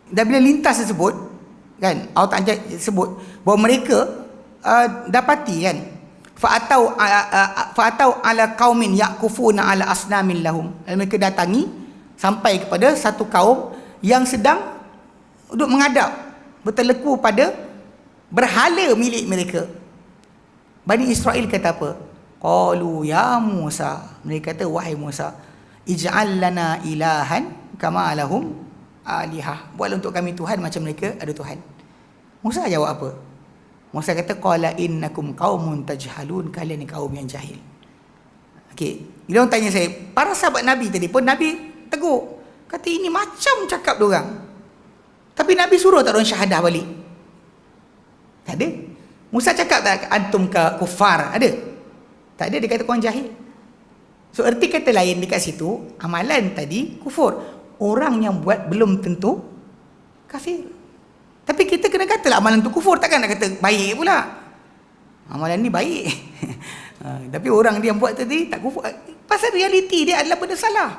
Dan bila lintas tersebut, kan, Allah Ta'ala sebut bahawa mereka dapati, kan, fa'atau ala qaumin yaqufuna ala asnamin lahum. Mereka datangi sampai kepada satu kaum yang sedang duduk menghadap, berteleku pada berhala milik mereka. Bani Israel kata apa? Qalu ya Musa. Mereka kata, wahai Musa, ij'al lana ilahan kama lahum alihah. Buatlah untuk kami Tuhan macam mereka ada Tuhan. Musa jawab apa? Musa kata, qala innakum qaumun tajhalun, kalian ni kaum yang jahil. Okey, bila orang tanya saya, para sahabat Nabi tadi pun Nabi tegur. Kata ini macam cakap diorang. Tapi Nabi suruh tak orang syahadah balik? Tak ada. Musa cakap tak antum kufar? Ada? Tak ada, dia kata korang jahil. So erti kata lain dekat situ, amalan tadi kufur. Orang yang buat belum tentu kafir. Tapi kita kena katalah amalan tu kufur, takkan nak kata baik pula. Amalan ni baik. Tapi orang dia yang buat tadi tak kufur. Pasal realiti dia adalah benda salah.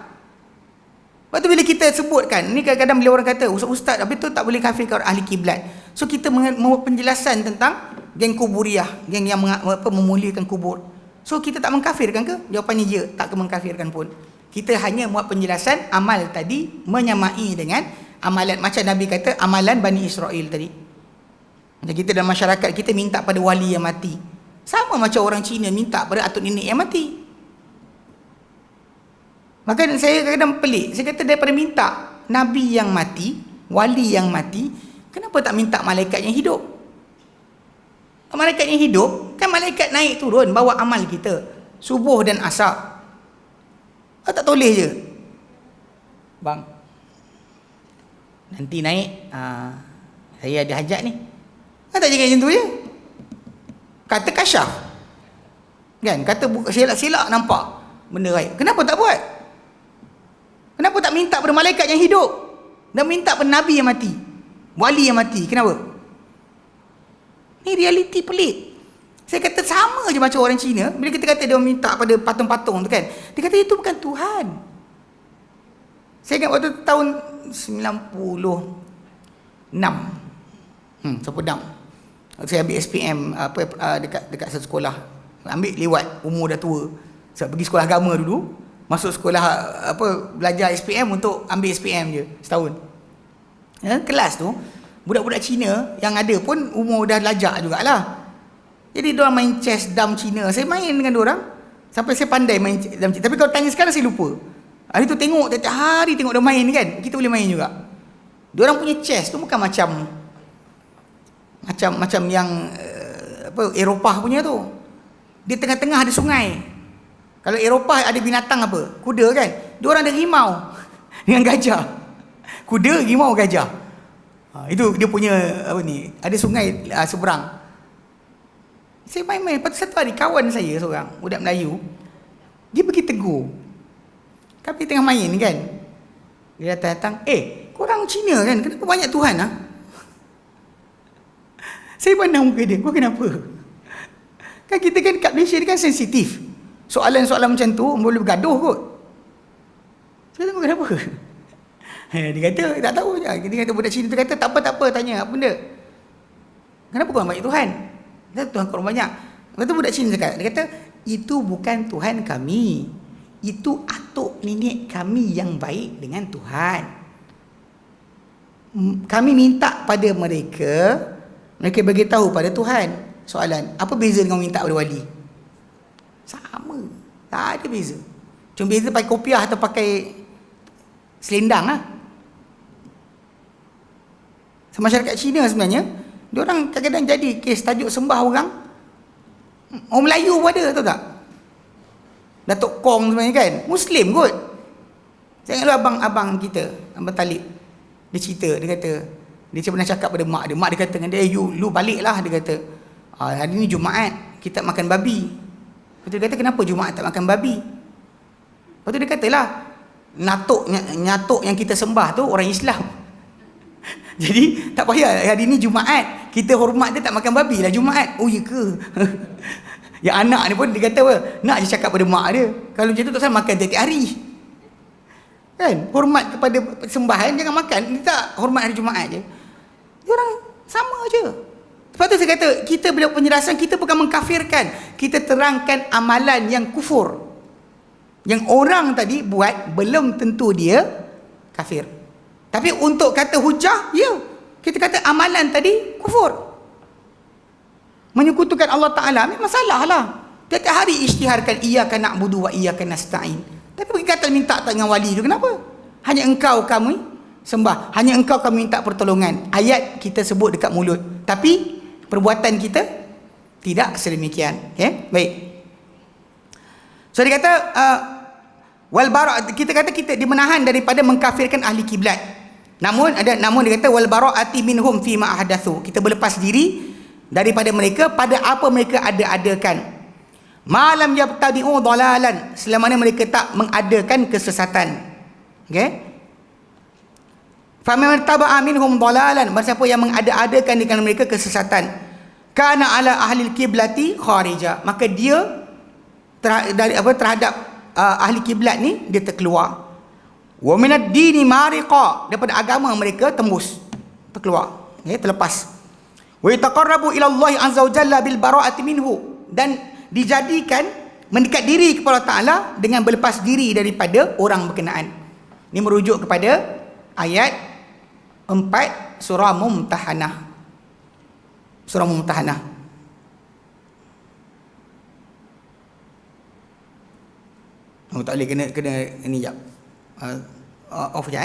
Lepas tu bila kita sebutkan, ni kadang-kadang bila orang kata, ustaz, tapi tu tak boleh kafirkan ahli kiblat. So kita membuat penjelasan tentang geng kuburiah, geng yang memuliakan kubur. So kita tak mengkafirkan ke? Jawapannya ya, tak mengkafirkan pun. Kita hanya buat penjelasan amal tadi menyamai dengan amalan, macam Nabi kata amalan Bani Israel tadi. Macam kita dalam masyarakat kita minta pada wali yang mati, sama macam orang Cina minta pada atuk nenek yang mati. Maka saya kadang pelik, saya kata daripada minta Nabi yang mati, wali yang mati, kenapa tak minta malaikat yang hidup? Malaikat yang hidup, kan malaikat naik turun bawa amal kita subuh dan asar. Tak toleh je, bang, nanti naik, saya ada hajat ni. Tak cakap macam tu je. Kata kasyaf, kan, kata silap-silap nampak benda raib. Kenapa tak buat? Kenapa tak minta pada malaikat yang hidup dan minta pada Nabi yang mati, wali yang mati? Kenapa? Ni realiti pelik. Saya kata sama je macam orang Cina. Bila kita kata dia minta pada patung-patung tu kan, dia kata itu bukan Tuhan. Saya ingat waktu tahun 96. Sepedang. Saya ambil SPM dekat satu sekolah. Ambil lewat, umur dah tua. Saya pergi sekolah agama dulu, masuk sekolah belajar SPM untuk ambil SPM je setahun. Kelas tu budak-budak Cina yang ada pun umur dah lajak jugalah. Jadi diorang main chess dam Cina. Saya main dengan diorang sampai saya pandai main dam Cina. Tapi kalau tanya sekarang saya lupa. Hari tu tengok tiap hari tengok dia main ni kan, kita boleh main juga. Diorang punya chess tu bukan macam yang Eropah punya tu. Di tengah-tengah ada sungai. Kalau Eropah ada binatang apa? Kuda kan. Diorang ada rimau dengan gajah. Kuda, rimau, gajah. Itu dia punya ada sungai seberang. Saya main-main. Lepas tu satu hari kawan saya seorang, budak Melayu, dia pergi tegur. Kami tengah main kan. Dia datang, korang Cina kan, kenapa banyak Tuhan lah? Saya pandang muka dia, kau kenapa? Kan kita kan kat Malaysia ni kan sensitif. Soalan-soalan macam tu boleh bergaduh kot. Saya kata, kenapa? Dia kata, tak tahu je. Dia kata, budak Cina tu kata, tak apa, tanya, apa benda? Kenapa korang banyak Tuhan? Tuhan korang banyak. Lepas tu budak Cina cakap, dia kata, itu bukan Tuhan kami, itu atuk nenek kami yang baik dengan Tuhan. Kami minta pada mereka beritahu pada Tuhan. Soalan, apa beza dengan minta pada wali? Sama, tak ada beza. Cuma beza pakai kopiah atau pakai selendang lah. Masyarakat Cina sebenarnya, diorang kadang-kadang jadi kes tajuk sembah orang Melayu pun ada, tahu tak? Datuk Kong sebenarnya kan Muslim kot. Saya ingat abang kita, Abang Talib, dia cerita, dia kata dia pernah cakap pada mak dia kata dengan dia, lu baliklah, dia kata, hari ni Jumaat kita makan babi. Lepas tu dia kata, kenapa Jumaat tak makan babi? Lepas tu dia katalah, nyatuk yang kita sembah tu orang Islam. Jadi tak payah hari ni Jumaat kita hormat dia tak makan babi lah Jumaat. Oh ya ke? Yang anak ni pun dia kata apa? Nak je cakap pada mak dia, kalau macam tu tak salah makan tiap-tiap hari. Kan? Hormat kepada sembahan jangan makan. Dia tak hormat hari Jumaat je. Dia orang sama je. Lepas tu saya kata, kita bila penjelasan kita bukan mengkafirkan, kita terangkan amalan yang kufur. Yang orang tadi buat belum tentu dia kafir. Tapi untuk kata hujah, ya, kita kata amalan tadi kufur. Menyekutukan Allah Ta'ala memang salah lah. Tiap hari isytiharkan iyyaka na'budu wa iyyaka nasta'in. Tapi pergi kata minta tak dengan wali tu, kenapa? Hanya engkau kami sembah, hanya engkau kami minta pertolongan. Ayat kita sebut dekat mulut, tapi perbuatan kita tidak sedemikian. Okay? Baik. So dia kata wal bara', kita kata kita dimenahan daripada mengkafirkan ahli kiblat. Namun dia kata wal bara'ati minhum fi ma ahdatsu. Kita berlepas diri daripada mereka pada apa mereka ada-adakan. Malam yabtadi'u dalalan, selama mana mereka tak mengadakan kesesatan. Okey? Faman taba'a minhum dalalan, siapa yang mengada-adakan dengan mereka kesesatan, kana ala ahli kiblati kharija, maka dia terhadap ahli kiblat ni dia terkeluar. Wa minad dini mariqa, daripada agama mereka terkeluar, terlepas. Wa yataqarrabu ila Allah azza wa jalla bil bara'ati minhu, dan dijadikan mendekat diri kepada Allah Taala dengan berlepas diri daripada orang berkenaan. Ini merujuk kepada ayat 4 surah Mumtahanah. Surah Mumtahanah. Oh, tak boleh, kena ini jap. Off je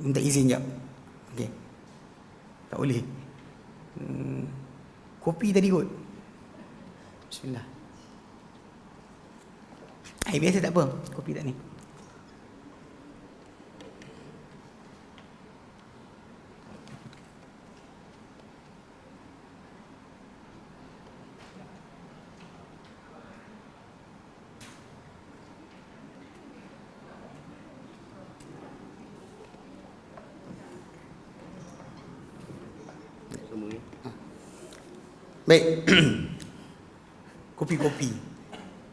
minta izin jap. Okey. Tak boleh. Kopi tadi kot. Bismillah. Air biasa tak apa, kopi tak ni. Baik. kopi-kopi.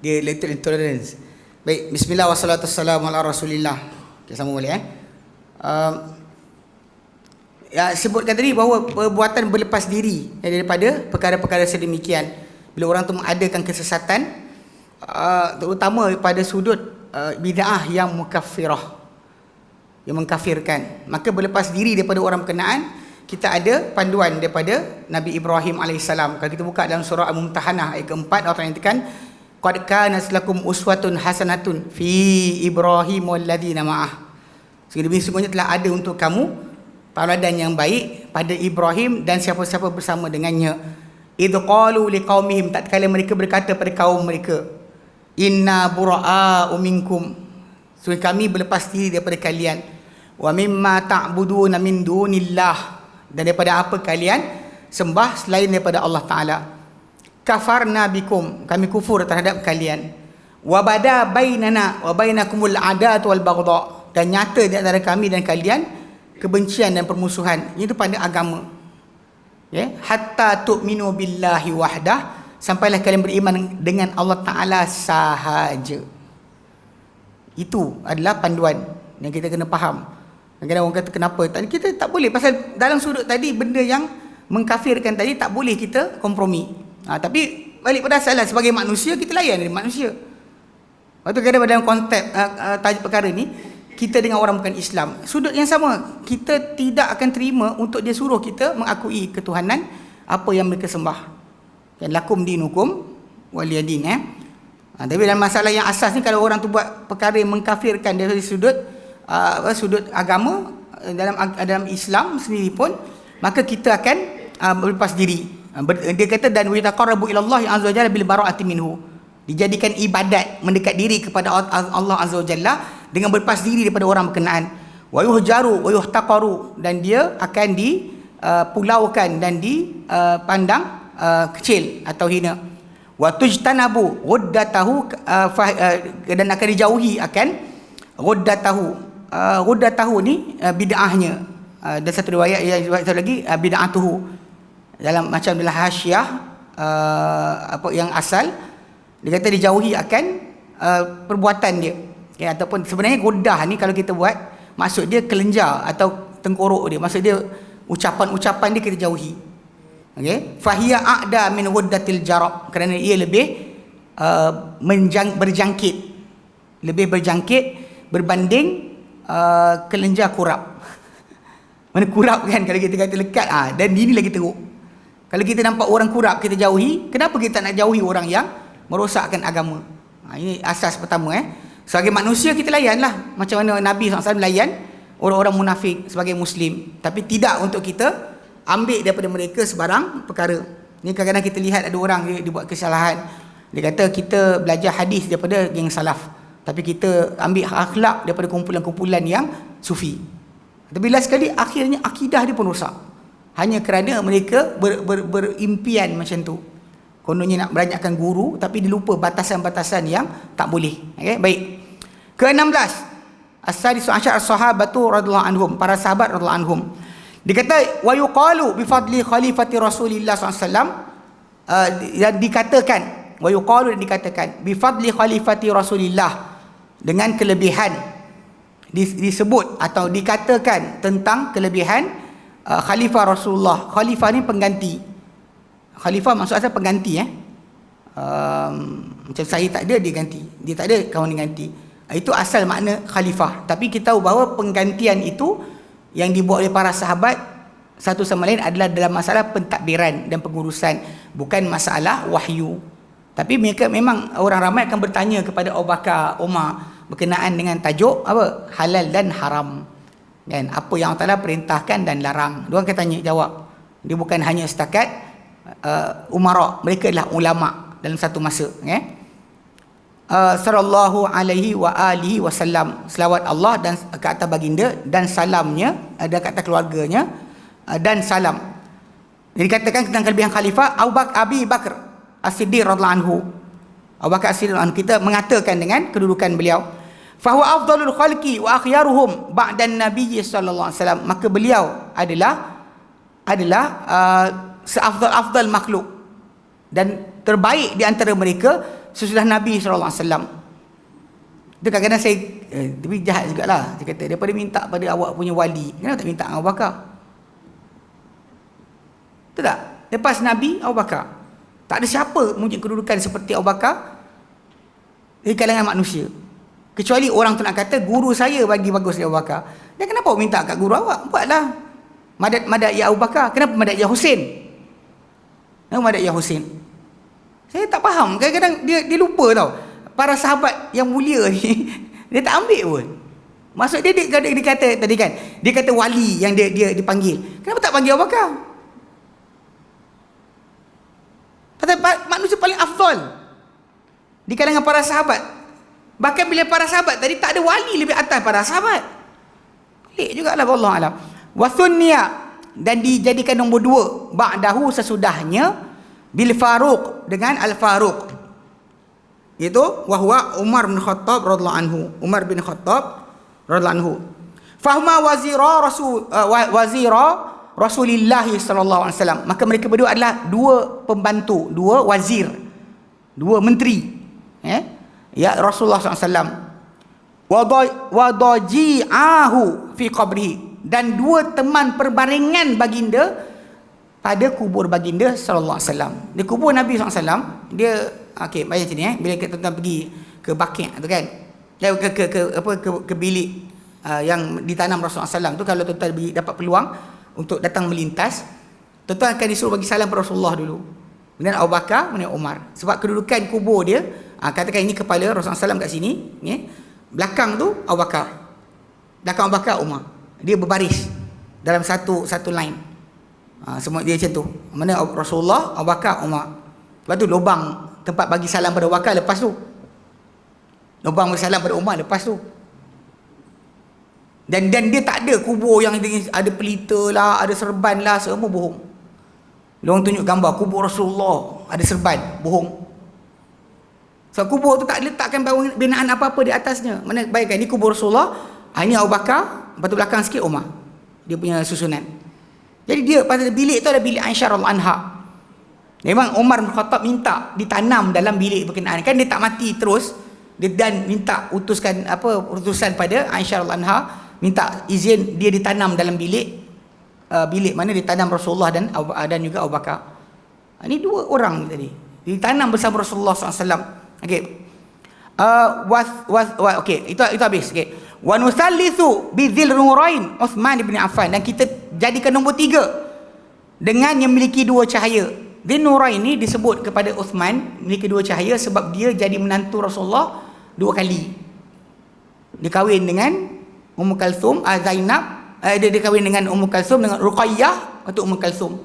Dia lactose intolerance. Baik, bismillah wassalatu wassalamu ala rasulillah. Okay, sama boleh ya, sebutkan tadi bahawa perbuatan berlepas diri daripada perkara-perkara sedemikian. Bila orang tu mengadakan kesesatan, terutama pada sudut bid'ah yang mukaffirah, yang mengkafirkan, maka berlepas diri daripada orang berkenaan. Kita ada panduan daripada Nabi Ibrahim AS. Kalau kita buka dalam surah Al-Mumtahanah ayat keempat, Allah nyatakan qad kanat lakum uswatun hasanatun fi Ibrahim walladzina ma'ah. Sesungguhnya telah ada untuk kamu tauladan yang baik pada Ibrahim dan siapa-siapa bersama dengannya. Idh qalu liqaumihim, tatkala mereka berkata pada kaum mereka, inna bura'a'u minkum, sungguh kami berlepas diri daripada kalian, wa mimma ta'buduna min dunillah, dan daripada apa kalian sembah selain daripada Allah Ta'ala. Kafarna bikum, kami kufur terhadap kalian. Wa bada bainana wa bainakumul adat wal baghdha, dan nyata di antara kami dan kalian kebencian dan permusuhan, itu pada agama. Ya, hatta tu'minu billahi wahdah, sampailah kalian beriman dengan Allah Ta'ala sahaja. Itu adalah panduan yang kita kena faham. Kadang-kadang orang kata kenapa kita tak boleh, pasal dalam sudut tadi benda yang mengkafirkan tadi tak boleh kita kompromi. Tapi balik pada asal lah, sebagai manusia kita layan dari manusia. Waktu kadang dalam konteks tajuk perkara ni, kita dengan orang bukan Islam, sudut yang sama, kita tidak akan terima untuk dia suruh kita mengakui ketuhanan apa yang mereka sembah. Dan lakum dinukum waliyadin. Tapi dalam masalah yang asas ni, kalau orang tu buat perkara yang mengkafirkan dari sudut sudut agama dalam Islam sendiri pun, maka kita akan berlepas diri. Dia kata dan wa taqarrabu ila Allah azza wajalla bil bara'ati minhu, dijadikan ibadat mendekat diri kepada Allah azza wajalla dengan berlepas diri daripada orang berkenaan. Wa yuhjaru wa yuhtaqaru, dan dia akan dipulaukan dan dipandang kecil atau hina. Wa tujtanabu ghuddatahu, dan akan dijauhi akan ghuddatahu ni bid'ahnya. Dan satu riwayat yang satu lagi bid'atuhu, dalam macam dalam hasyiah apa yang asal dia kata dijauhi akan perbuatan dia. Okay, ataupun sebenarnya godah ni kalau kita buat, maksud dia kelenjar atau tengkorok dia, maksud dia ucapan-ucapan dia kita jauhi. Okey, fahiya a'da min ghuddatil jarab, kerana ia lebih berjangkit, lebih berjangkit berbanding kelenjar kurap. Mana kurap kan, kalau kita kata lekat, dan ini lagi teruk. Kalau kita nampak orang kurap kita jauhi, kenapa kita nak jauhi orang yang merosakkan agama? Ini asas pertama. Sebagai manusia kita layanlah macam mana Nabi SAW layan orang-orang munafik sebagai Muslim, tapi tidak untuk kita ambil daripada mereka sebarang perkara. Ni kadang-kadang kita lihat ada orang dia buat kesalahan, dia kata kita belajar hadis daripada geng salaf, tapi kita ambil akhlak daripada kumpulan-kumpulan yang sufi. Tapi bila sekali akhirnya akidah dia pun rosak, hanya kerana mereka berimpian macam tu. Kononnya nak banyakkan guru, tapi dia lupa batasan-batasan yang tak boleh. Okay? Baik. Ke-16, as-sadisu asyar as-sahabatu radhiyallahu anhum, para sahabat radhiyallahu anhum. Dia kata wa yuqalu bi fadli khalifati Rasulillah SAW, yang dikatakan wa yuqalu, dikatakan bi fadli khalifati Rasulillah, dengan kelebihan disebut atau dikatakan tentang kelebihan khalifah Rasulullah. Khalifah ni pengganti. Khalifah maksud asal pengganti. Macam saya tak ada, dia ganti. Dia tak ada, kawan dia ganti. Itu asal makna khalifah. Tapi kita tahu bahawa penggantian itu yang dibuat oleh para sahabat satu sama lain adalah dalam masalah pentadbiran dan pengurusan, bukan masalah wahyu. Tapi mereka memang orang ramai akan bertanya kepada Abu Bakar, Umar berkenaan dengan tajuk apa? Halal dan haram. Dan apa yang Allah Ta'ala perintahkan dan larang. Dia akan tanya jawab. Dia bukan hanya setakat umara, mereka adalah ulama dalam satu masa. Sallallahu alaihi wa alihi wasallam, selawat Allah dan ke atas baginda dan salamnya ada ke atas keluarganya dan salam. Jadi dikatakan tentang kelebihan khalifah Abi Bakar As-Siddiq radhiyallahu anhu. Abu Bakar As-Siddiq radhiyallahu anhu, kita mengatakan dengan kedudukan beliau, fahuwa afdalul khalqi wa akhyaruhum ba'dan nabiy sallallahu alaihi wasallam, maka beliau adalah seafdal-afdal makhluk dan terbaik di antara mereka sesudah Nabi SAW. Itu kadang-kadang saya tapi jahat jugalah. Dia kata daripada minta pada awak punya wali, kenapa tak minta Abu Bakar? Betul tak? Lepas Nabi, Abu Bakar. Tak ada siapa mempunyai kedudukan seperti Abu Bakar di kalangan manusia. Kecuali orang tu nak kata guru saya bagi bagus dia Abu Bakar. Dan kenapa awak minta kat guru awak? Buatlah madad ya Abu Bakar. Kenapa madad ya Husin? Kenapa madad ya Husin? Saya tak faham. Kadang-kadang dia lupa tau. Para sahabat yang mulia ni dia tak ambil pun. Maksud dia kata tadi kan, dia kata wali yang dia dipanggil. Kenapa tak panggil Abu Bakar? Pasal manusia paling afdal di kalangan para sahabat. Bahkan bila para sahabat tadi tak ada wali lebih atas para sahabat. Pelik jugalah, wallahu alam. Wa sunniya, dan dijadikan nombor 2 ba'dahu sesudahnya bil Faruq, dengan Al Faruq. Itu wahwa Umar bin Khattab radhiyallahu anhu. Umar bin Khattab radhiyallahu anhu. Fahma wazira Rasulullah sallallahu alaihi wasallam. Maka mereka berdua adalah 2 pembantu, 2 wazir, 2 menteri. Ya Rasulullah SAW. Wadaji'ahu fi qabrihi, dan 2 teman perbaringan baginda pada kubur baginda sallallahu alaihi wasallam. Di kubur Nabi sallallahu alaihi wasallam, dia okey, bayang sini bila kita tuan pergi ke Baqi' tu kan. Ke bilik yang ditanam Rasulullah SAW tu, kalau tuan dapat peluang untuk datang melintas, tuan akan disuruh bagi salam pada Rasulullah dulu. Kemudian Abu Bakar, kemudian Umar. Sebab kedudukan kubur dia, katakan ini kepala Rasulullah SAW kat sini, belakang tu Abu Bakar, belakang Abu Bakar Umar. Dia berbaris dalam satu line. Semua dia macam tu. Mana Rasulullah, Abu Bakar, Umar. Lepas tu lubang tempat bagi salam pada Abu Bakar lepas tu. Lubang bagi salam pada Umar lepas tu. Dan dia tak ada kubur yang ada pelita lah, ada serban lah, semua bohong. Dia orang tunjuk gambar kubur Rasulullah ada serban, bohong. So kubur tu tak letakkan binaan apa-apa di atasnya. Mana bayangkan ni kubur Rasulullah, ini Abu Bakar, lepas tu belakang sikit Umar. Dia punya susunan. Jadi dia pada bilik tu ada bilik Aisyah radhiyallahu anha. Memang Umar bin Khattab minta ditanam dalam bilik berkenaan. Kan dia tak mati terus. Dia dan minta utusan pada Aisyah radhiyallahu anha, minta izin dia ditanam dalam bilik mana ditanam Rasulullah dan juga Abu Bakar. Ini 2 orang tadi ditanam bersama Rasulullah SAW. Okey. Okey, itu habis. Okey. Wa nusallisu bi dzil nurain Uthman bin Affan, dan kita jadikan nombor 3 dengan yang memiliki 2 cahaya. Dzil nurain ini disebut kepada Uthman memiliki 2 cahaya sebab dia jadi menantu Rasulullah 2 kali. Dia kahwin dengan Ummu Kalsum, Zainab. Dia kahwin dengan Ummu Kalsum, dengan Ruqayyah atau Ummu Kalsum.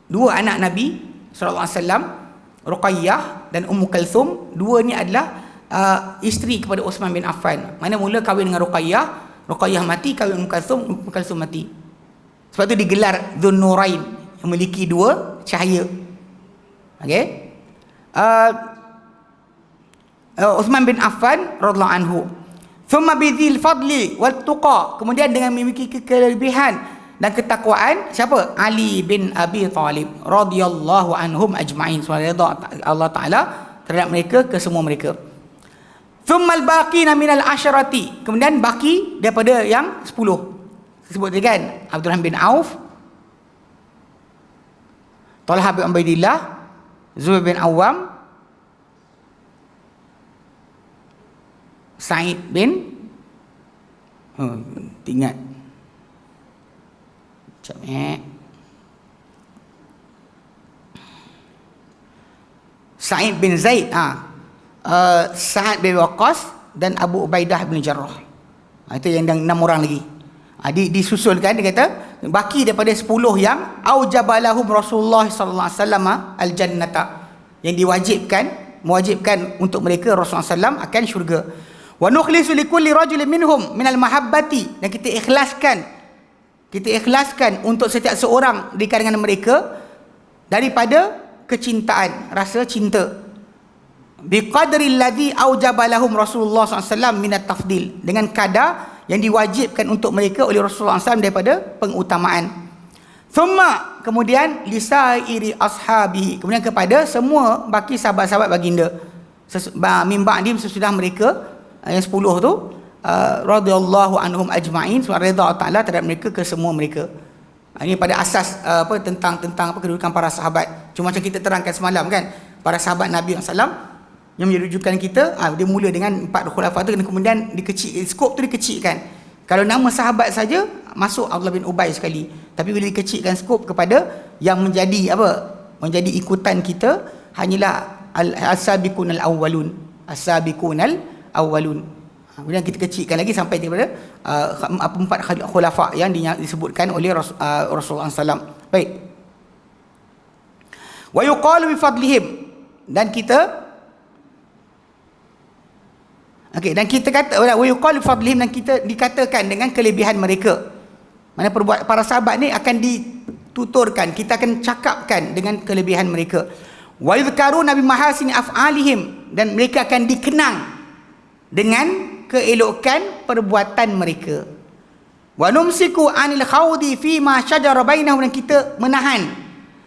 2 anak Nabi sallallahu alaihi wasallam, Ruqayyah dan Ummu Kalsum. 2 ni adalah isteri kepada Uthman bin Affan. Mana mula kahwin dengan Ruqayyah mati, kahwin Ummu Kalsum mati. Sebab tu digelar Dzun Nurain, yang memiliki 2 cahaya. Okey. Uthman bin Affan radhiyallahu anhu. Thumma bidzil fadli wal tuqa, kemudian dengan memiliki kelebihan dan ketakwaan, siapa? Ali bin Abi Talib radhiyallahu anhum ajma'in. Allah Taala terhadap mereka, ke semua mereka. Thumma al-baqina minal asharati, kemudian baki daripada yang 10. Disebut kan Abdurrahman bin Auf, Talha bin Ubaidillah, Zubair bin Awam, Sa'id bin ingat Sa'id bin Zaid, Sa'ad bin Waqqas dan Abu Ubaidah bin Jarrah. Itu yang 6 orang lagi. Disusulkan, dia kata baki daripada 10 yang aujabalahum Rasulullah sallallahu alaihi wasallam al-jannata, yang mewajibkan untuk mereka Rasulullah SAW akan syurga. Wa nukhlisu likulli rajulin minhum minal mahabbati, dan kita ikhlaskan untuk setiap seorang di kalangan mereka daripada kecintaan, rasa cinta. Biqadri alladhi aujaba lahum Rasulullah SAW minat tafdil, dengan kadar yang diwajibkan untuk mereka oleh Rasulullah SAW daripada pengutamaan. Thumma kemudian lisairi ashabi, kemudian kepada semua baki sahabat-sahabat baginda min ba'dim, sesudah mereka yang 10 tu, radhiyallahu anhum ajma'in, sebab redha Taala terhadap mereka, ke semua mereka. Ini pada asas tentang kedudukan para sahabat. Cuma macam kita terangkan semalam kan, para sahabat Nabi SAW yang menjadi rujukan kita, dia mula dengan 4 khulafa tu, kemudian skop tu dikecilkan. Kalau nama sahabat saja masuk Abdullah bin Ubay sekali, tapi bila dikecilkan skop kepada yang menjadi menjadi ikutan kita, hanyalah as-sabiqunal awwalun, as-sabiqunal awwalun. Kemudian kita kecilkan lagi sampai kepada 4 khulafa yang disebutkan oleh Rasulullah SAW. Baik. Wa yuqalu bi fadlihim, dan kita dan kita kata wa yuqalu bi fadlihim, dan kita dikatakan dengan kelebihan mereka. Mana para sahabat ni akan dituturkan, kita akan cakapkan dengan kelebihan mereka. Wa yudhkaruna bi mahasini af'alihim, dan mereka akan dikenang dengan keelokan perbuatan mereka. Wa numsiku anil khawdi fi ma syajara bainahum, dan kita menahan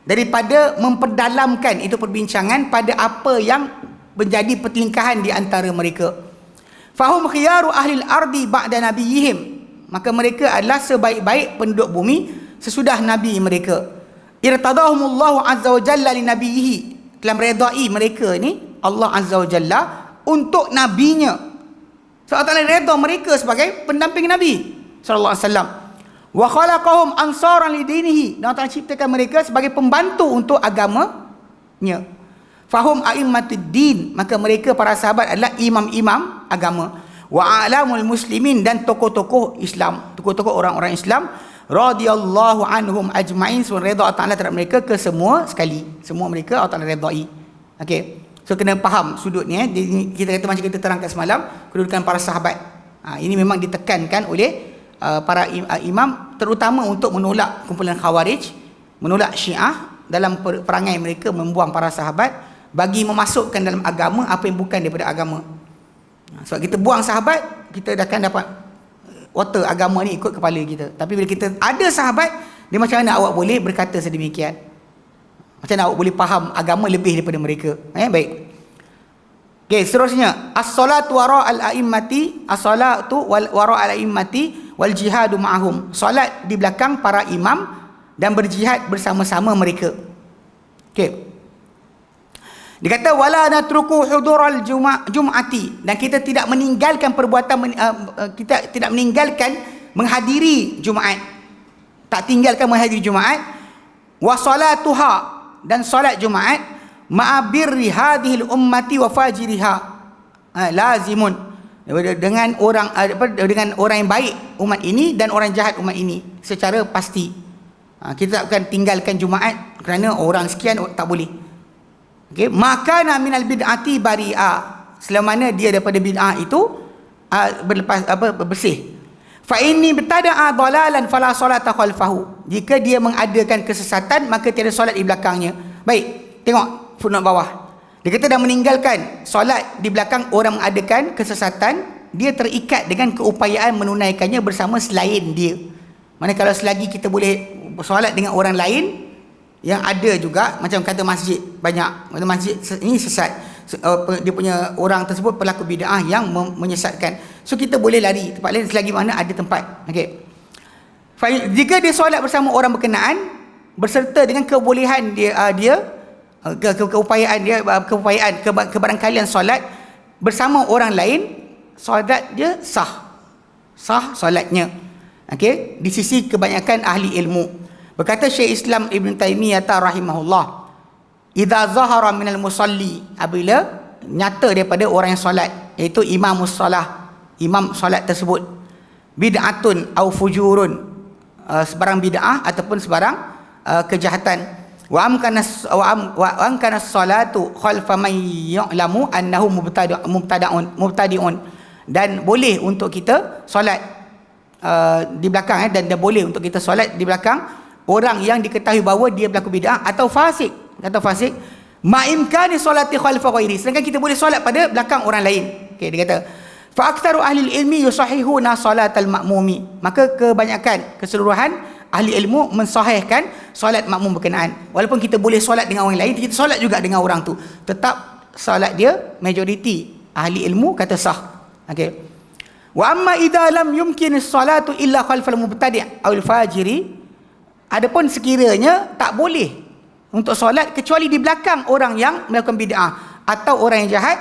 daripada memperdalamkan itu perbincangan pada apa yang menjadi pertelingkahan di antara mereka. Fahum khiyaru ahlil ardi ba'da nabiyihim, maka mereka adalah sebaik-baik penduduk bumi sesudah nabi mereka. Irtadahumullahu azza wa jalla li nabiyhi, telah meredai mereka ni Allah azza wa jalla untuk nabinya. So Allah Ta'ala redha mereka sebagai pendamping Nabi sallallahu alaihi wasallam. Wa khalaqahum ansaran li dinihi, dan Allah Ta'ala ciptakan mereka sebagai pembantu untuk agamanya. Fahum a'immatud din, maka mereka para sahabat adalah imam-imam agama. Wa alamul muslimin, dan tokoh-tokoh Islam, tokoh-tokoh orang-orang Islam, radhiyallahu anhum ajma'in, sebab redha Allah Ta'ala terhadap mereka ke semua sekali. Semua mereka Allah Ta'ala redai. Okey. So kena faham sudut ni. Kita kata macam kita terangkan semalam, kedudukan para sahabat. Ini memang ditekankan oleh para imam, terutama untuk menolak kumpulan Khawarij, menolak Syiah dalam perangai mereka membuang para sahabat, bagi memasukkan dalam agama apa yang bukan daripada agama. Sebab kita buang sahabat, kita akan dapat water agama ni ikut kepala kita. Tapi bila kita ada sahabat, dia macam mana awak boleh berkata sedemikian? Macam mana awak boleh faham agama lebih daripada mereka? Baik. Okey, seterusnya, as-salatu wara al-a'immati, as-salatu wara al-a'immati wal jihadu ma'ahum. Solat di belakang para imam dan berjihad bersama-sama mereka. Okey. Dia kata wala natruku hudural jum'ati, dan kita tidak meninggalkan perbuatan kita tidak meninggalkan menghadiri Jumaat. Tak tinggalkan menghadiri Jumaat. Wa salatuha, dan solat Jumaat, ma'abirri hadhil ummati wa fajiriha lazimun, dengan orang yang baik umat ini dan orang jahat umat ini secara pasti. Kita tak akan tinggalkan Jumaat kerana orang sekian tak boleh. Okay. Maka minal bid'ati bari'a, selama mana dia daripada bid'ah itu bersih. Fa inni btada'a dalalan fala salata khalfahu, jika dia mengadakan kesesatan maka tiada solat di belakangnya. Baik, tengok footnote bawah. Dia kata dah meninggalkan solat di belakang orang mengadakan kesesatan, dia terikat dengan keupayaan menunaikannya bersama selain dia. Mana kalau selagi kita boleh solat dengan orang lain yang ada juga, macam kata masjid, banyak masjid ini sesat, dia punya orang tersebut pelaku bid'ah yang menyesatkan, so kita boleh lari tempat lain selagi mana ada tempat. Okey. Jika dia solat bersama orang berkenaan berserta dengan kebolehan keupayaan kebarangkalian solat bersama orang lain, solat dia sah solatnya. Okey, di sisi kebanyakan ahli ilmu. Berkata Syekh Islam Ibn Taymiyah rahimahullah, idza zahara minal musalli, apabila nyata daripada orang yang solat, iaitu imamus solah, imam solat tersebut, bid'atun au fujurun, sebarang bid'ah ataupun sebarang kejahatan, wa amkana salatu khalfa man ya'lamu annahu mubtadi'un, dan boleh untuk kita solat di belakang, dan boleh untuk kita solat di belakang orang yang diketahui bahawa dia berlaku bid'ah atau fasik, ma'imkani solati khalfa ghairi, sedangkan kita boleh solat pada belakang orang lain. Okey, dia kata fa aktsaru ahli ilmi yusahihuna salatal ma'mumi, maka kebanyakan keseluruhan ahli ilmu mensahihkan solat makmum berkenaan. Walaupun kita boleh solat dengan orang lain, kita solat juga dengan orang tu, tetap solat dia majoriti ahli ilmu kata sah. Okey. Wa amma idza lam yumkin as-salatu illa khalfal mubtadi' aw al-fajiri, adapun sekiranya tak boleh untuk solat kecuali di belakang orang yang melakukan bid'ah atau orang yang jahat,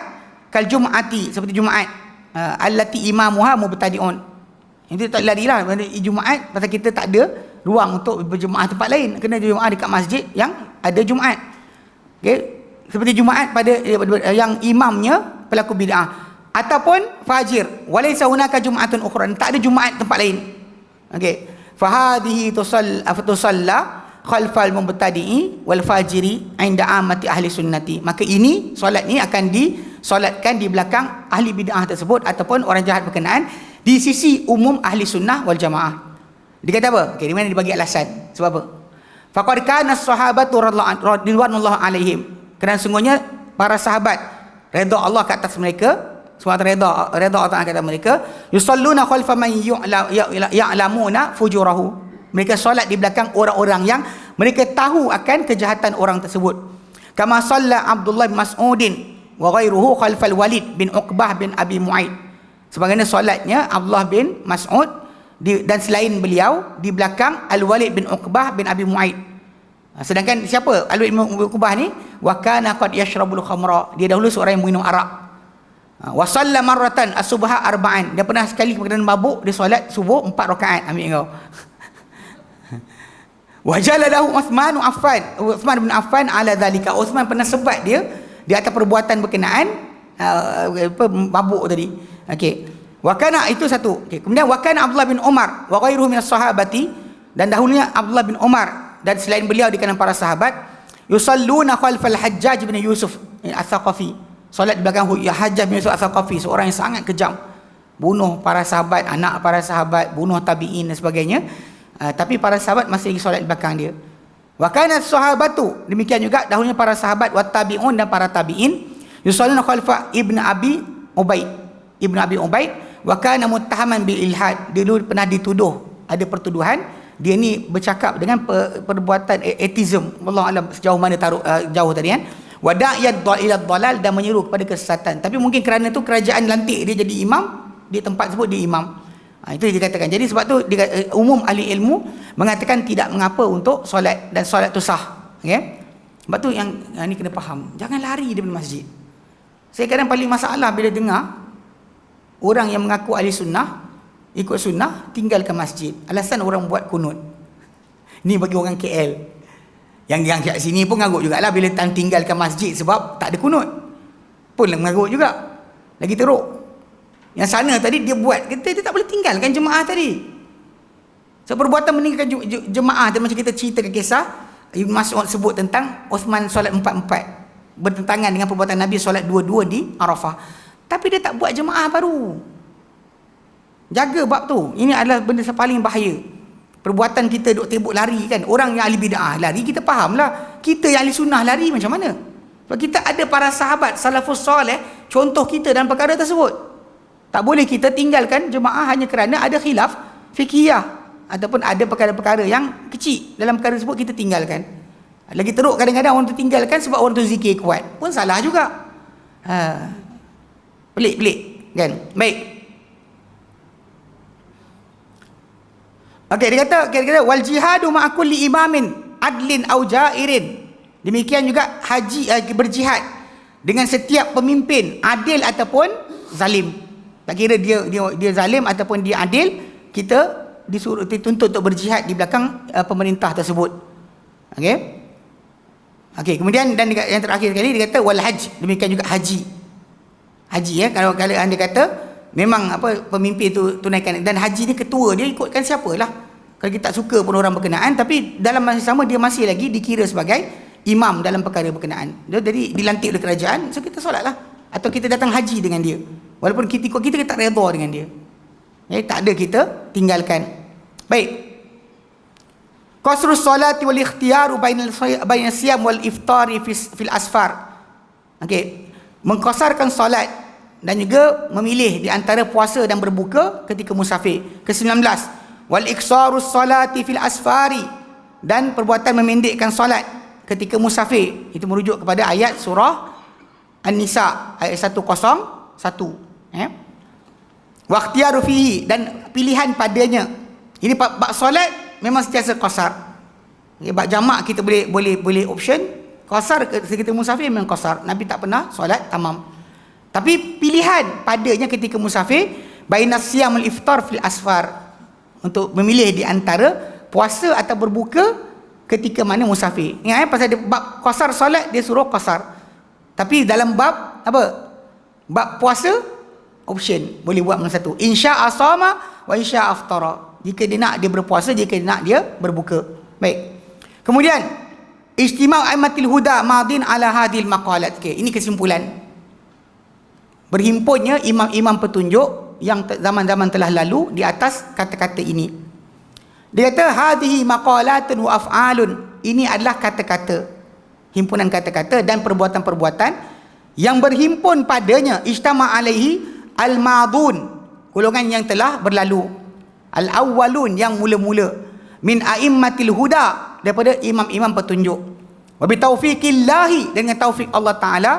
kal jum'ati, seperti Jumaat, allati imamuha mubtadi'un. Itu tak larilah Jumaat pasal kita tak ada ruang untuk berjemaah tempat lain, kena berjemaah dekat masjid yang ada Jumaat. Okey, seperti Jumaat pada yang imamnya pelaku bid'ah, ataupun fajir, walaysa hunaka jum'atun ukhra, tak ada Jumaat tempat lain. Okey, fa hadhihi tusalla khalfal mubtadi'i wal fajiri 'inda ammati ahli sunnati. Maka ini solat ni akan disolatkan di belakang ahli bid'ah tersebut ataupun orang jahat berkenaan di sisi umum ahli sunnah wal jamaah. Dia kata apa? Okey, di mana dia bagi alasan. Sebab apa? Faqad kana as-sahabatu radhiyallahu alaihim. Kerana sungguhnya para sahabat, redha Allah ke atas mereka, SWT redha Allah kata mereka, yusalluna khalfa man ya'lamuna fujurahu. Mereka solat di belakang orang-orang yang mereka tahu akan kejahatan orang tersebut. Kama shalla Abdullah bin Mas'udin wa ghairuhu khalfal Walid bin Uqbah bin Abi Mu'aid. Sebagaimana solatnya Abdullah bin Mas'ud dan selain beliau di belakang Al-Walid bin Uqbah bin Abi Mu'aid. Sedangkan siapa Al-Walid bin Uqbah ni? Wa kana qad yashrabul khamra, dia dahulu seorang yang minum arak. Wa shalla marratan as-subha arba'an, dia pernah sekali kemudian mabuk, dia solat subuh 4 rakaat. Ambil kau. Wa jalalahu Uthman bin Affan ala zalika. Uthman pernah sebat dia di atas perbuatan berkenaan mabuk tadi. Okey. Wa kana, itu satu. Okey. Kemudian wa kana Abdullah bin Umar wa ghairuhu minas sahabati, dan dahulunya Abdullah bin Umar dan selain beliau di kalangan para sahabat, yusalluna khalfal Hajjaj bin Yusuf Al-Thaqafi. Solat di belakang Hajjaj bin Yusuf Al-Thaqafi, seorang yang sangat kejam. Bunuh para sahabat, anak para sahabat, bunuh tabi'in dan sebagainya. Tapi para sahabat masih lagi solat di belakang dia. Wa kana sahabatu, demikian juga dahulunya para sahabat, wa tabi'un, dan para tabi'in, yusalluna khalfa Ibnu Abi Ubaid wa kana muttahaman bil ilhad. Dia dulu pernah dituduh, ada pertuduhan dia ni bercakap dengan perbuatan atheism, wallahu alam sejauh mana jauh tadi kan. Wa da'iyad ila dhalal, dan menyeru kepada kesesatan. Tapi mungkin kerana tu kerajaan lantik dia jadi imam di tempat tersebut, dia imam. Itu dikatakan. Jadi sebab tu umum ahli ilmu mengatakan tidak mengapa untuk solat, dan solat tu sah. Okay? Sebab tu yang ni kena faham, jangan lari daripada masjid. Saya kadang paling masalah bila dengar orang yang mengaku ahli sunnah, ikut sunnah, tinggalkan masjid. Alasan orang buat kunut. Ni bagi orang KL. Yang kat sini pun mengagut jugalah bila tinggalkan masjid sebab tak ada kunut. Pun mengagut juga. Lagi teruk. Yang sana tadi dia buat, kita dia tak boleh tinggalkan jemaah tadi. So perbuatan meninggalkan jemaah, macam kita ceritakan kisah Ibn Mas'ud sebut tentang Uthman solat 4-4, bertentangan dengan perbuatan Nabi solat 2-2 di Arafah. Tapi dia tak buat jemaah baru. Jaga bab tu. Ini adalah benda yang paling bahaya. Perbuatan kita duk tebuk lari kan. Orang yang ahli bid'ah lari, kita fahamlah. Kita yang ahli sunnah lari macam mana? Sebab kita ada para sahabat salafus soleh, contoh kita dalam perkara tersebut. Tak boleh kita tinggalkan jemaah hanya kerana ada khilaf fiqhiyah ataupun ada perkara-perkara yang kecil dalam perkara tersebut kita tinggalkan. Lagi teruk kadang-kadang orang tu tinggalkan sebab orang tu zikir kuat. Pun salah juga. Pelik-pelik kan. Baik. Okey, dia kata wal jihadu ma'a kulli imamin adlin au jairin. Demikian juga haji berjihad dengan setiap pemimpin adil ataupun zalim. Tak kira dia zalim ataupun dia adil, kita disuruh dituntut untuk berjihad di belakang pemerintah tersebut. Okey. Okey, kemudian dan yang terakhir sekali dia kata wal hajj, demikian juga haji. Haji ya, kalau anda kata memang pemimpin itu tunaikan, dan haji ni ketua dia ikutkan siapalah. Kalau kita tak suka pun orang berkenaan, tapi dalam masa sama dia masih lagi dikira sebagai imam dalam perkara berkenaan. Jadi dilantik oleh kerajaan, so kita solatlah atau kita datang haji dengan dia. Walaupun kita tak redha dengan dia. Tak ada kita tinggalkan. Baik. Qasrus salati wal ikhtiyaru baina siyam wal iftari fil asfar. Okey. Mengqasarkan solat dan juga memilih di antara puasa dan berbuka ketika musafir. Ke-19. wal iksarus salati fil asfari, dan perbuatan memendekkan solat ketika musafir. Itu merujuk kepada ayat surah An-Nisa ayat 101, wa ikhtiyaru fihi, dan pilihan padanya. Ini bab solat memang sentiasa qasar. Bab jamak kita boleh option qasar, ketika musafir memang qasar. Nabi tak pernah solat tamam. Tapi pilihan padanya ketika musafir bainas siyamul iftar fil asfar, untuk memilih di antara puasa atau berbuka ketika mana musafir. Ingat pasal dia bab qasar solat dia suruh qasar. Tapi dalam bab apa? Bab puasa option, boleh buat mana satu. Insya asama wa insya aftara. Jika dia nak dia berpuasa, jika dia nak dia berbuka. Baik. Kemudian ijtima' aimatil huda madin ala hadhil maqalat. Okay, ini kesimpulan. Berhimpunnya imam-imam petunjuk yang zaman-zaman telah lalu di atas kata-kata ini. Dia kata hadhihi maqalatun wa af'alun. Ini adalah kata-kata, himpunan kata-kata dan perbuatan-perbuatan yang berhimpun padanya ijtama' alaihi al-madun, golongan yang telah berlalu, al-awwalun, yang mula-mula, min a'immatil huda, daripada imam-imam petunjuk, wa bi taufiqillahi, dengan taufik Allah Taala,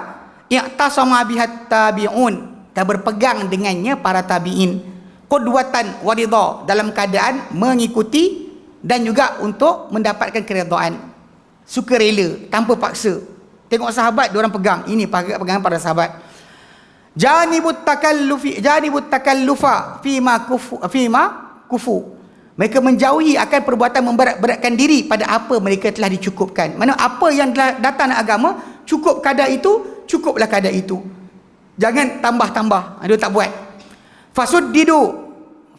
i'tasama bihat tabi'un, dan berpegang dengannya para tabi'in, qudwatan wa ridha, dalam keadaan mengikuti dan juga untuk mendapatkan keredaan, sukarela tanpa paksa. Tengok sahabat diorang pegang, ini pegangan para sahabat. Janibut takallufa fima kufu. Mereka menjauhi akan perbuatan memberat-beratkan diri pada apa mereka telah dicukupkan. Mana apa yang telah datang dalam agama, cukup kadar itu, cukuplah kadar itu. Jangan tambah-tambah. Dia tak buat.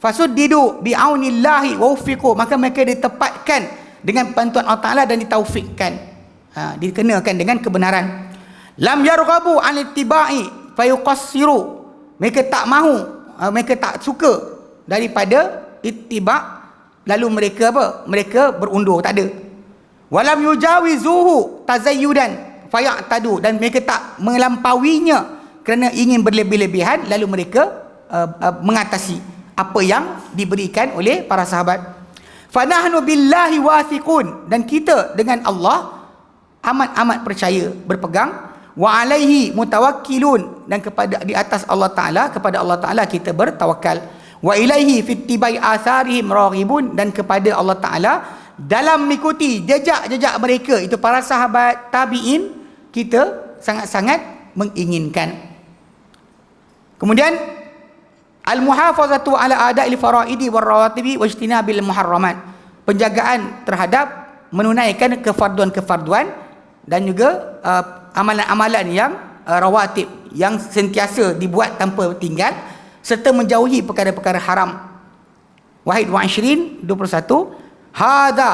Fasuddidu bi'aunillahi wa ufiqu. Maka mereka ditepatkan dengan bantuan Allah Ta'ala dan ditaufikkan. Dikenakan dengan kebenaran. Lam yarghabu an ittiba'i fayuqassiru. Mereka tak mahu, mereka tak suka daripada ittiba', lalu mereka apa? Mereka berundur, tak ada. Walam yujawizuhu tazayyudan fayatadu, dan mereka tak melampauinya kerana ingin berlebih-lebihan, lalu mereka mengatasi apa yang diberikan oleh para sahabat. Fanahnu billahi wathiqun, dan kita dengan Allah amat-amat percaya, berpegang. Wa alaihi mutawakkilun, dan kepada di atas Allah Ta'ala, kepada Allah Ta'ala kita bertawakal. Wa ilaihi fittibai atharihim raghibun, dan kepada Allah Ta'ala dalam mengikuti jejak-jejak mereka, itu para sahabat tabi'in, kita sangat-sangat menginginkan. Kemudian al-muhafazatu ala ada'il faraidi warrawatibi wajtinabil muharramat, penjagaan terhadap menunaikan kefarduan-kefarduan dan juga amalan-amalan yang rawatib, yang sentiasa dibuat tanpa tinggal, serta menjauhi perkara-perkara haram. Wahid wa 21, hadha,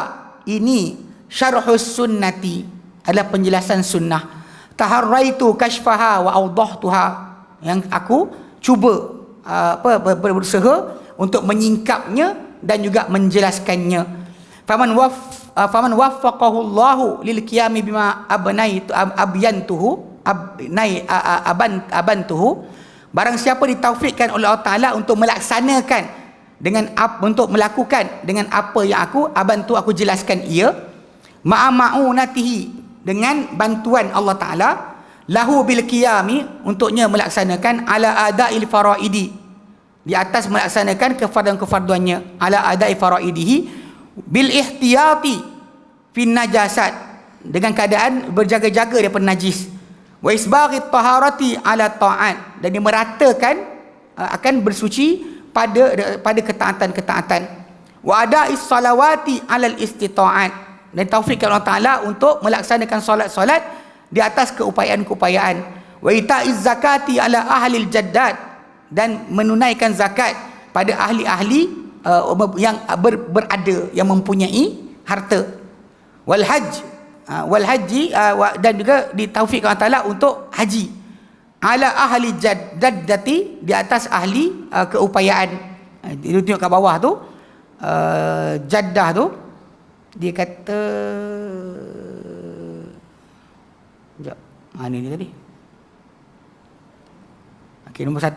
ini syarhus sunnati, adalah penjelasan sunnah. Taharraitu kashfaha wa awdahtuha, yang aku cuba berusaha untuk menyingkapnya dan juga menjelaskannya. Faman waffaqahu Allahu lil qiyami bima abantuhu, barang siapa ditaufikkan oleh Allah Ta'ala untuk melaksanakan untuk melakukan dengan apa yang aku jelaskan ia, ma'unatihi, dengan bantuan Allah Ta'ala, lahu bil qiyami, untuknya melaksanakan, ala ada'il faraidi, di atas melaksanakan kefarduan-kefarduannya, ala ada'il faraidihi, bil ihtiyati fin najasat, dengan keadaan berjaga-jaga daripada najis, wa isbaghit taharati ala ta'at, dan dia meratakan akan bersuci pada ketaatan-ketaatan, wa ada'is salawati alal istita'at, dan taufikkan Allah Ta'ala untuk melaksanakan solat-solat di atas keupayaan-keupayaan, wa ita'iz zakati ala ahlil jaddad, dan menunaikan zakat pada ahli-ahli yang berada, yang mempunyai harta, wal haji, dan juga ditaufikkan Allah Ta'ala untuk haji, ala ahli jaddati, di atas ahli keupayaan. Dia tengok kat bawah tu, jaddah tu, dia kata, sekejap, mana ni tadi? Okey, nombor 1,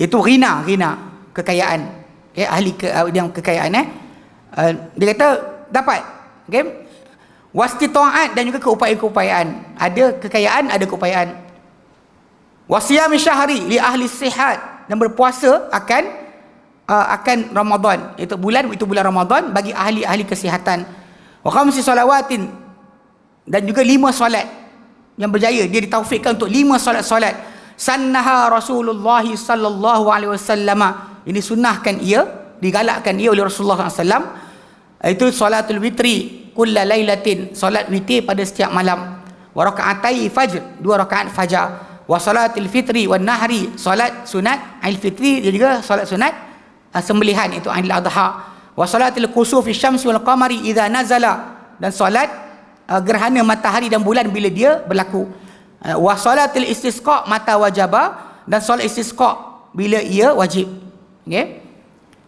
iaitu ghina, kekayaan. Ahli yang kekayaan, Dia kata dapat. Okey. Wastita'at, dan juga keupayaan-keupayaan. Ada kekayaan, ada keupayaan. Wasiyam syahri li ahli sihat, dan berpuasa akan Ramadan. Itu bulan Ramadan bagi ahli-ahli kesihatan. Wa khamsi salawatin, dan juga 5 solat yang berjaya. Dia ditaufikkan untuk 5 solat-solat. Sannaha Rasulullah sallallahu alaihi wasallam. Ini sunnahkan ia, digalakkan ia oleh Rasulullah SAW. Itu salatul witri kulla lailatin, solat witir pada setiap malam. Wa raka'atai fajr, 2 rakaat fajar. Wa salatil fitri wan nahri, solat sunat Aidil Fitri, dan juga solat sunat sembelihan, itu Aidil Adha. Wa salatil kusufi syamsi wal qamari idza nazala, dan solat gerhana matahari dan bulan bila dia berlaku. Wa salatil istisqa mata wajaba, dan solat istisqa bila ia wajib. Okey.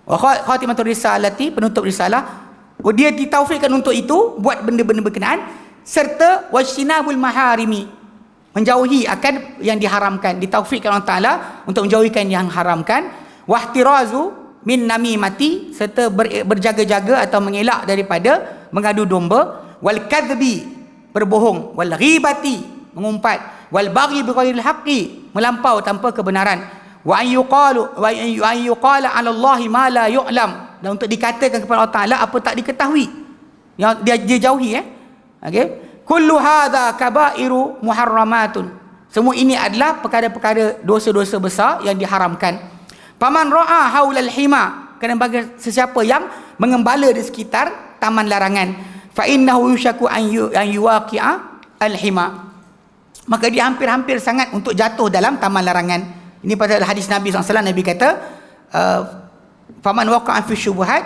Wa khatimatur risalati, penutup risalah. Dia ditaufikkan untuk itu, buat benda-benda berkenaan, serta wajtinabul maharimi, menjauhi akan yang diharamkan. Ditaufikkan Allah Ta'ala untuk menjauhikan yang haramkan. Wahtirazu min namimati, serta berjaga-jaga atau mengelak daripada mengadu domba. Wal kadhbi, berbohong. Wal ghibati, mengumpat. Wal baghi bighairil haqqi, melampau tanpa kebenaran. Wa an yuqala 'ala Allahi ma la yu'lam, dan untuk dikatakan kepada Allah Ta'ala apa tak diketahui, yang dia jauhi. Okey. Kullu hadza kabairu muharramatun, semua ini adalah perkara-perkara dosa-dosa besar yang diharamkan. Paman ra'a haulal hima, kena bagi sesiapa yang mengembala di sekitar taman larangan, fa innahu yushaku an yuwaqi'a al-hima, maka dia hampir-hampir sangat untuk jatuh dalam taman larangan. Ini pada hadis Nabi SAW. Nabi kata, faman waqa'a fi syubhat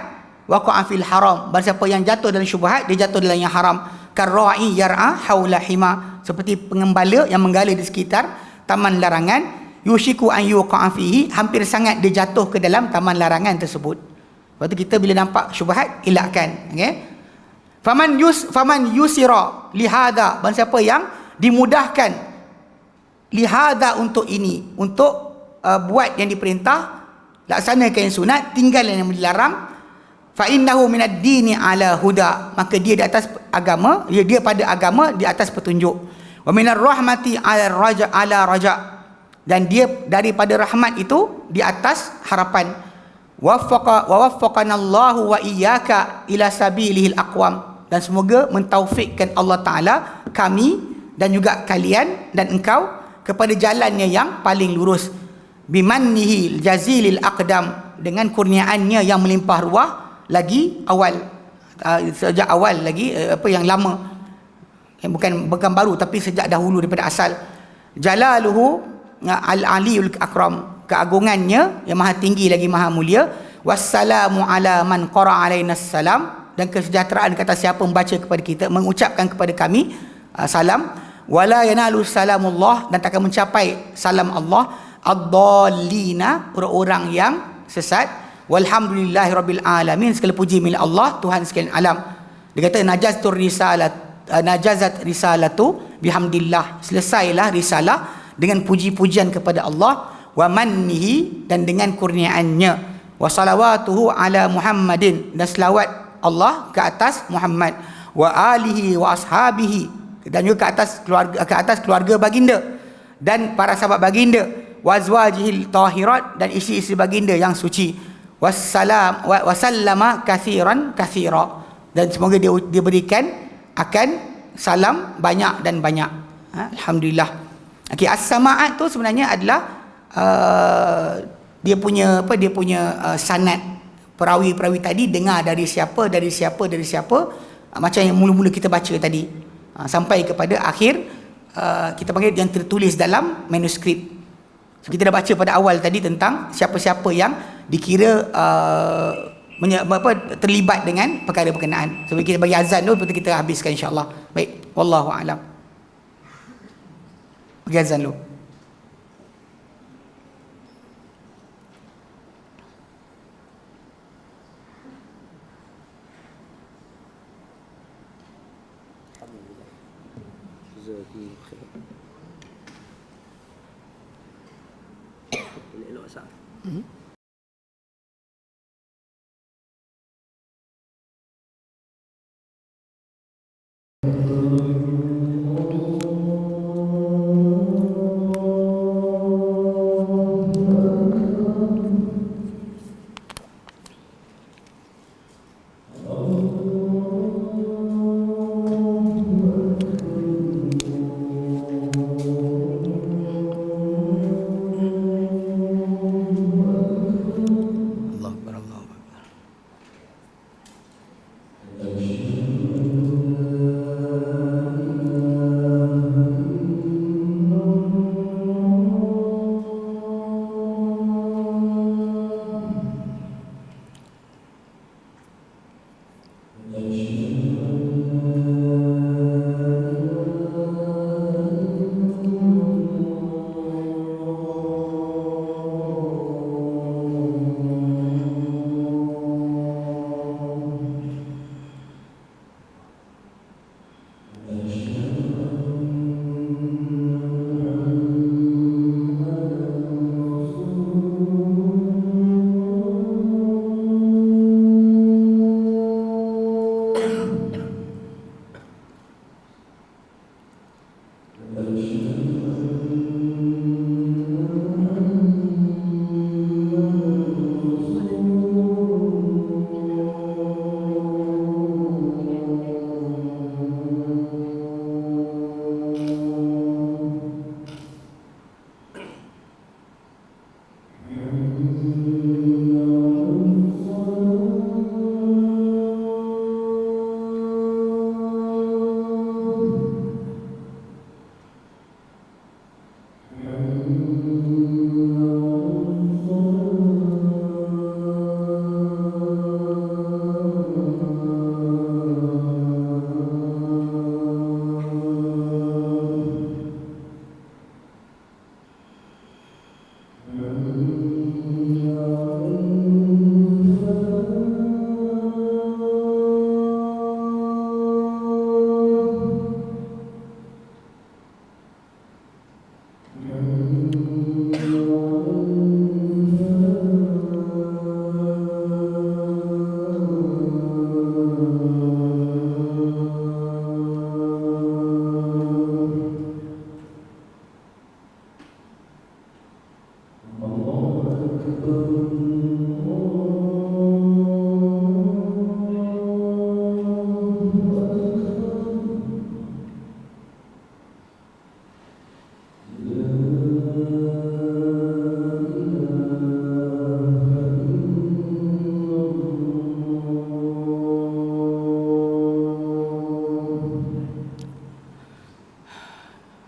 waqa'a fil haram, barang siapa yang jatuh dalam syubhat, dia jatuh dalam yang haram. Karra'i yar'a haula hima, seperti pengembala yang menggala di sekitar taman larangan. Yushiku an yuqa'a fihi, hampir sangat dia jatuh ke dalam taman larangan tersebut. Lepas tu kita bila nampak syubhat, elakkan. Okey. Faman yusira lihada, barang siapa yang dimudahkan lihada, untuk ini, untuk buat yang diperintah, laksanakan yang sunat, tinggal yang dilarang. Fa innahu minad dini ala huda, maka dia di atas agama, dia pada agama di atas petunjuk. Wa minar rahmati ala raja, dan dia daripada rahmat itu di atas harapan. Wa waffaqanallahu wa iyyaka ila sabilihil aqwam, dan semoga mentaufikkan Allah Ta'ala kami dan juga kalian dan engkau kepada jalannya yang paling lurus. Bimannihi jazilil aqdam, dengan kurniaannya yang melimpah ruah lagi awal, sejak awal lagi, yang lama, bukan baru, tapi sejak dahulu daripada asal. Jalaluhu al-aliyul akram, keagungannya yang maha tinggi lagi maha mulia. Wassalamu ala man qara alaina salam, dan kesejahteraan kata siapa membaca kepada kita, mengucapkan kepada kami salam. Wala yanalu salamullah, dan takkan mencapai salam Allah ad-dallina, orang-orang yang sesat. Walhamdulillahi rabbil alamin, segala puji milik Allah, Tuhan sekalian alam. Dia kata najazat risalatu bihamdillah, selesailah risalah dengan puji-pujian kepada Allah. Wa mannihi, dan dengan kurniaannya. Wa salawatuhu ala Muhammadin, dan selawat Allah ke atas Muhammad. Wa alihi wa ashabihi, dan juga ke atas keluarga baginda dan para sahabat baginda. Wa azwajihil tahirat, dan isi-isi baginda yang suci. Wasallama kathiran kathira, dan semoga dia berikan akan salam banyak dan banyak. Alhamdulillah. Okey, as-sama'at tu sebenarnya adalah dia punya sanad, perawi-perawi tadi dengar dari siapa, macam yang mula-mula kita baca tadi, sampai kepada akhir, kita panggil yang tertulis dalam manuskrip. So, kita dah baca pada awal tadi tentang siapa-siapa yang dikira terlibat dengan perkara berkenaan. So, kita bagi azan dulu, lepas tu kita habiskan insya-Allah. Baik, wallahu a'lam. Bagi azan dulu.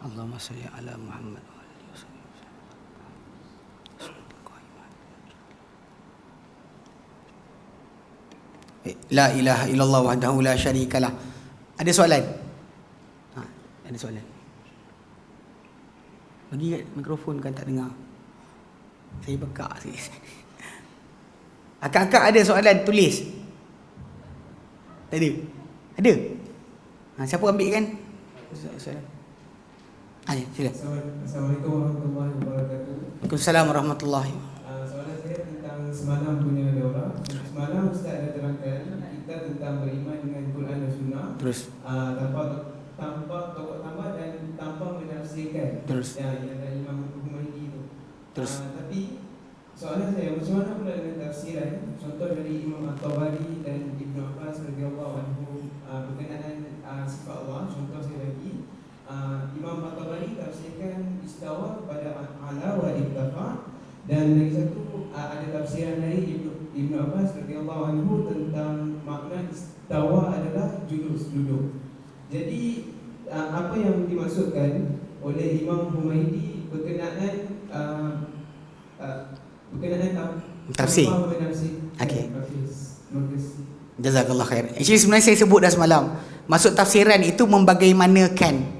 Allahumma salli ala Muhammad wa alihi wasallam. La ilaha illallah wahdahu la syarikalah. Ada soalan? Ada soalan? Bagi kat mikrofon kan tak dengar. Saya bekak sikit. Akak-akak ada soalan tulis? Tak ada? Ada? Siapa ambil kan? Soalan. Ya, sila. Assalamualaikum warahmatullahi wabarakatuh. Waalaikumsalam warahmatullahi. Soalan saya tentang semalam punya daurah. Semalam Ustaz ada terangkan kita tentang beriman dengan Quran dan Sunnah. Terus. Tanpa tokoh tambah dan tanpa menafsirkan. Terus. Yang dari Imam Humaydi itu. Terus. Tapi soalan saya, macam mana pula dengan tafsiran? Contoh dari Imam At-Tabari dan Ibnu Abbas radhiyallahu anhu berkenaan sifat Allah. Contoh saya bagi Imam At-Tabari tafsirkan istawa pada ala wa irtafa, dan lagi satu ada tafsiran dari Ibnu Abbas radhiyallahu anhu tentang makna istawa adalah julus, duduk. Jadi apa yang dimaksudkan oleh Imam Humaydi berkenaan tafsir. Okey. Jazakallah khair. Actually sebenarnya saya sebut dah semalam. Maksud tafsiran itu membagaimanakan.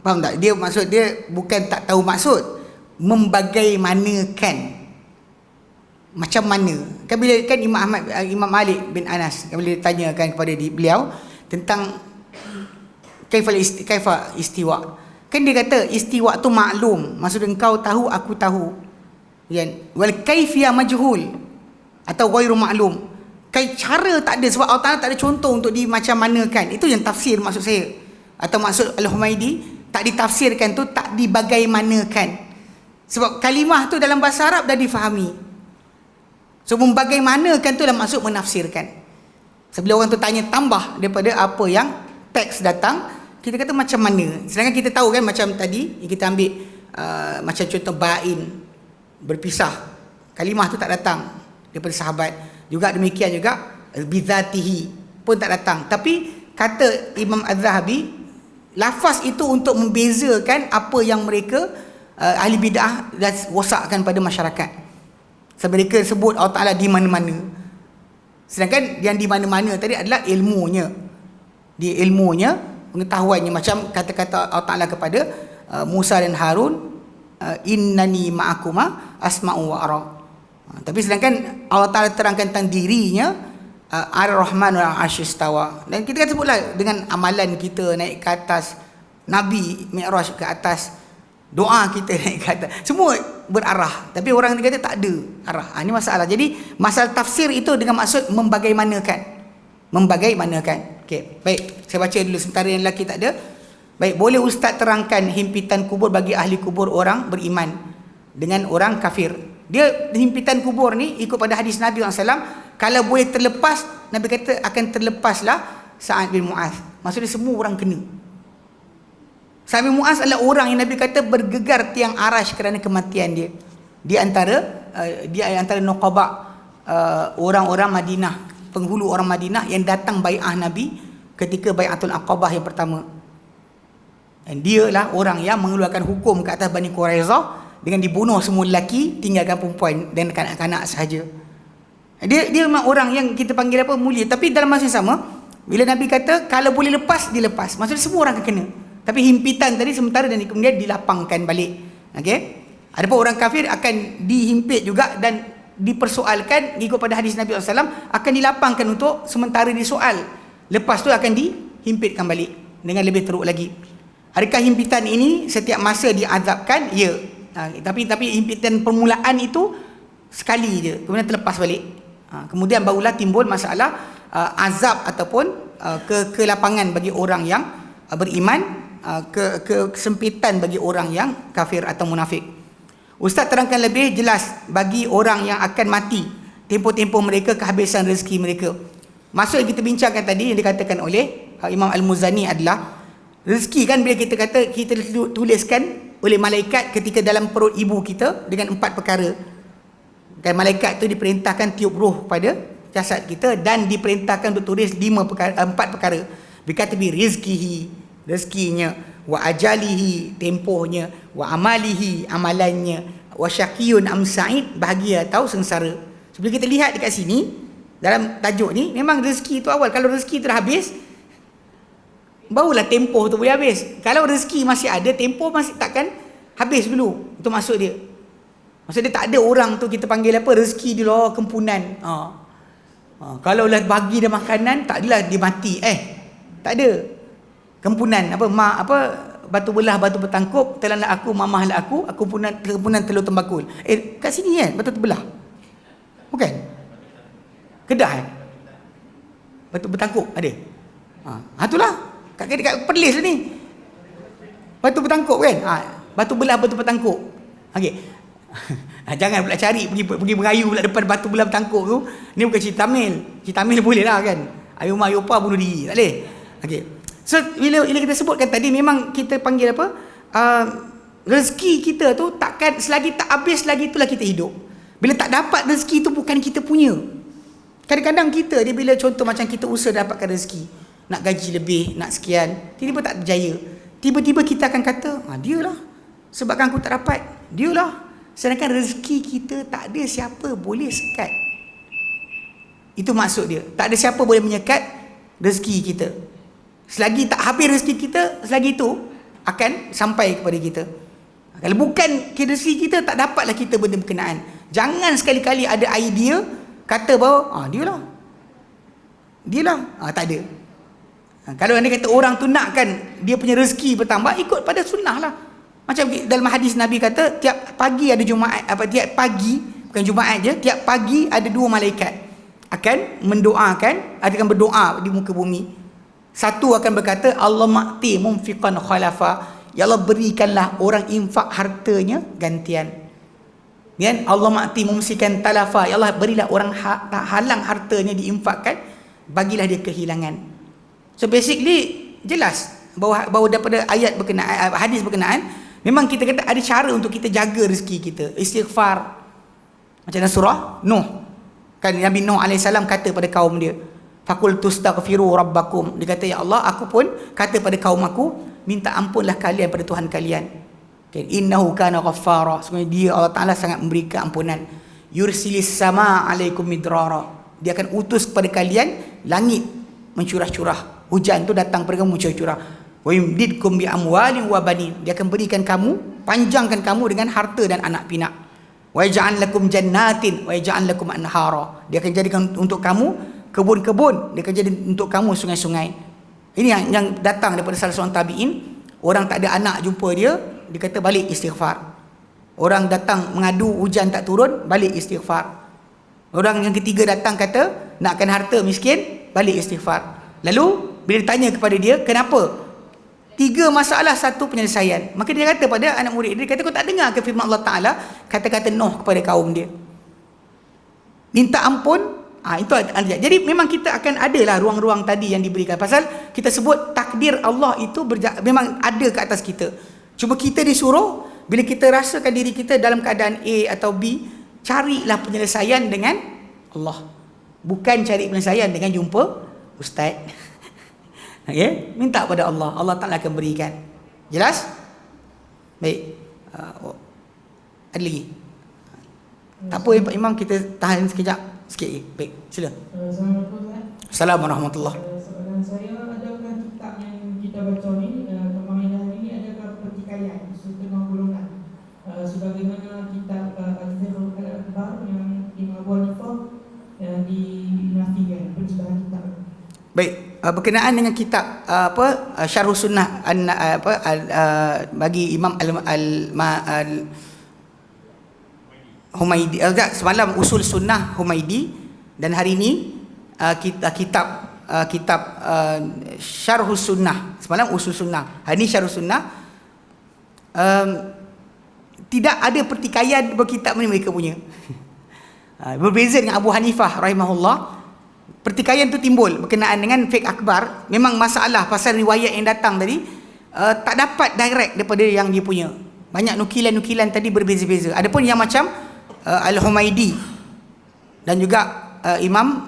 Faham tak? Dia maksud dia bukan tak tahu maksud, membagaimanakan. Macam mana? Kan bila kan Imam Malik bin Anas kan bila ditanyakan kepada beliau tentang kaifa istiwa. Kan dia kata istiwa tu maklum, maksud engkau tahu, aku tahu. Kan? Wal kaifiyah majhul atau ghairu maklum. Cara tak ada, sebab Allah Taala tak ada contoh untuk dimacam-manakan. Itu yang tafsir maksud saya. Atau maksud Al-Humaydi tak ditafsirkan tu tak dibagaimanakan. Sebab kalimah tu dalam bahasa Arab dah difahami. So membagaimanakan tu dalam maksud menafsirkan. Sebelum orang tu tanya tambah daripada apa yang teks datang, kita kata macam mana. Sedangkan kita tahu kan macam tadi kita ambil macam contoh ba'in, berpisah. Kalimah tu tak datang daripada sahabat. Juga demikian juga bizatihi pun tak datang. Tapi kata Imam Az-Zahabi, lafaz itu untuk membezakan apa yang mereka ahli bid'ah dah wasakkan pada masyarakat. Sebab mereka sebut Allah Ta'ala di mana-mana. Sedangkan yang di mana-mana tadi adalah ilmunya. Dia ilmunya, pengetahuannya. Macam kata-kata Allah Ta'ala kepada Musa dan Harun, innani ma'akuma asma'u wa ara. Tapi sedangkan Allah Ta'ala terangkan tentang dirinya, Ar-Rahman al-Arsy istawa. Dan kita kan sebutlah dengan amalan kita naik ke atas, Nabi Mi'raj ke atas, doa kita naik ke atas, semua berarah. Tapi orang kata tak ada arah. Ini masalah. Jadi masalah tafsir itu dengan maksud membagaimanakan. Membagaimanakan. Okey, baik. Saya baca dulu sementara yang lelaki tak ada. Baik, boleh ustaz terangkan himpitan kubur bagi ahli kubur orang beriman dengan orang kafir? Dia himpitan kubur ni ikut pada hadis Nabi SAW, kalau boleh terlepas, Nabi kata akan terlepaslah Sa'ad bin Mu'az. Maksudnya semua orang kena. Sa'ad bin Mu'az adalah orang yang Nabi kata bergegar tiang arash kerana kematian dia. Di antara dia antara nuqaba orang-orang Madinah, penghulu orang Madinah yang datang bai'ah Nabi ketika bai'atul Aqabah yang pertama. Dan dia lah orang yang mengeluarkan hukum ke atas Bani Quraizah dengan dibunuh semua lelaki, tinggalkan perempuan dan kanak-kanak sahaja. Dia memang orang yang kita panggil apa, mulia. Tapi dalam masa yang sama, bila Nabi kata kalau boleh lepas, dilepas. Maksudnya semua orang akan kena. Tapi himpitan tadi sementara dan kemudian dilapangkan balik. Okey. Adapun orang kafir akan dihimpit juga dan dipersoalkan ikut pada hadis Nabi SAW, akan dilapangkan untuk sementara disoal. Lepas tu akan dihimpitkan balik dengan lebih teruk lagi. Adakah himpitan ini setiap masa diazabkan? Ya. Tapi himpitan permulaan itu sekali je, kemudian terlepas balik. Kemudian barulah timbul masalah azab ataupun kelapangan bagi orang yang beriman, kesempitan bagi orang yang kafir atau munafik. Ustaz terangkan lebih jelas bagi orang yang akan mati, tempoh-tempoh mereka, kehabisan rezeki mereka. Maksud yang kita bincangkan tadi yang dikatakan oleh Imam Al-Muzani adalah rezeki kan, bila kita kata kita tuliskan oleh malaikat ketika dalam perut ibu kita dengan 4 perkara. Kan malaikat tu diperintahkan tiup roh pada jasad kita dan diperintahkan untuk tulis 4 perkara. Berkata rizkihi, rezekinya, wa ajalihi, tempohnya, wa amalihi, amalannya, wa syaqiyun am sa'id, bahagia atau sengsara. Sebelum kita lihat dekat sini dalam tajuk ni, memang rezeki tu awal. Kalau rezeki tu dah habis, barulah tempoh tu boleh habis. Kalau rezeki masih ada, tempoh masih takkan habis dulu. Itu maksud dia. Maksud dia tak ada orang tu kita panggil apa, rezeki dia lah kempunan. Kalau lah bagi dia makanan, tak adalah dia mati. Tak ada. Kempunan apa batu belah batu bertangkup, telanlah aku, mamahlah aku kempunan telur tembakul. Kat sini kan batu terbelah. Bukan? Kedah batu bertangkup ada. Itulah. Kat Perlis ni. Batu bertangkup kan? Batu belah batu bertangkup. Okey. Jangan pula cari pergi berayu pula depan batu belah bertangkup tu. Ni bukan cerita Tamil. Cerita Tamil boleh lah kan. Ayuma Ayopa bunuh diri. Tak boleh. Okey. So bila kita sebutkan tadi, memang kita panggil apa? Rezeki kita tu takkan selagi tak habis lagi itulah kita hidup. Bila tak dapat rezeki tu bukan kita punya. Kadang-kadang kita dia bila contoh macam kita usaha dapatkan rezeki, nak gaji lebih, nak sekian, tiba-tiba tak berjaya. Tiba-tiba kita akan kata, dialah. Sebabkan aku tak dapat, dialah. Sedangkan rezeki kita tak ada siapa boleh sekat. Itu maksud dia. Tak ada siapa boleh menyekat rezeki kita. Selagi tak habis rezeki kita, selagi itu akan sampai kepada kita. Kalau bukan rezeki kita, tak dapatlah kita benda berkenaan. Jangan sekali-kali ada idea kata bahawa dialah. Tak ada. Kalau anda kata orang tu nakkan dia punya rezeki bertambah, ikut pada sunnah lah. Macam dalam hadis Nabi kata tiap pagi ada Jumaat, tiap pagi, bukan Jumaat je, tiap pagi ada 2 malaikat akan mendoakan, akan berdoa di muka bumi. Satu akan berkata, Allahumma a'ti mumfiqan khalafa, ya Allah berikanlah orang infak hartanya gantian. Dan Allahumma a'ti mumsikan talafa, ya Allah berilah orang halang hartanya diinfakkan, bagilah dia kehilangan. So basically jelas bahawa daripada ayat berkenaan, hadis berkenaan, memang kita kata ada cara untuk kita jaga rezeki kita. Istighfar. Macam dalam surah Nuh. Kan Nabi Nuh AS kata pada kaum dia, faqul tustaghfiru rabbakum. Dia kata, ya Allah, aku pun kata pada kaum aku, minta ampunlah kalian pada Tuhan kalian. Okay. Innahu kana ghaffara. Sebenarnya dia Allah Ta'ala sangat memberikan ampunan. Yursilis sama alaikum midrara. Dia akan utus kepada kalian langit mencurah-curah. Hujan tu datang pada kamu curah-curah. Wa yumdidkum bi amwalin wa banin. Dia akan berikan kamu, panjangkan kamu dengan harta dan anak pinak. Wa yaj'al lakum jannatin wa yaj'al lakum anhara. Dia akan jadikan untuk kamu kebun-kebun, dia akan jadi untuk kamu sungai-sungai. Ini yang datang daripada salah seorang tabi'in. Orang tak ada anak jumpa dia kata balik istighfar. Orang datang mengadu hujan tak turun, balik istighfar. Orang yang ketiga datang kata nakkan harta miskin, balik istighfar. Lalu bila ditanya kepada dia, kenapa? 3 masalah, 1 penyelesaian. Maka dia kata pada anak murid dia, kata, kau tak dengar ke firman Allah Ta'ala kata-kata Nuh kepada kaum dia, minta ampun. Itu ada. Jadi memang kita akan adalah ruang-ruang tadi yang diberikan. Pasal kita sebut takdir Allah itu memang ada ke atas kita. Cuma kita disuruh, bila kita rasakan diri kita dalam keadaan A atau B, carilah penyelesaian dengan Allah. Bukan cari penyelesaian dengan jumpa ustaz. Okay? Minta pada Allah. Allah Ta'ala akan berikan. Jelas? Baik. Ada lagi? Tak apa Pak Imam, kita tahan sekejap. Sikit lagi. Baik, sila. Assalamualaikum warahmatullahi. Soalan saya, adakah kitab yang kita baca ni, pemahaman ini adakah pertikaian setengah golongan? Sebagaimana kitab Al-Zirul Al-Akbar yang Imam Abu Hanifah dinafikan penisbahan kitab. Baik, berkenaan dengan kitab Syarh Sunnah bagi Imam Humaidi, semalam Usul Sunnah Humaidi, dan hari ini kitab Syarh Sunnah, semalam Usul Sunnah, hari ini Syarh Sunnah. Tidak ada pertikaian berkitab ni mereka punya. Berbeza dengan Abu Hanifah rahimahullah. Pertikaian tu timbul berkenaan dengan fiqh akbar. Memang masalah pasal riwayat yang datang tadi tak dapat direct daripada yang dia punya. Banyak nukilan-nukilan tadi berbeza-beza. Adapun yang macam Al-Humaidi dan juga Imam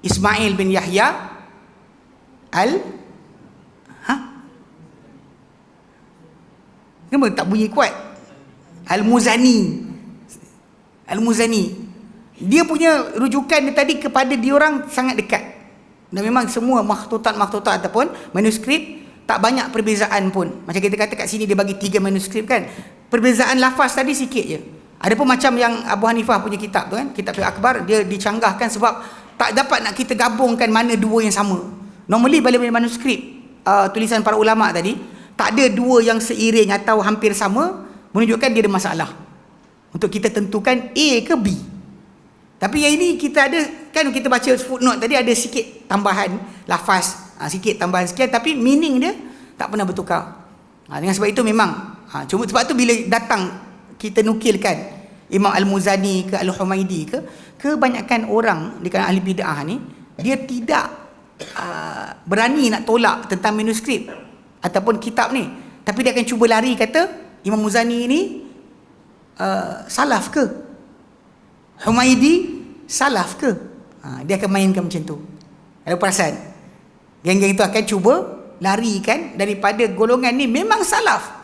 Ismail bin Yahya Kenapa tak bunyi kuat? Al-Muzani. Dia punya rujukan dia tadi kepada diorang sangat dekat. Dan memang semua makhtutat ataupun manuskrip tak banyak perbezaan pun. Macam kita kata kat sini dia bagi 3 manuskrip kan. Perbezaan lafaz tadi sikit je. Ada pun macam yang Abu Hanifah punya kitab tu kan, kitab Fiqh Akbar, dia dicanggahkan sebab tak dapat nak kita gabungkan mana dua yang sama. Normally bila manuskrip tulisan para ulama tadi, tak ada dua yang seiring atau hampir sama, menunjukkan dia ada masalah. Untuk kita tentukan A ke B. Tapi yang ini kita ada, kan kita baca footnote tadi ada sikit tambahan lafaz, sikit tambahan sekian, tapi meaning dia tak pernah bertukar. Dengan sebab itu memang, cuma sebab tu bila datang kita nukilkan Imam Al-Muzani ke Al-Humaidi ke, kebanyakan orang di kalangan ahli bid'ah ni, dia tidak berani nak tolak tentang manuskrip ataupun kitab ni, tapi dia akan cuba lari kata Imam Muzani ni salaf ke, Humaidi salaf ke, dia akan mainkan macam tu. Ada perasan? Geng-geng itu akan cuba larikan daripada golongan ni memang salaf.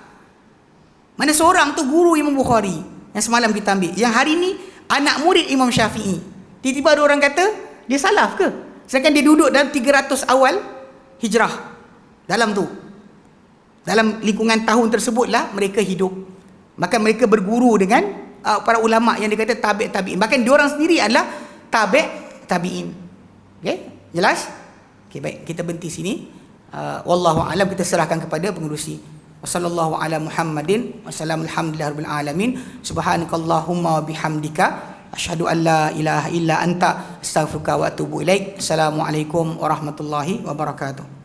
Mana seorang tu guru Imam Bukhari yang semalam kita ambil, yang hari ni anak murid Imam Syafi'i. Tiba-tiba ada orang kata dia salaf ke, sedangkan dia duduk dalam 300 awal hijrah. Dalam tu, dalam lingkungan tahun tersebutlah mereka hidup. Maka mereka berguru dengan para ulama yang dikata tabi'in. Bahkan diorang sendiri adalah tabi'in. Okey, jelas? Okey, baik, kita berhenti sini. Wallahu a'lam, kita serahkan kepada pengerusi. Wassallallahu ala Muhammadin wasallam, alhamdulillahirabbil alamin. Subhanakallahumma wa bihamdika asyhadu an la ilaha illa anta astaghfiruka wa atubu ilaik. Assalamualaikum warahmatullahi wabarakatuh.